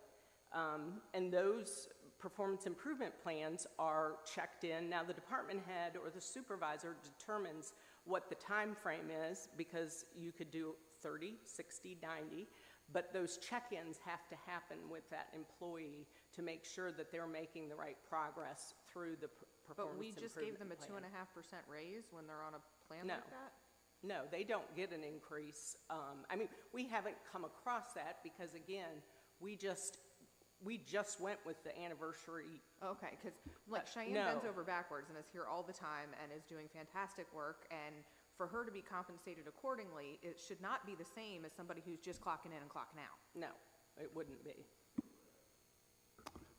And those performance improvement plans are checked in. Now, the department head or the supervisor determines what the time frame is, because you could do 30, 60, 90, but those check-ins have to happen with that employee to make sure that they're making the right progress through the performance But we just gave them a improvement plan. 2.5% raise when they're on a plan No. like that? No, they don't get an increase. We haven't come across that because, again, we just went with the anniversary. Okay, because like Cheyenne no. bends over backwards and is here all the time and is doing fantastic work, and for her to be compensated accordingly, it should not be the same as somebody who's just clocking in and clocking out. No, it wouldn't be.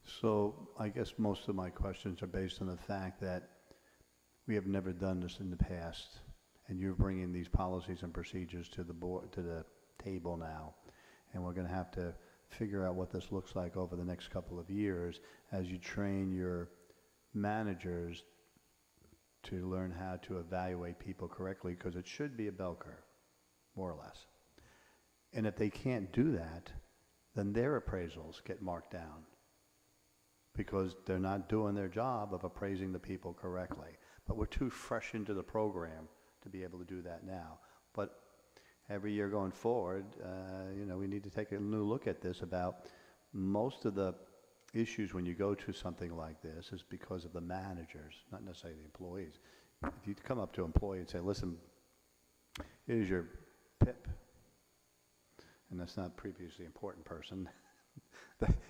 So I guess most of my questions are based on the fact that we have never done this in the past, and you're bringing these policies and procedures to the board, to the table now, and we're going to have to figure out what this looks like over the next couple of years as you train your managers to learn how to evaluate people correctly, because it should be a bell curve, more or less. And if they can't do that, then their appraisals get marked down, because they're not doing their job of appraising the people correctly. But we're too fresh into the program to be able to do that now. But every year going forward, we need to take a new look at this. About most of the issues when you go to something like this is because of the managers, not necessarily the employees. If you come up to an employee and say, listen, here's your PIP, and that's not previously important person,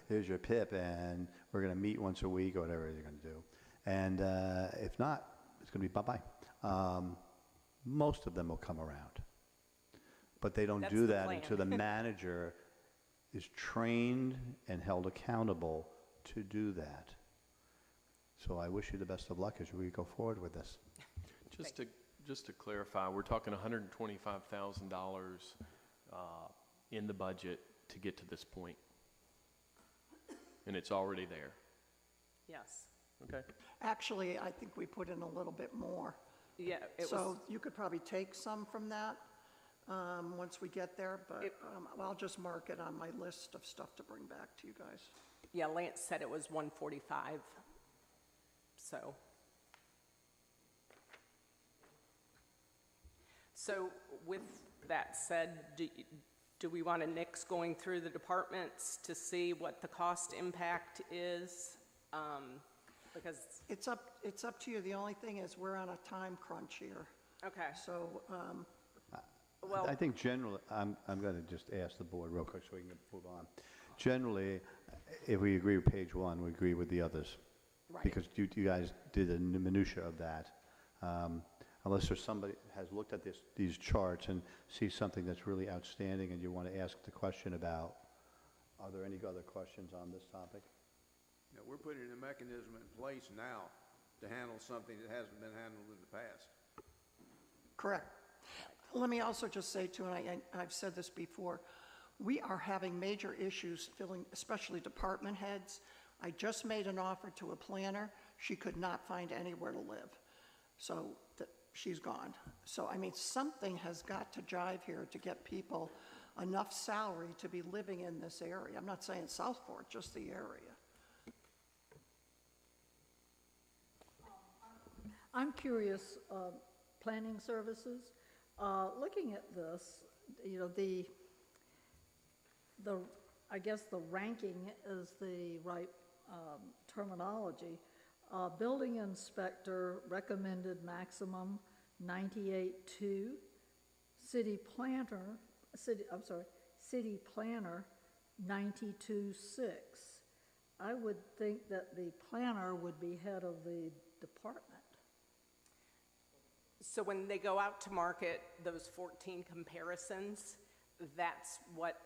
here's your PIP, and we're going to meet once a week or whatever you're going to do. And if not, it's going to be bye-bye. Most of them will come around. But they don't That's do the that plan. until the manager is trained and held accountable to do that. So I wish you the best of luck as we go forward with this. Just to clarify, we're talking $125,000 in the budget to get to this point. And it's already there. Yes. Okay. Actually, I think we put in a little bit more. Yeah, it was. So you could probably take some from that once we get there, but I'll just mark it on my list of stuff to bring back to you guys. Yeah, Lance said it was 145, so. So with that said, do we want to nix going through the departments to see what the cost impact is? Because, It's up to you. The only thing is, we're on a time crunch here. okay, So, well, I think generally, I'm going to just ask the board real quick so we can move on. Generally, if we agree with page 1, we agree with the others. right. Because you guys did the minutia of that. Unless there's somebody has looked at these charts and sees something that's really outstanding and you want to ask the question about, are there any other questions on this topic? We're putting a mechanism in place now to handle something that hasn't been handled in the past. Correct. Let me also just say too, and I've said this before, we are having major issues filling, especially department heads. I just made an offer to a planner. She could not find anywhere to live. So she's gone. So, I mean, something has got to jive here to get people enough salary to be living in this area. I'm not saying Southport, just the area. I'm curious, planning services, looking at this, you know, I guess the ranking is the right terminology. Building inspector recommended maximum 98.2. City planner 92.6. I would think that the planner would be head of the department. So when they go out to market those 14 comparisons, that's what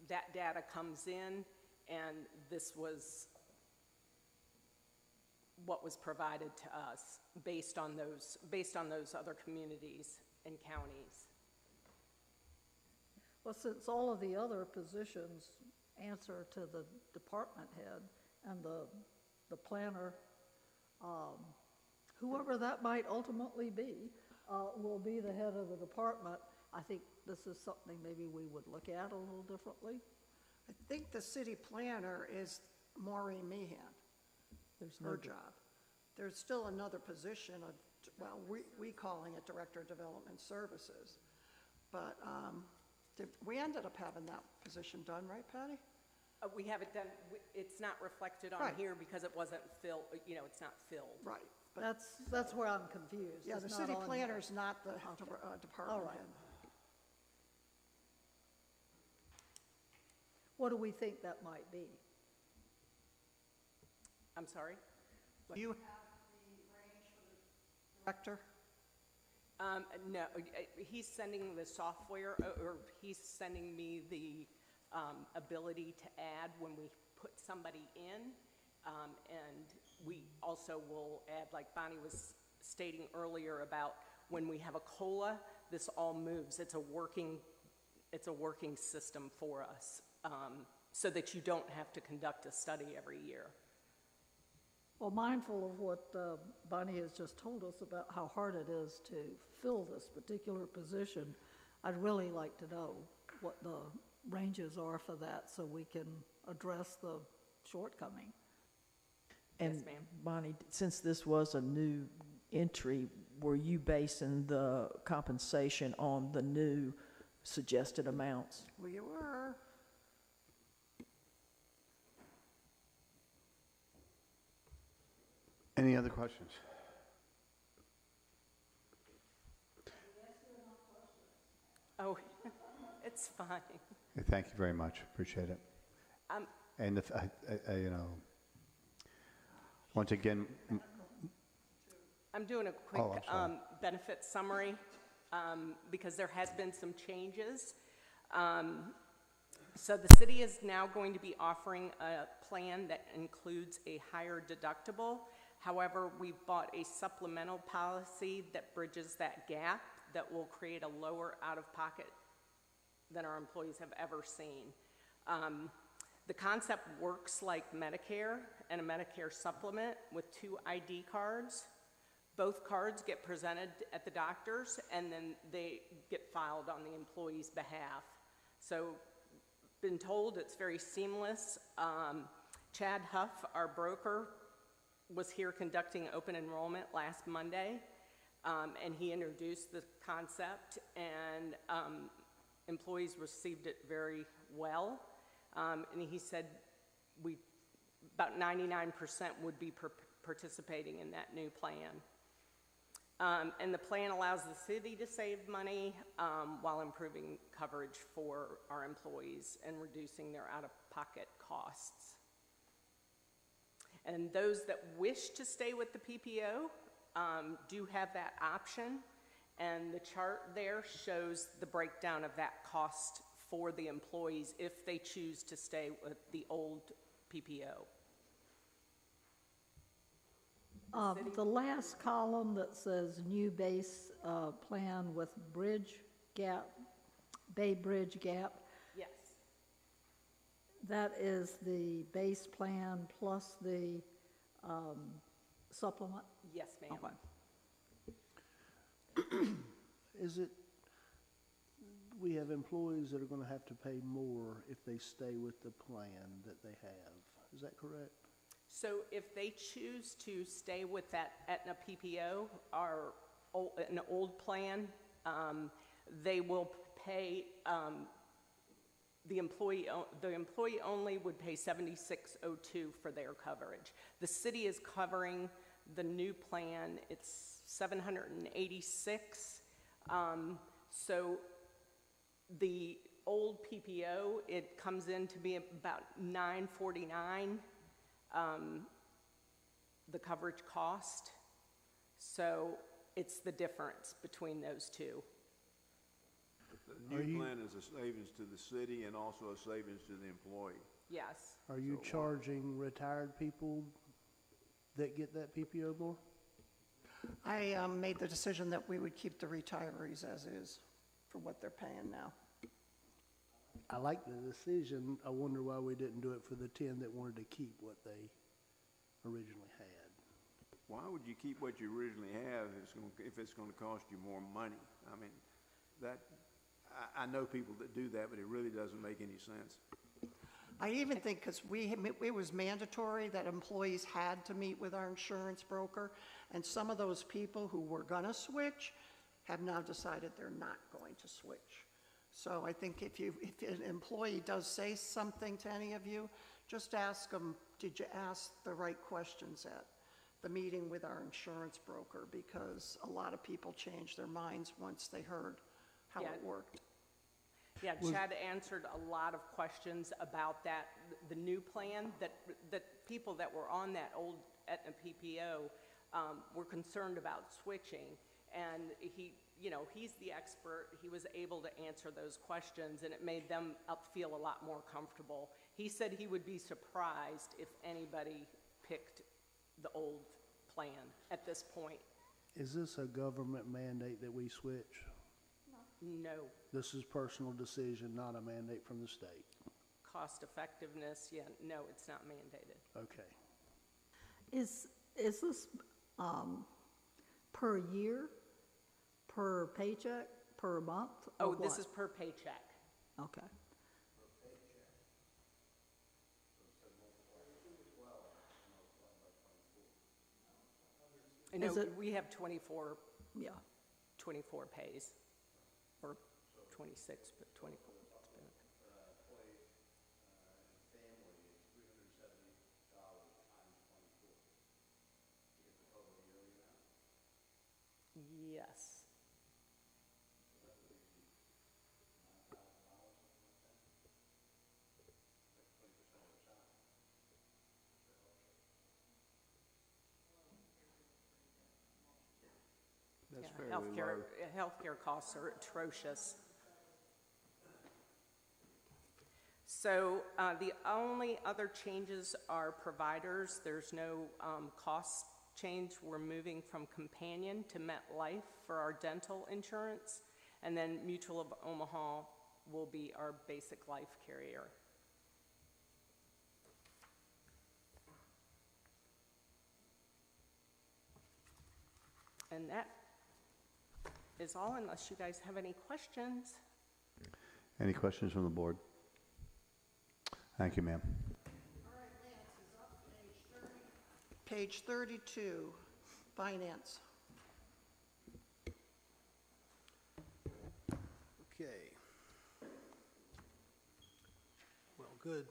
that data comes in, and this was what was provided to us based on those other communities and counties. Well, since all of the other positions answer to the department head and the planner, whoever that might ultimately be, will be the head of the department. I think this is something maybe we would look at a little differently. I think the city planner is Maureen Meehan. There's her job. There's still another position of, well, we calling it Director of Development Services. But we ended up having that position done, right, Patty? We haven't done, it's not reflected on Right. here because it wasn't filled, it's not filled. Right. That's where I'm confused. Yeah, It's the not city on planner here. is not the All department right. head. What do we think that might be? I'm sorry? Do you have the range for the director? No, he's sending the software, or he's sending me the ability to add when we put somebody in. And we also will add, like Bonnie was stating earlier about when we have a COLA, this all moves. It's a working system for us, so that you don't have to conduct a study every year. Well, mindful of what Bonnie has just told us about how hard it is to fill this particular position, I'd really like to know what the ranges are for that so we can address the shortcoming. And Yes, ma'am. Bonnie, since this was a new entry, were you basing the compensation on the new suggested amounts? We were. Any other questions? Oh, it's fine. Okay, thank you very much, appreciate it. And if, you know, once again, I'm doing a quick Oh, I'm sorry. benefit summary because there has been some changes. So the city is now going to be offering a plan that includes a higher deductible. However, we've bought a supplemental policy that bridges that gap that will create a lower out-of-pocket than our employees have ever seen. The concept works like Medicare and a Medicare supplement with 2 ID cards. Both cards get presented at the doctor's and then they get filed on the employee's behalf. So, been told it's very seamless. Chad Huff, our broker, was here conducting open enrollment last Monday, and he introduced the concept, and employees received it very well. And he said about 99% would be participating in that new plan. And the plan allows the city to save money while improving coverage for our employees and reducing their out-of-pocket costs. And those that wish to stay with the PPO do have that option. And the chart there shows the breakdown of that cost for the employees if they choose to stay with the old PPO. The last column that says new base plan with bridge gap, Bay Bridge Gap, Yes, that is the base plan plus the supplement? yes, ma'am. Okay. Is it, we have employees that are gonna have to pay more if they stay with the plan that they have. Is that correct? So if they choose to stay with that Aetna PPO, an old plan, they will pay, the employee only would pay $76.02 for their coverage. The city is covering the new plan, it's $786. So the old PPO, it comes in to be about $949, the coverage cost. So it's the difference between those two. The new plan is a savings to the city and also a savings to the employee. Yes. Are you charging retired people that get that PPO more? I made the decision that we would keep the retirees as is for what they're paying now. I like the decision. I wonder why we didn't do it for the 10 that wanted to keep what they originally had. Why would you keep what you originally have if it's gonna cost you more money? I mean, I know people that do that, but it really doesn't make any sense. I even think, because it was mandatory that employees had to meet with our insurance broker, and some of those people who were gonna switch have now decided they're not going to switch. So I think if an employee does say something to any of you, just ask them, did you ask the right questions at the meeting with our insurance broker? Because a lot of people changed their minds once they heard how it worked. Yeah, Chad answered a lot of questions about that, the new plan, that people that were on that old Aetna PPO were concerned about switching. And he's the expert. He was able to answer those questions, and it made them feel a lot more comfortable. He said he would be surprised if anybody picked the old plan at this point. Is this a government mandate that we switch? No. This is personal decision, not a mandate from the state? Cost effectiveness, yeah, no, it's not mandated. Okay. Is this per year, per paycheck, per month? or Oh, this what? is per paycheck. Okay. No, Is it- we have 24 Yeah. pays, or 26, but 24. Yes. That's Yeah, fairly low. healthcare costs are atrocious. So the only other changes are providers. There's no cost change. We're moving from Companion to MetLife for our dental insurance, and then Mutual of Omaha will be our basic life carrier. And that is all, unless you guys have any questions. Any questions from the board? Thank you, ma'am. All right, Lance is up, page 32, finance. Okay. Well, good.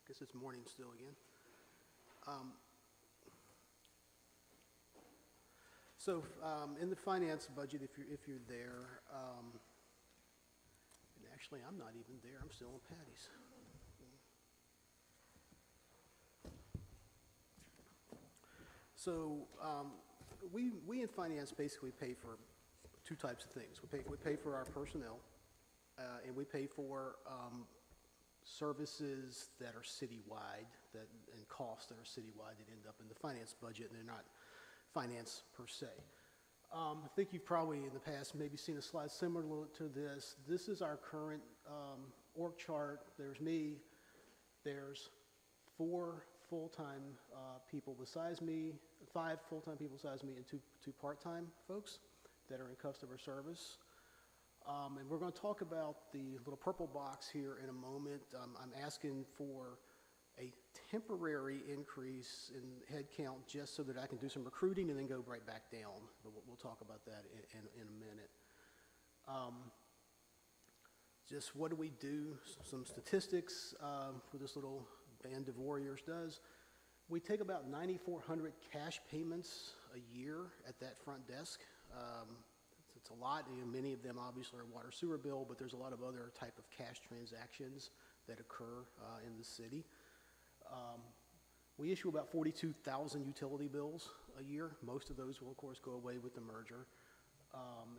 Guess it's morning still again. In the finance budget, if you're there, and actually I'm not even there. I'm still in Patty's. So we in finance basically pay for two types of things. We pay for our personnel, and we pay for services that are citywide, and costs that are citywide that end up in the finance budget, and they're not finance per se. I think you've probably in the past maybe seen a slide similar to this. This is our current org chart. There's me. There's 4 full-time people besides me, 5 full-time people besides me, and two part-time folks that are in customer service. And we're going to talk about the little purple box here in a moment. I'm asking for a temporary increase in headcount just so that I can do some recruiting and then go right back down. But we'll talk about that in a minute. Just what do we do? Some statistics for this little band of warriors does. We take about 9,400 cash payments a year at that front desk. It's a lot. Many of them obviously are water sewer bill, but there's a lot of other type of cash transactions that occur in the city. We issue about 42,000 utility bills a year. Most of those will, of course, go away with the merger.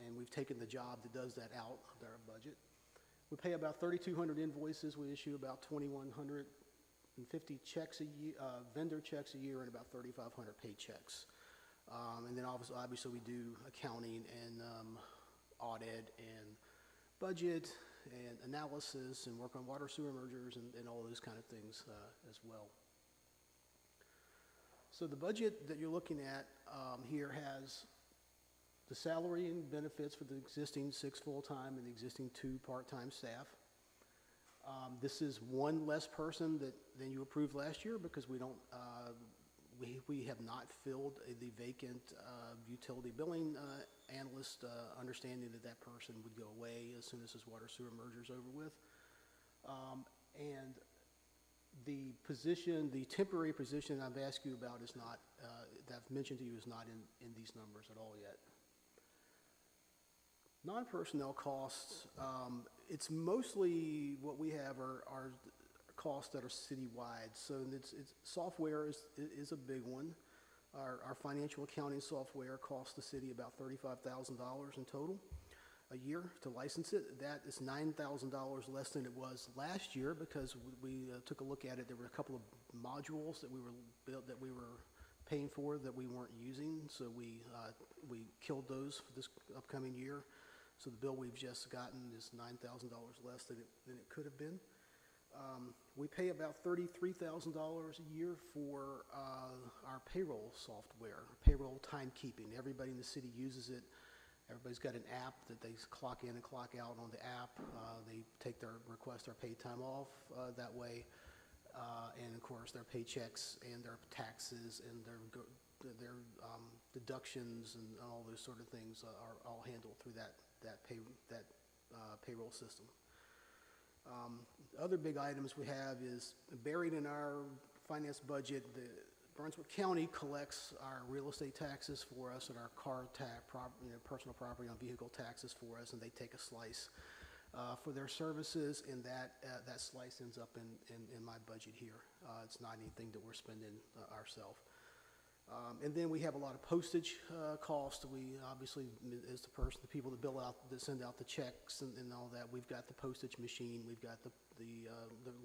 And we've taken the job that does that out of our budget. We pay about 3,200 invoices. We issue about 2,150 checks a year, vendor checks a year, and about 3,500 paychecks. And then obviously we do accounting and audit and budget and analysis and work on water sewer mergers and all those kind of things as well. So the budget that you're looking at here has the salary and benefits for the existing 6 full-time and the existing 2 part-time staff. This is 1 less person than you approved last year because we don't, we have not filled the vacant utility billing analyst, understanding that that person would go away as soon as this water sewer merger is over with. And the position, the temporary position I've asked you about is not, that I've mentioned to you is not in these numbers at all yet. Non-personnel costs, it's mostly what we have are costs that are citywide. So it's software is a big one. Our financial accounting software costs the city about $35,000 in total a year to license it. That is $9,000 less than it was last year because we took a look at it. There were a couple of modules that we were paying for that we weren't using, so we killed those for this upcoming year. So the bill we've just gotten is $9,000 less than it could have been. We pay about $33,000 a year for our payroll software, payroll timekeeping. Everybody in the city uses it. Everybody's got an app that they clock in and clock out on the app. They take their request, their paid time off that way. And of course, their paychecks and their taxes and their deductions and all those sort of things are all handled through that payroll system. Other big items we have is buried in our finance budget. The Brunswick County collects our real estate taxes for us and our car tax, personal property on vehicle taxes for us, and they take a slice for their services, and that slice ends up in my budget here. It's not anything that we're spending ourselves. And then we have a lot of postage costs. We obviously, as the people that that send out the checks and all that, we've got the postage machine, we've got the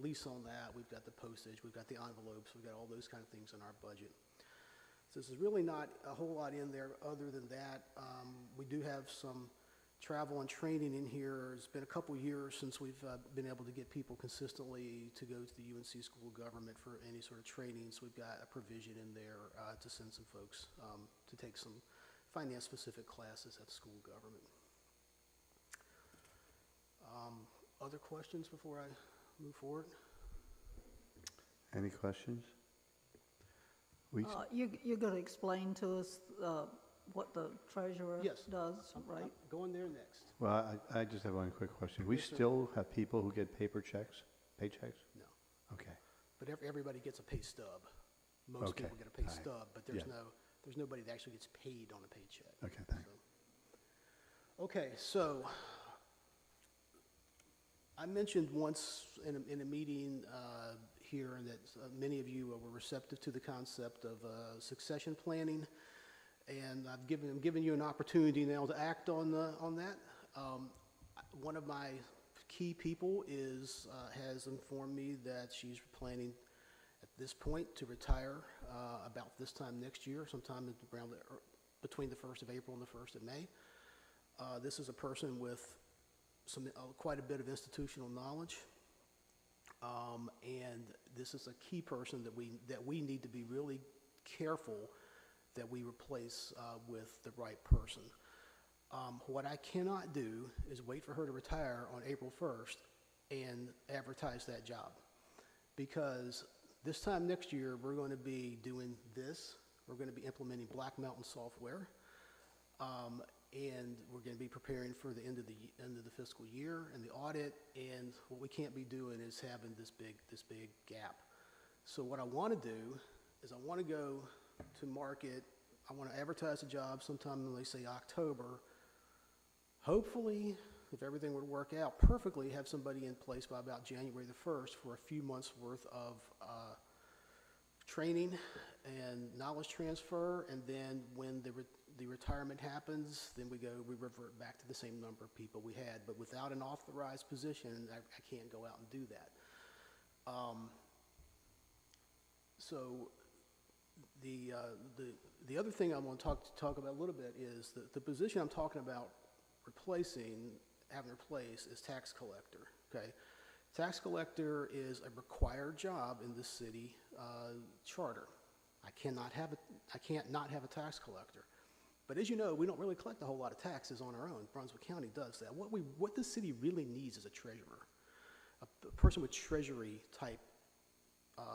lease on that, we've got the postage, we've got the envelopes, we've got all those kind of things in our budget. So this is really not a whole lot in there other than that. We do have some travel and training in here. It's been a couple years since we've been able to get people consistently to go to the UNC School of Government for any sort of training. So we've got a provision in there to send some folks to take some finance-specific classes at the School of Government. Other questions before I move forward? Any questions? You're going to explain to us what the treasurer does, right? I'm going there next. Well, I just have one quick question. We still have people who get paychecks? No. Okay. But everybody gets a pay stub. Most people get a pay stub, but there's nobody that actually gets paid on a paycheck. Okay, thanks. Okay, so I mentioned once in a meeting here that many of you were receptive to the concept of succession planning. And I'm giving you an opportunity now to act on that. One of my key people has informed me that she's planning at this point to retire about this time next year, sometime around between the 1st of April and the 1st of May. This is a person with quite a bit of institutional knowledge, and this is a key person that we need to be really careful that we replace with the right person. What I cannot do is wait for her to retire on April 1st and advertise that job, because this time next year we're going to be doing this. We're going to be implementing Black Mountain software, and we're going to be preparing for the end of the fiscal year and the audit. And what we can't be doing is having this big gap. So what I want to do is I want to go to market. I want to advertise a job sometime in, let's say, October. Hopefully, if everything would work out perfectly, have somebody in place by about January the 1st for a few months worth of training and knowledge transfer, and then when the retirement happens, then we revert back to the same number of people we had. But without an authorized position, I can't go out and do that. So the other thing I want to talk about a little bit is the position I'm talking about having replaced is tax collector. Okay, tax collector is a required job in the city charter. I can't not have a tax collector. But as you know, we don't really collect a whole lot of taxes on our own. Brunswick County does that. What the city really needs is a treasurer, a person with treasury type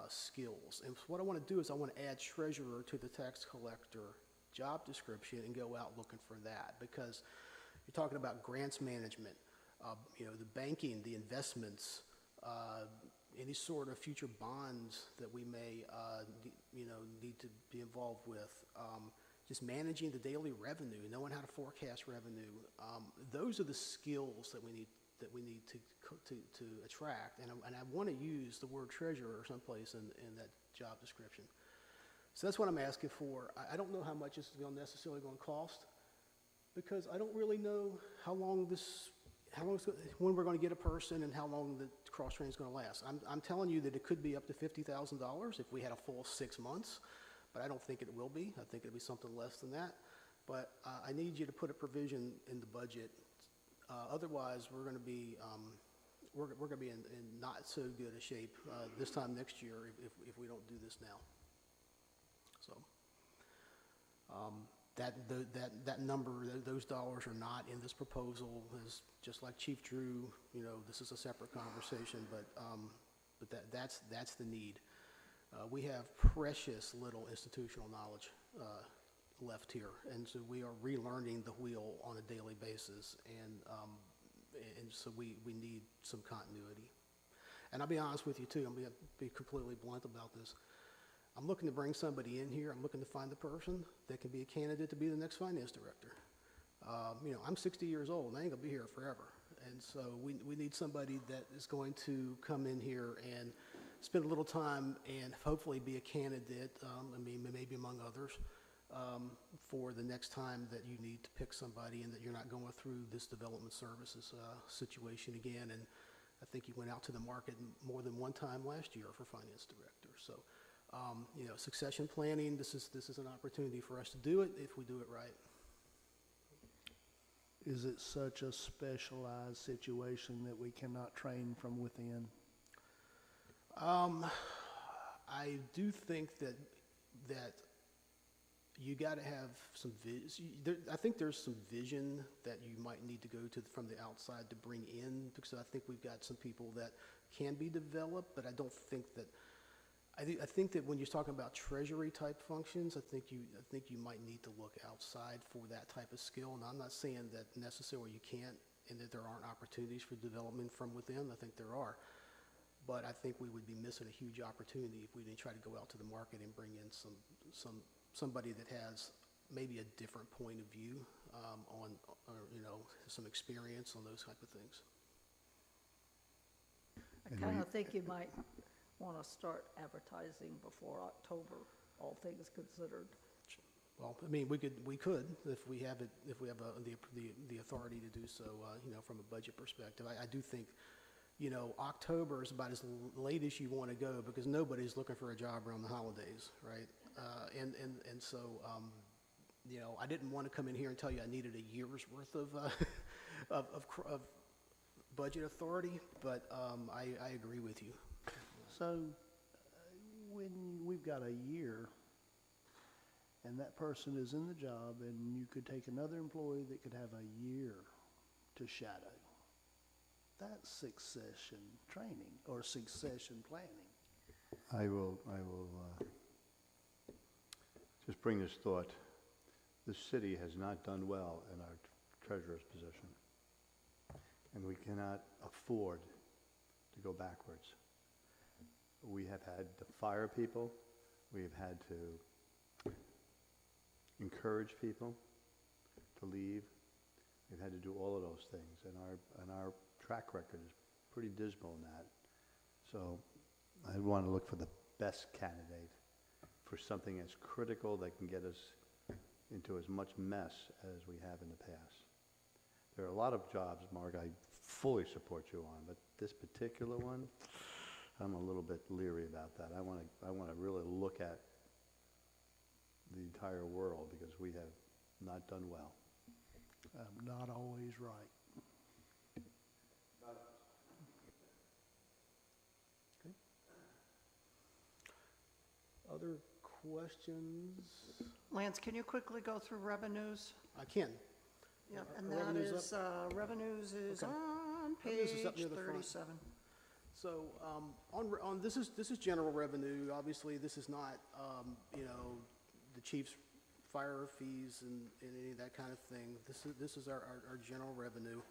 skills. And what I want to do is I want to add treasurer to the tax collector job description and go out looking for that, because you're talking about grants management, the banking, the investments, any sort of future bonds that we may need to be involved with, just managing the daily revenue, knowing how to forecast revenue. Those are the skills that we need to attract, and I want to use the word treasurer someplace in that job description. So that's what I'm asking for. I don't know how much this is necessarily going to cost, because I don't really know when we're going to get a person and how long the cross-training is going to last. I'm telling you that it could be up to $50,000 if we had a full 6 months, but I don't think it will be. I think it'll be something less than that. But I need you to put a provision in the budget. Otherwise, we're going to be in not so good a shape this time next year if we don't do this now. So that number, those dollars are not in this proposal. Is just like Chief Drew. This is a separate conversation, but that's the need. We have precious little institutional knowledge left here, and so we are relearning the wheel on a daily basis, and so we need some continuity. And I'll be honest with you too. I'm going to be completely blunt about this. I'm looking to bring somebody in here. I'm looking to find the person that can be a candidate to be the next finance director. I'm 60 years old, and I ain't gonna be here forever. And so we need somebody that is going to come in here and spend a little time and hopefully be a candidate, maybe among others, for the next time that you need to pick somebody, and that you're not going through this development services situation again. And I think you went out to the market more than one time last year for finance director. So, succession planning, this is an opportunity for us to do it if we do it right. Is it such a specialized situation that we cannot train from within? I do think that you got to have some I think there's some vision that you might need to go to from the outside to bring in, because I think we've got some people that can be developed, but I don't think that. I think that when you're talking about treasury type functions, I think you might need to look outside for that type of skill. And I'm not saying that necessarily you can't, and that there aren't opportunities for development from within. I think there are. But I think we would be missing a huge opportunity if we didn't try to go out to the market and bring in somebody that has maybe a different point of view some experience on those type of things. I kind of think you might want to start advertising before October, all things considered. Well, we could if we have the authority to do so. From a budget perspective, I do think you know, October is about as late as you want to go because nobody's looking for a job around the holidays, right? And so, you know, I didn't want to come in here and tell you I needed a year's worth of, of budget authority, but I agree with you. So when we've got a year and that person is in the job and you could take another employee that could have a year to shadow, that's succession training or succession planning. I will just bring this thought. The city has not done well in our treasurer's position, and we cannot afford to go backwards. We have had to fire people. We've had to encourage people to leave. We've had to do all of those things, and our track record is pretty dismal in that. So I want to look for the best candidate for something as critical that can get us into as much mess as we have in the past. There are a lot of jobs, Mark, I fully support you on, but this particular one, I'm a little bit leery about that. I want to really look at the entire world because we have not done well. Not always right. Okay. Other questions? Lance, can you quickly go through revenues? I can. Yep, Are and that revenues is, revenues is Okay. on Revenues page is up near the front. 37. So, on this is general revenue. Obviously, this is not, you know, the chief's fire fees and any of that kind of thing. This is our general revenue.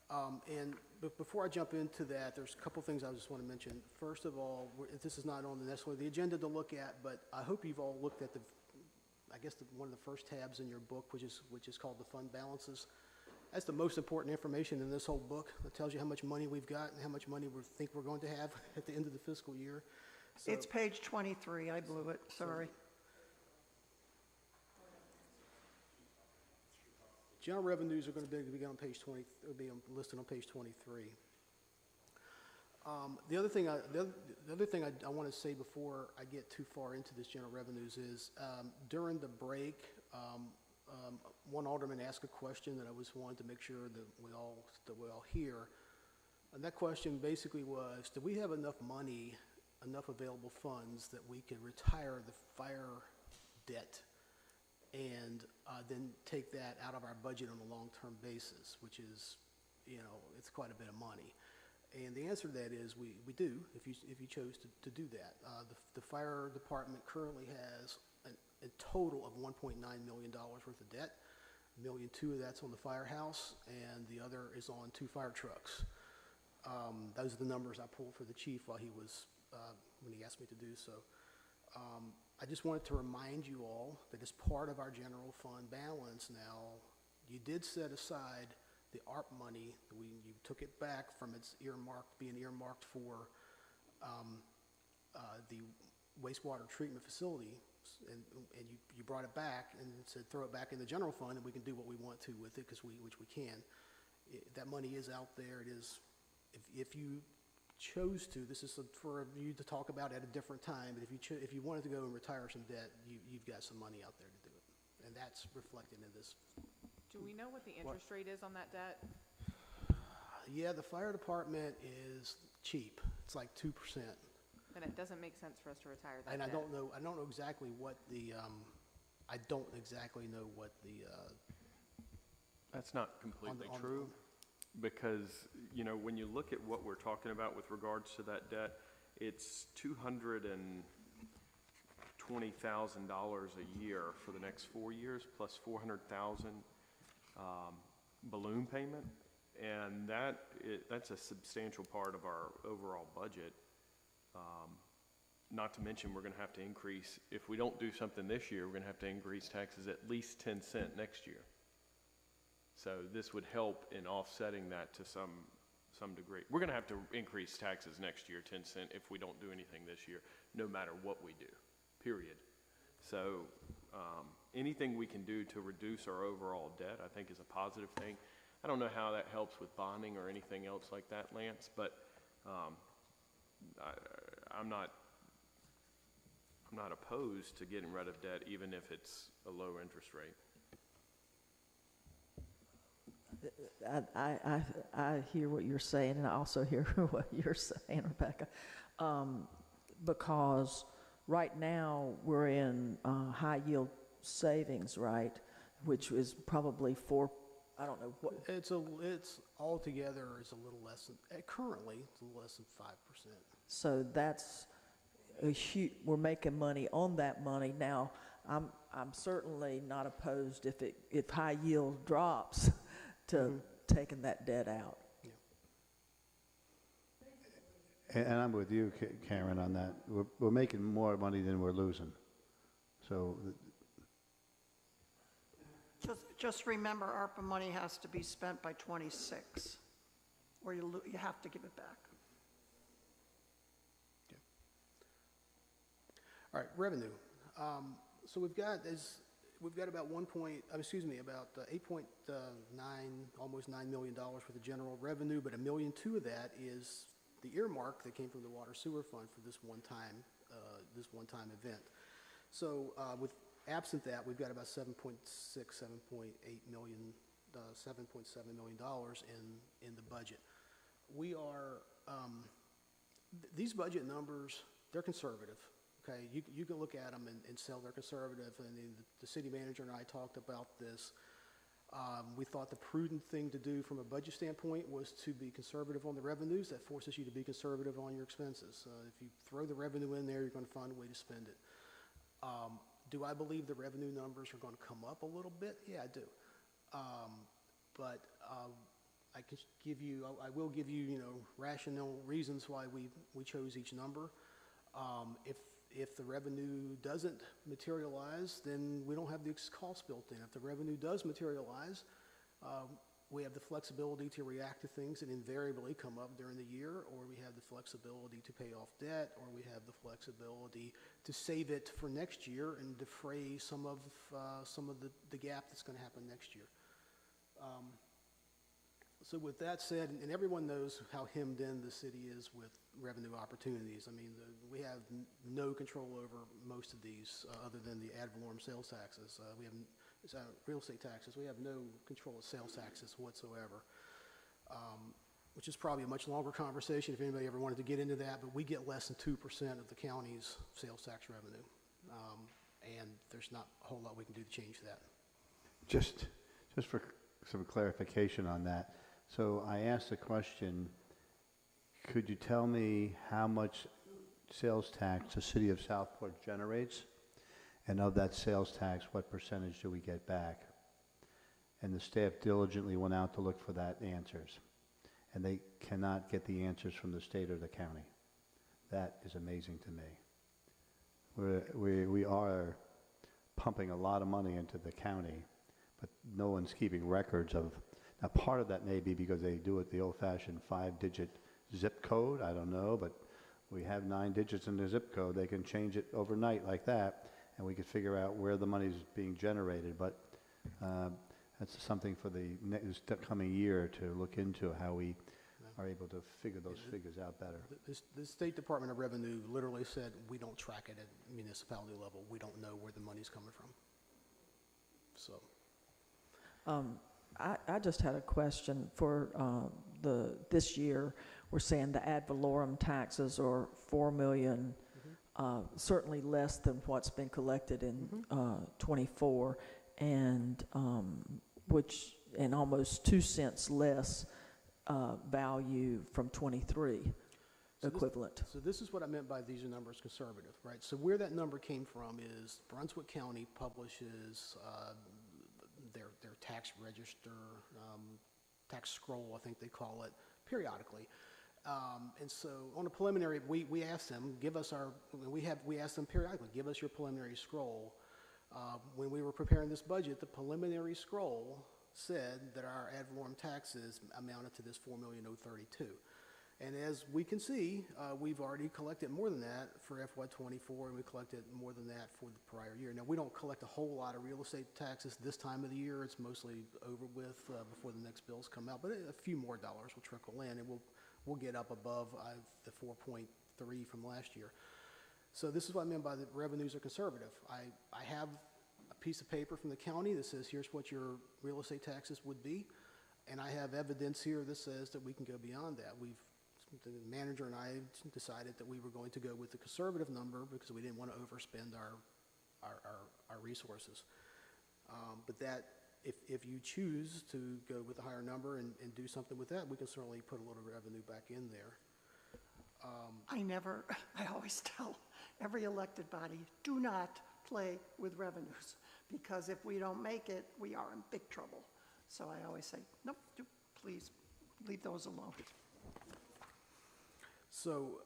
But before I jump into that, there's a couple things I just want to mention. First of all, this is not on necessarily the agenda to look at, but I hope you've all looked at one of the first tabs in your book, which is called the fund balances. That's the most important information in this whole book. It tells you how much money we've got and how much money we think we're going to have at the end of the fiscal year. So, It's page 23, I blew it, sorry. general revenues are going to be on page 20, listed on page 23. The other thing I want to say before I get too far into this general revenues is during the break, one alderman asked a question that I was wanting to make sure that we all hear. And that question basically was, do we have enough money, enough available funds that we could retire the fire debt and then take that out of our budget on a long-term basis, which is, you know, it's quite a bit of money. And the answer to that is we do, if you chose to do that. The fire department currently has a total of $1.9 million worth of debt. $1.2 million of that's on the firehouse, and the other is on 2 fire trucks. Those are the numbers I pulled for the chief while he was, when he asked me to do so. I just wanted to remind you all that as part of our general fund balance now, you did set aside the ARP money. You took it back from its being earmarked for the wastewater treatment facility, and you brought it back and said throw it back in the general fund and we can do what we want to with it, which we can. That money is out there. It is, if you chose to, this is for you to talk about at a different time, but if you wanted to go and retire some debt, you've got some money out there to do it. And that's reflected in this. Do we know what the interest rate is on that debt? Yeah, the fire department is cheap. It's like 2%. Then it doesn't make sense for us to retire that And debt. I don't know exactly what the, That's not completely true, because, you know, when you look at what we're talking about with regards to that debt, it's $220,000 a year for the next 4 years, plus $400,000 balloon payment, and that's a substantial part of our overall budget. Not to mention, we're going to have to increase, if we don't do something this year, we're going to have to increase taxes at least 10 cents next year. So this would help in offsetting that to some degree. We're going to have to increase taxes next year 10 cents if we don't do anything this year, no matter what we do, period. So anything we can do to reduce our overall debt, I think, is a positive thing. I don't know how that helps with bonding or anything else like that, Lance, but I'm not opposed to getting rid of debt, even if it's a low interest rate. I hear what you're saying, and I also hear what you're saying, Rebecca, because right now we're in high yield savings, right, which is probably I don't know what. It's altogether is a little less than, currently, it's a little less than 5%. So that's a huge, we're making money on that money. Now, I'm certainly not opposed if high yield drops to taking that debt out. And I'm with you, Karen, on that. We're making more money than we're losing. So Just remember, ARPA money has to be spent by '26, or you have to give it back. Okay. All right, revenue. So we've got about about 8.9, almost $9 million for the general revenue, but $1.2 million of that is the earmark that came from the water sewer fund for this one-time event. So with absent that, we've got about $7.7 million in the budget. We are, these budget numbers, they're conservative, okay? You can look at them and tell they're conservative, and the city manager and I talked about this. We thought the prudent thing to do from a budget standpoint was to be conservative on the revenues. That forces you to be conservative on your expenses. If you throw the revenue in there, you're going to find a way to spend it. Do I believe the revenue numbers are going to come up a little bit? Yeah, I do. But I will give you, rational reasons why we chose each number. If the revenue doesn't materialize, then we don't have the cost built in. If the revenue does materialize, we have the flexibility to react to things that invariably come up during the year, or we have the flexibility to pay off debt, or we have the flexibility to save it for next year and defray some of the gap that's going to happen next year. So with that said, and everyone knows how hemmed in the city is with revenue opportunities. I mean, we have no control over most of these other than the ad valorem sales taxes. We have real estate taxes. We have no control of sales taxes whatsoever, which is probably a much longer conversation if anybody ever wanted to get into that, but we get less than 2% of the county's sales tax revenue, and there's not a whole lot we can do to change that. just for some clarification on that. So I asked the question, could you tell me how much sales tax the city of Southport generates? And of that sales tax, what percentage do we get back? And the staff diligently went out to look for that answers. And they cannot get the answers from the state or the county. That is amazing to me. We are pumping a lot of money into the county, but no one's keeping records of. Now, part of that may be because they do it the old-fashioned 5-digit zip code. I don't know, but we have 9 digits in the zip code. They can change it overnight like that, and we can figure out where the money is being generated. But that's something for the next coming year to look into, how we are able to figure those figures out better. The State Department of Revenue literally said, we don't track it at municipality level. We don't know where the money's coming from. So. I just had a question for this year. We're saying the ad valorem taxes are $4 million, certainly less than what's been collected in 24, and almost 2 cents less value from 23 equivalent. So this is what I meant by these are numbers conservative, right? So where that number came from is Brunswick County publishes their tax register, tax scroll, I think they call it, periodically. And so on a preliminary, we asked them, we asked them periodically, give us your preliminary scroll. When we were preparing this budget, the preliminary scroll said that our ad valorem taxes amounted to this $4,032,000. And as we can see, we've already collected more than that for FY '24, and we collected more than that for the prior year. Now, we don't collect a whole lot of real estate taxes this time of the year. It's mostly over with before the next bills come out, but a few more dollars will trickle in, and we'll get up above the 4.3 from last year. So this is what I meant by the revenues are conservative. I have a piece of paper from the county that says, here's what your real estate taxes would be, and I have evidence here that says that we can go beyond that. The manager and I decided that we were going to go with the conservative number because we didn't want to overspend our resources. But that, if you choose to go with a higher number and do something with that, we can certainly put a little revenue back in there. I always tell every elected body, do not play with revenues, because if we don't make it, we are in big trouble. So I always say, nope, please leave those alone. So,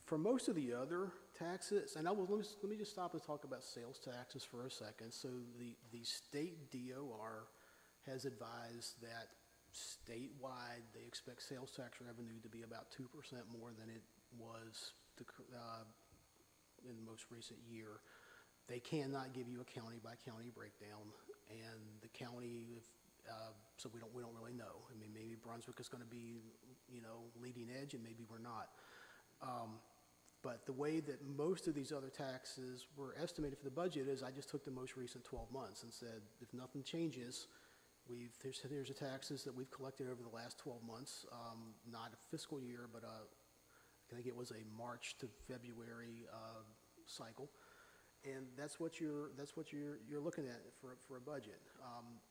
for most of the other taxes, and let me just stop and talk about sales taxes for a second. So the state DOR has advised that statewide, they expect sales tax revenue to be about 2% more than it was in the most recent year. They cannot give you a county-by-county breakdown, and the county, so we don't really know. I mean, maybe Brunswick is going to be, leading edge, and maybe we're not. But the way that most of these other taxes were estimated for the budget is I just took the most recent 12 months and said, if nothing changes, here's the taxes that we've collected over the last 12 months, not a fiscal year, but I think it was a March to February cycle. And that's what you're looking at for a budget.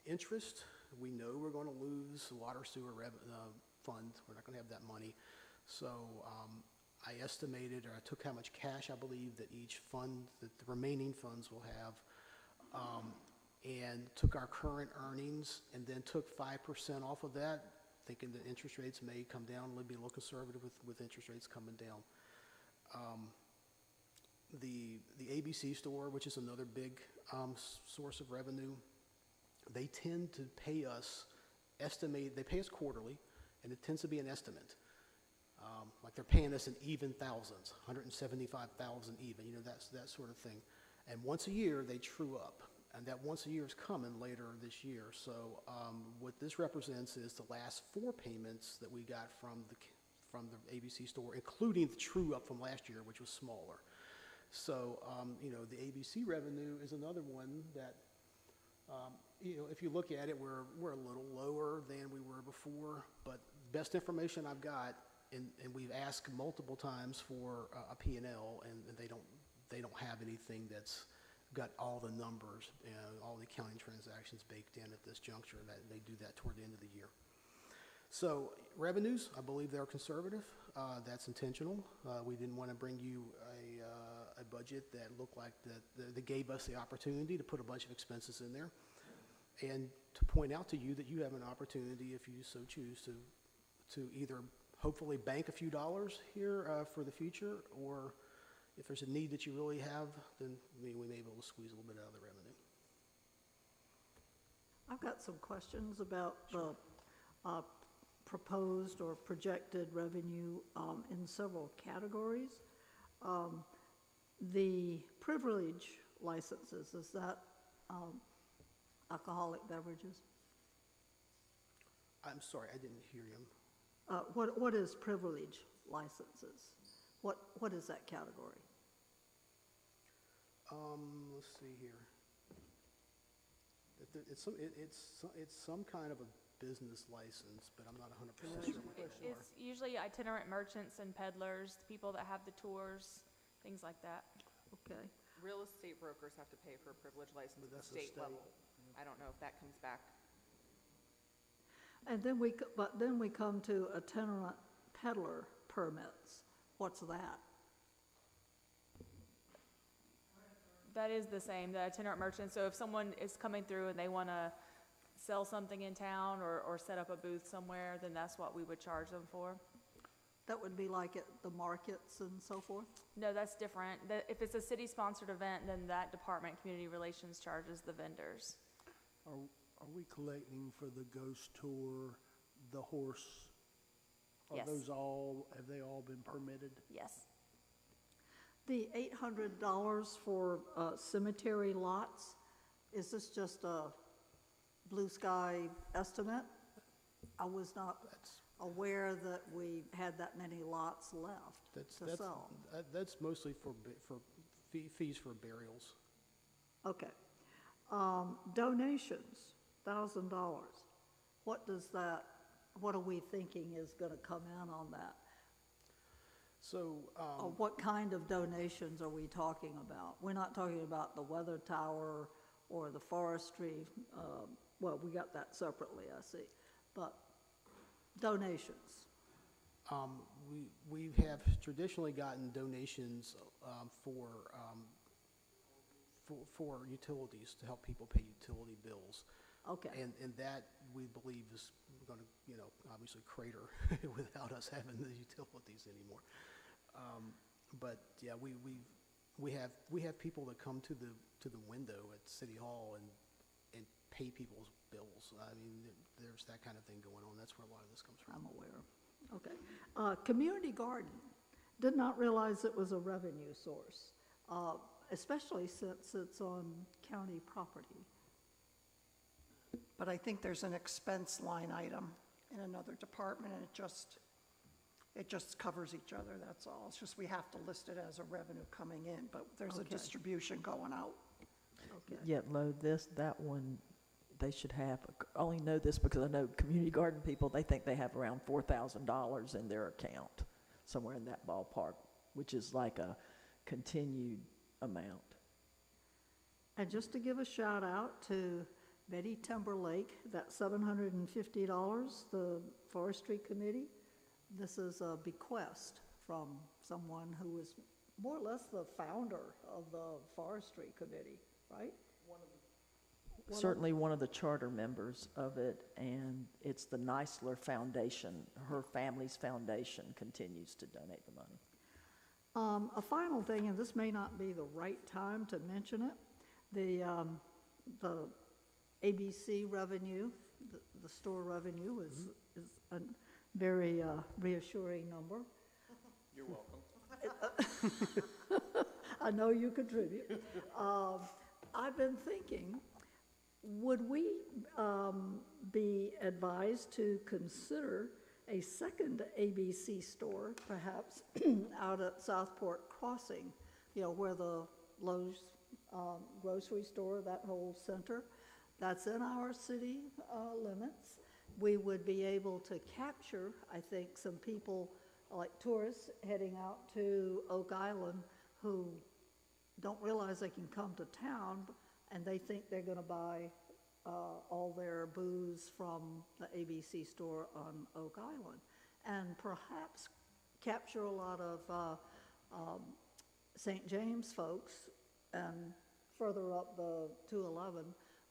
Interest, we know we're going to lose water sewer fund. We're not going to have that money. So I estimated, or I took how much cash I believe that each fund, that the remaining funds will have, and took our current earnings and then took 5% off of that, thinking that interest rates may come down. We'll be a little conservative with interest rates coming down. The ABC store, which is another big source of revenue, they tend to pay us, they pay us quarterly, and it tends to be an estimate. Like they're paying us in even thousands, 175,000 even, that sort of thing. And once a year, they true up. And that once a year is coming later this year. So what this represents is the last 4 payments that we got from the ABC store, including the true up from last year, which was smaller. So, the ABC revenue is another one that, if you look at it, we're a little lower than we were before, but best information I've got, and we've asked multiple times for a P&L, and they don't have anything that's got all the numbers and all the accounting transactions baked in at this juncture. That they do that toward the end of the year. So revenues, I believe they're conservative. That's intentional. We didn't want to bring you a budget that looked like that gave us the opportunity to put a bunch of expenses in there, and to point out to you that you have an opportunity, if you so choose, to either hopefully bank a few dollars here for the future, or if there's a need that you really have, then we may be able to squeeze a little bit out of the revenue. I've got some questions about the proposed or projected revenue in several categories. The privilege licenses, is that alcoholic beverages? I'm sorry, I didn't hear you. What is privilege licenses? What is that category? Let's see here. It's some kind of a business license, but I'm not 100% sure what those are. It's usually itinerant merchants and peddlers, people that have the tours, things like that. Okay. Real estate brokers have to pay for a privilege license at the state level. I don't know if that comes back. And then we come to itinerant peddler permits. What's that? That is the same, the itinerant merchant. So if someone is coming through and they want to sell something in town or set up a booth somewhere, then that's what we would charge them for. That would be like at the markets and so forth? No, that's different. If it's a city-sponsored event, then that department, Community Relations, charges the vendors. Are we collecting for the ghost tour, the horse Yes. Have they all been permitted? Yes. The $800 for cemetery lots, is this just a blue sky estimate? I was not aware that we had that many lots left to sell. That's mostly for fees for burials. Okay. Donations, $1,000. What are we thinking is gonna come in on that? So, Or what kind of donations are we talking about? We're not talking about the weather tower or the forestry, well, we got that separately, I see, but donations. we have traditionally gotten donations for utilities, to help people pay utility bills. Okay. And that, we believe, is going to, obviously crater without us having the utilities anymore. But yeah, we have people that come to the window at City Hall and pay people's bills. I mean, there's that kind of thing going on. That's where a lot of this comes from. I'm aware. Okay. Community garden, did not realize it was a revenue source, especially since it's on county property. But I think there's an expense line item in another department, and it just covers each other, that's all. It's just we have to list it as a revenue coming in, but there's a Okay. distribution going out. Okay. Yet, that one, they should have, I only know this because I know community garden people, they think they have around $4,000 in their account, somewhere in that ballpark, which is like a continued amount. And just to give a shout out to Betty Timberlake, that $750, the forestry committee, this is a bequest from someone who was more or less the founder of the forestry committee, right? Certainly one of the charter members of it, and it's the Neisler Foundation. Her family's foundation continues to donate the money. A final thing, and this may not be the right time to mention it, the ABC revenue, the store revenue is a very reassuring number. You're welcome. I know you contribute. I've been thinking, would we be advised to consider a second ABC store, perhaps, out at Southport Crossing, where the Lowe's grocery store, that whole center, that's in our city limits. We would be able to capture, I think, some people, like tourists heading out to Oak Island, who don't realize they can come to town, and they think they're going to buy all their booze from the ABC store on Oak Island, and perhaps capture a lot of St. James folks and further up the 211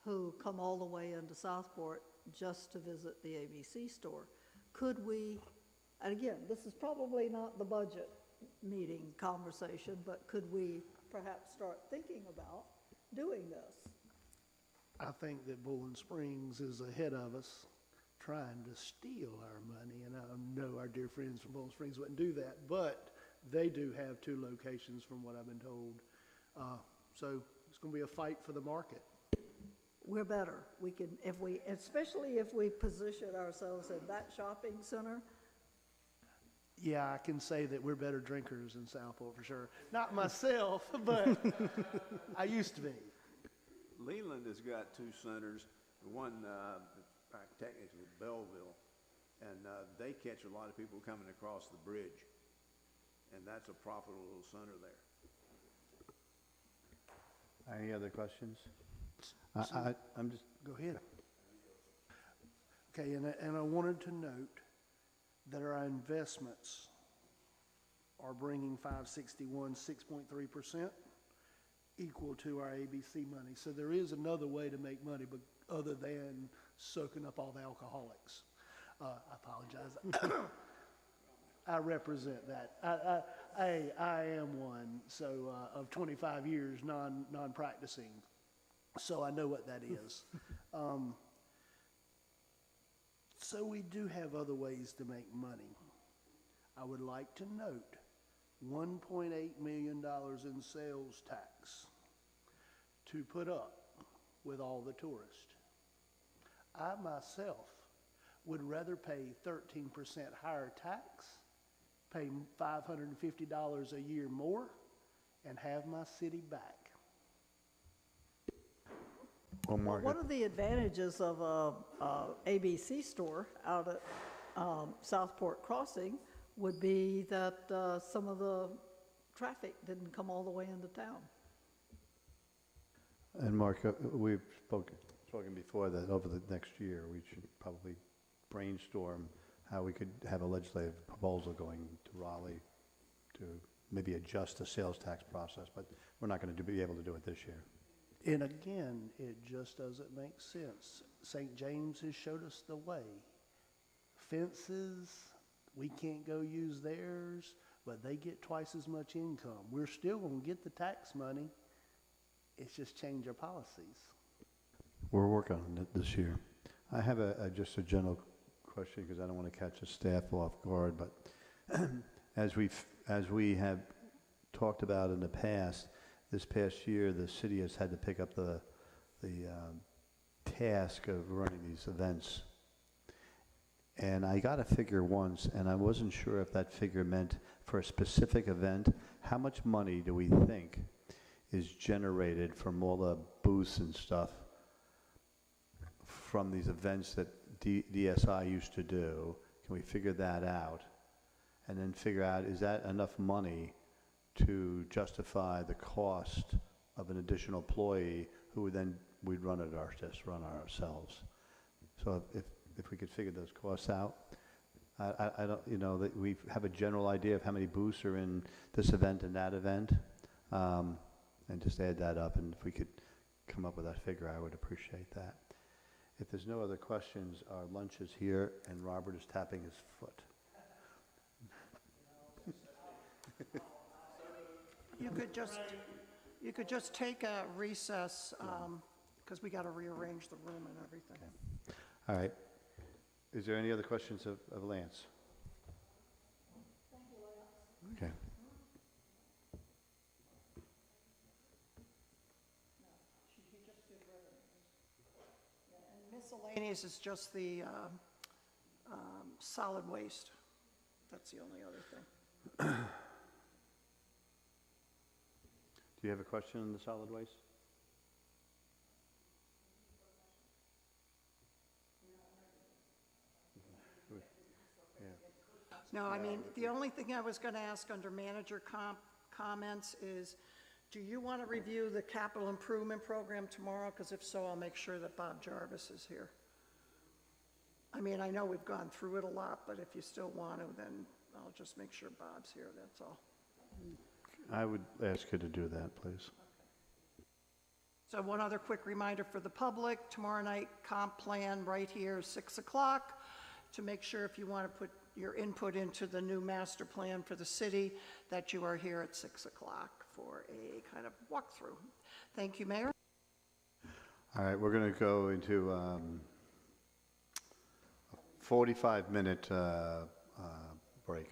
who come all the way into Southport just to visit the ABC store. Could we, and again, this is probably not the budget meeting conversation, but could we perhaps start thinking about doing this? I think that Bowling Springs is ahead of us trying to steal our money, and I know our dear friends from Bowling Springs wouldn't do that, but they do have 2 locations from what I've been told. So it's going to be a fight for the market. We're better. We can, especially if we position ourselves in that shopping center. Yeah, I can say that we're better drinkers in Southport for sure. Not myself, but I used to be. Leland has got 2 centers, one technically Belleville, and they catch a lot of people coming across the bridge, and that's a profitable little center there. Any other questions? I'm just, Go ahead. Okay, and I wanted to note that our investments are bringing 561, 6.3%, equal to our ABC money. So there is another way to make money, but other than soaking up all the alcoholics. I apologize. I represent that. I am one, so of 25 years non-practicing, so I know what that is. So we do have other ways to make money. I would like to note $1.8 million in sales tax to put up with all the tourists. I myself would rather pay 13% higher tax, pay $550 a year more, and have my city back. Well, Well, Margaret, one of the advantages of a ABC store out at Southport Crossing would be that some of the traffic didn't come all the way into town. and Mark, we've spoken before that over the next year, we should probably brainstorm how we could have a legislative proposal going to Raleigh to maybe adjust the sales tax process, but we're not going to be able to do it this year. And again, it just doesn't make sense. St. James has showed us the way. Fences, we can't go use theirs, but they get twice as much income. We're still going to get the tax money. It's just change our policies. We're working on it this year. I have just a general question because I don't want to catch the staff off guard, but as we have talked about in the past, this past year, the city has had to pick up the task of running these events. And I got a figure once, and I wasn't sure if that figure meant for a specific event. How much money do we think is generated from all the booths and stuff from these events that DSI used to do? Can we figure that out? And then figure out, is that enough money to justify the cost of an additional employee who would then, we'd run ourselves. So if we could figure those costs out, I don't, that we have a general idea of how many booths are in this event and that event, and just add that up, and if we could come up with that figure, I would appreciate that. If there's no other questions, our lunch is here, and Robert is tapping his foot. You could just take a recess, because we got to rearrange the room and everything. Okay. All right. Is there any other questions of Lance? Okay. Miscellaneous is just the solid waste. That's the only other thing. Do you have a question on the solid waste? No, I mean, the only thing I was going to ask under manager comments is, do you want to review the capital improvement program tomorrow? Because if so, I'll make sure that Bob Jarvis is here. I mean, I know we've gone through it a lot, but if you still want to, then I'll just make sure Bob's here, that's all. I would ask you to do that, please. So one other quick reminder for the public, tomorrow night, comp plan right here, 6 o'clock, to make sure if you want to put your input into the new master plan for the city, that you are here at 6 o'clock for a kind of walkthrough. Thank you, Mayor. All right, we're going to go into a 45-minute break.